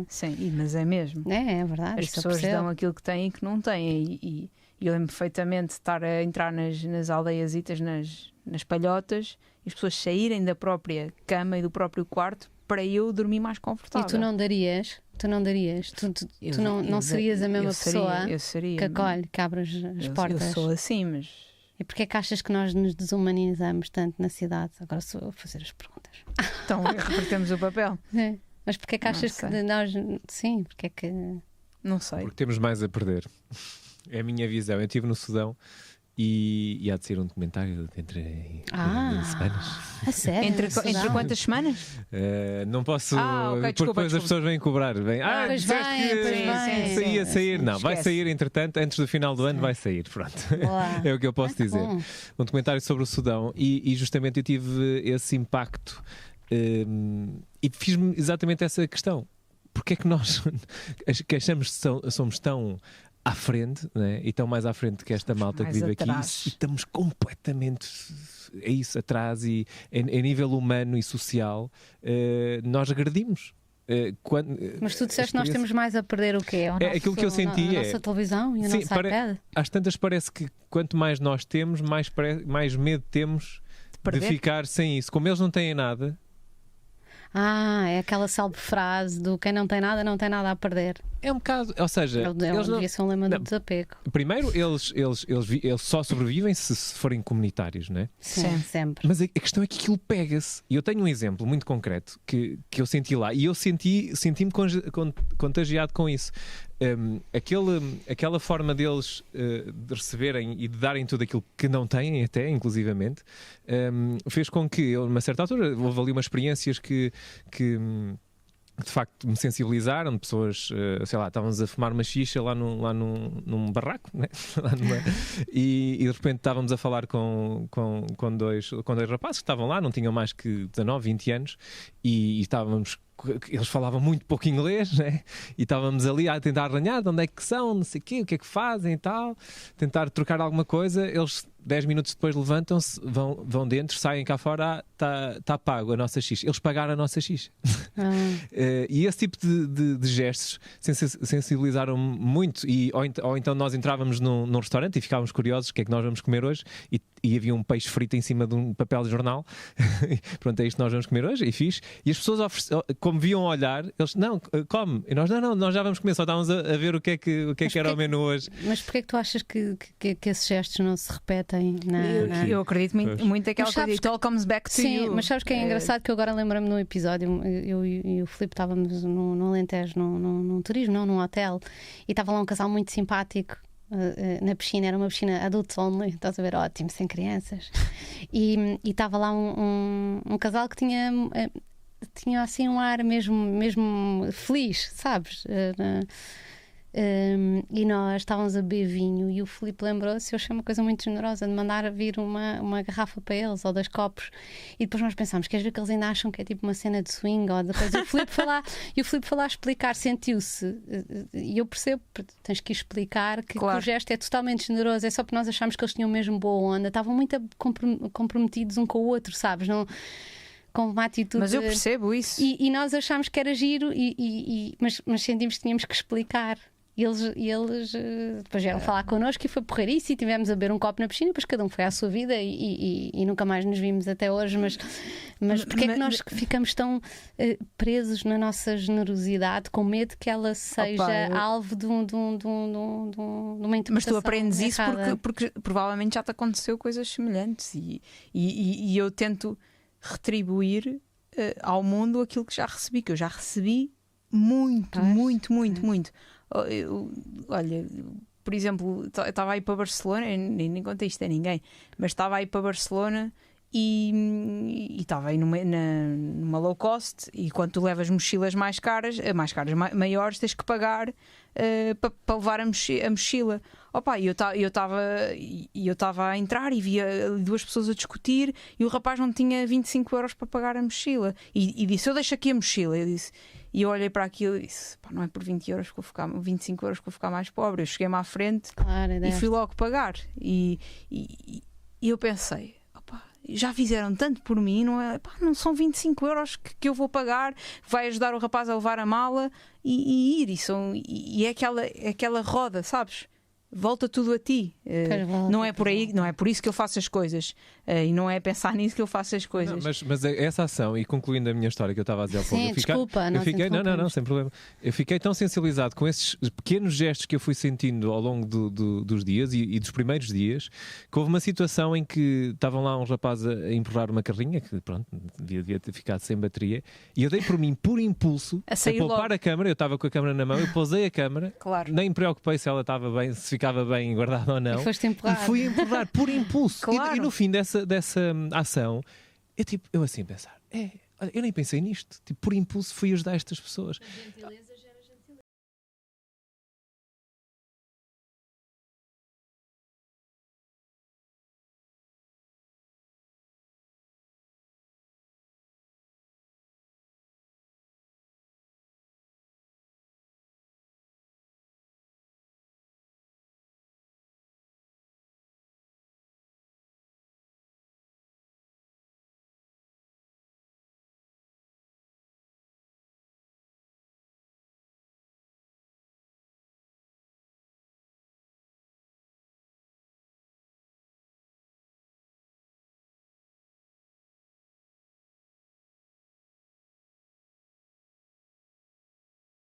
[SPEAKER 2] Sim, mas é mesmo.
[SPEAKER 3] É verdade.
[SPEAKER 2] As pessoas dão aquilo que têm e que não têm. E eu lembro perfeitamente de estar a entrar nas aldeiasitas, nas palhotas, e as pessoas saírem da própria cama e do próprio quarto para eu dormir mais confortável.
[SPEAKER 3] E tu não darias? Tu não serias a mesma pessoa
[SPEAKER 2] eu seria,
[SPEAKER 3] que acolhe, que abre as portas?
[SPEAKER 2] Eu sou assim, mas
[SPEAKER 3] E porquê é que achas que nós nos desumanizamos tanto na cidade? Agora sou eu a fazer as perguntas.
[SPEAKER 2] Então revertemos o papel.
[SPEAKER 3] É. Mas porquê é que achas que nós. Sim, porque é que.
[SPEAKER 2] Não sei.
[SPEAKER 4] Porque temos mais a perder. É a minha visão. Eu estive no Sudão e há de ser um documentário entre semanas.
[SPEAKER 3] A sério?
[SPEAKER 2] Entre quantas semanas?
[SPEAKER 4] Não posso.
[SPEAKER 2] Ok,
[SPEAKER 4] porque
[SPEAKER 2] desculpa,
[SPEAKER 4] depois as pessoas vêm cobrar.
[SPEAKER 3] Pois vem.
[SPEAKER 4] Saía, sair. Não, vai
[SPEAKER 2] Esquece.
[SPEAKER 4] sair entretanto, antes do final do ano vai sair. Pronto.
[SPEAKER 3] Boa.
[SPEAKER 4] É o que eu posso dizer.
[SPEAKER 3] Bom.
[SPEAKER 4] Um documentário sobre o Sudão e justamente eu tive esse impacto e fiz-me exatamente essa questão. Porque é que nós que achamos que somos tão à frente, né? E tão mais à frente que esta malta que vive
[SPEAKER 2] atrás.
[SPEAKER 4] aqui e estamos completamente atrás e em nível humano e social nós agredimos.
[SPEAKER 3] Mas tu disseste que nós temos mais a perder o quê?
[SPEAKER 4] Aquilo que eu senti
[SPEAKER 3] a nossa televisão e o
[SPEAKER 4] sim,
[SPEAKER 3] nosso iPad?
[SPEAKER 4] Às tantas parece que quanto mais nós temos, mais medo temos de ficar sem isso. Como eles não têm nada.
[SPEAKER 3] É aquela célebre frase do quem não tem nada a perder.
[SPEAKER 4] É um bocado, ou seja,
[SPEAKER 3] Eles devia ser um lema do desapego.
[SPEAKER 4] Primeiro, eles só sobrevivem se forem comunitários, não é?
[SPEAKER 3] Sim, sempre.
[SPEAKER 4] Mas a questão é que aquilo pega-se. E eu tenho um exemplo muito concreto que eu senti lá e eu senti-me contagiado com isso. Aquela forma deles de receberem e de darem tudo aquilo que não têm, até inclusivamente, fez com que eu, numa certa altura, houve ali umas experiências que de facto me sensibilizaram, de pessoas, sei lá, estávamos a fumar uma xixa lá num barraco, né? e de repente estávamos a falar com dois rapazes que estavam lá, não tinham mais que 19, 20 anos, e estávamos. Eles falavam muito pouco inglês, né? E estávamos ali a tentar arranhar de onde é que são, não sei o quê, o que é que fazem e tal, tentar trocar alguma coisa. Eles 10 minutos depois levantam-se, vão dentro, saem cá fora, está pago a nossa xixa. Eles pagaram a nossa xixa. E esse tipo de gestos sensibilizaram-me muito. Ou então nós entrávamos num restaurante e ficávamos curiosos o que é que nós vamos comer hoje e havia um peixe frito em cima de um papel de jornal. Pronto, é isto que nós vamos comer hoje, e fiz. E as pessoas, como viam olhar, eles, não, come. E nós, não, nós já vamos comer, só estávamos a ver o que é que era o menu hoje.
[SPEAKER 3] Mas porquê é que tu achas que esses gestos não se repetem?
[SPEAKER 2] Eu acredito muito naquela coisa, it all comes back to you.
[SPEAKER 3] Sim, mas sabes que é engraçado que eu agora lembro-me num episódio, eu e o Filipe estávamos no Alentejo, num turismo, num hotel, e estava lá um casal muito simpático. Na piscina, era uma piscina adults only, estás a ver, ótimo, sem crianças, e estava lá um casal que tinha assim um ar mesmo feliz, sabes? E nós estávamos a beber vinho e o Filipe lembrou-se, eu achei uma coisa muito generosa, de mandar vir uma garrafa para eles ou 2 copos, e depois nós pensámos, queres ver que eles ainda acham que é tipo uma cena de swing ou de coisa. E o Filipe foi lá explicar, sentiu-se, e eu percebo, tens que explicar que o gesto é totalmente generoso, é só porque nós achámos que eles tinham mesmo boa onda, estavam muito comprometidos um com o outro, sabes? Não, com uma atitude.
[SPEAKER 2] Mas eu percebo isso.
[SPEAKER 3] E nós achámos que era giro, mas sentimos que tínhamos que explicar. E eles depois vieram falar connosco e foi porreirice, e tivemos a beber um copo na piscina, depois cada um foi à sua vida e nunca mais nos vimos até hoje. Mas porquê é que nós ficamos tão presos na nossa generosidade, com medo que ela seja alvo de uma interpretação?
[SPEAKER 2] Mas tu aprendes
[SPEAKER 3] errada.
[SPEAKER 2] isso porque provavelmente já te aconteceu coisas semelhantes, e eu tento retribuir ao mundo aquilo que já recebi, que eu já recebi muito. Olha, por exemplo, eu estava aí para Barcelona, nem contei isto a ninguém, mas estava aí para Barcelona e estava aí numa low cost, e quando tu levas mochilas maiores, tens que pagar para levar a mochila. E eu estava a entrar e via 2 pessoas a discutir, e o rapaz não tinha 25 euros para pagar a mochila, e disse, eu deixo aqui a mochila. E eu olhei para aquilo e disse, não é por 20 euros que vou ficar, 25 euros que vou ficar mais pobre. Eu cheguei-me à frente e fui logo pagar. E eu pensei, já fizeram tanto por mim, não são 25 euros que eu vou pagar, vai ajudar o rapaz a levar a mala e ir. E é aquela roda, sabes? Volta tudo a ti. Não é por isso que eu faço as coisas. E não é pensar nisso que eu faço as coisas.
[SPEAKER 4] Não, mas essa ação, e concluindo a minha história que eu estava a dizer há pouco,
[SPEAKER 3] Desculpa,
[SPEAKER 4] sem problema. Eu fiquei tão sensibilizado com esses pequenos gestos que eu fui sentindo ao longo dos dias e dos primeiros dias, que houve uma situação em que estavam lá uns rapazes a empurrar uma carrinha que, pronto, devia ter ficado sem bateria, e eu dei por mim, por impulso, a poupar a câmara. Eu estava com a câmara na mão, eu pousei a câmara, nem me preocupei se ela estava bem, se ficava bem guardada ou não,
[SPEAKER 3] e
[SPEAKER 4] fui empurrar por impulso. E no fim dessa ação, eu assim pensar, olha, eu nem pensei nisto, tipo, por impulso fui ajudar estas pessoas.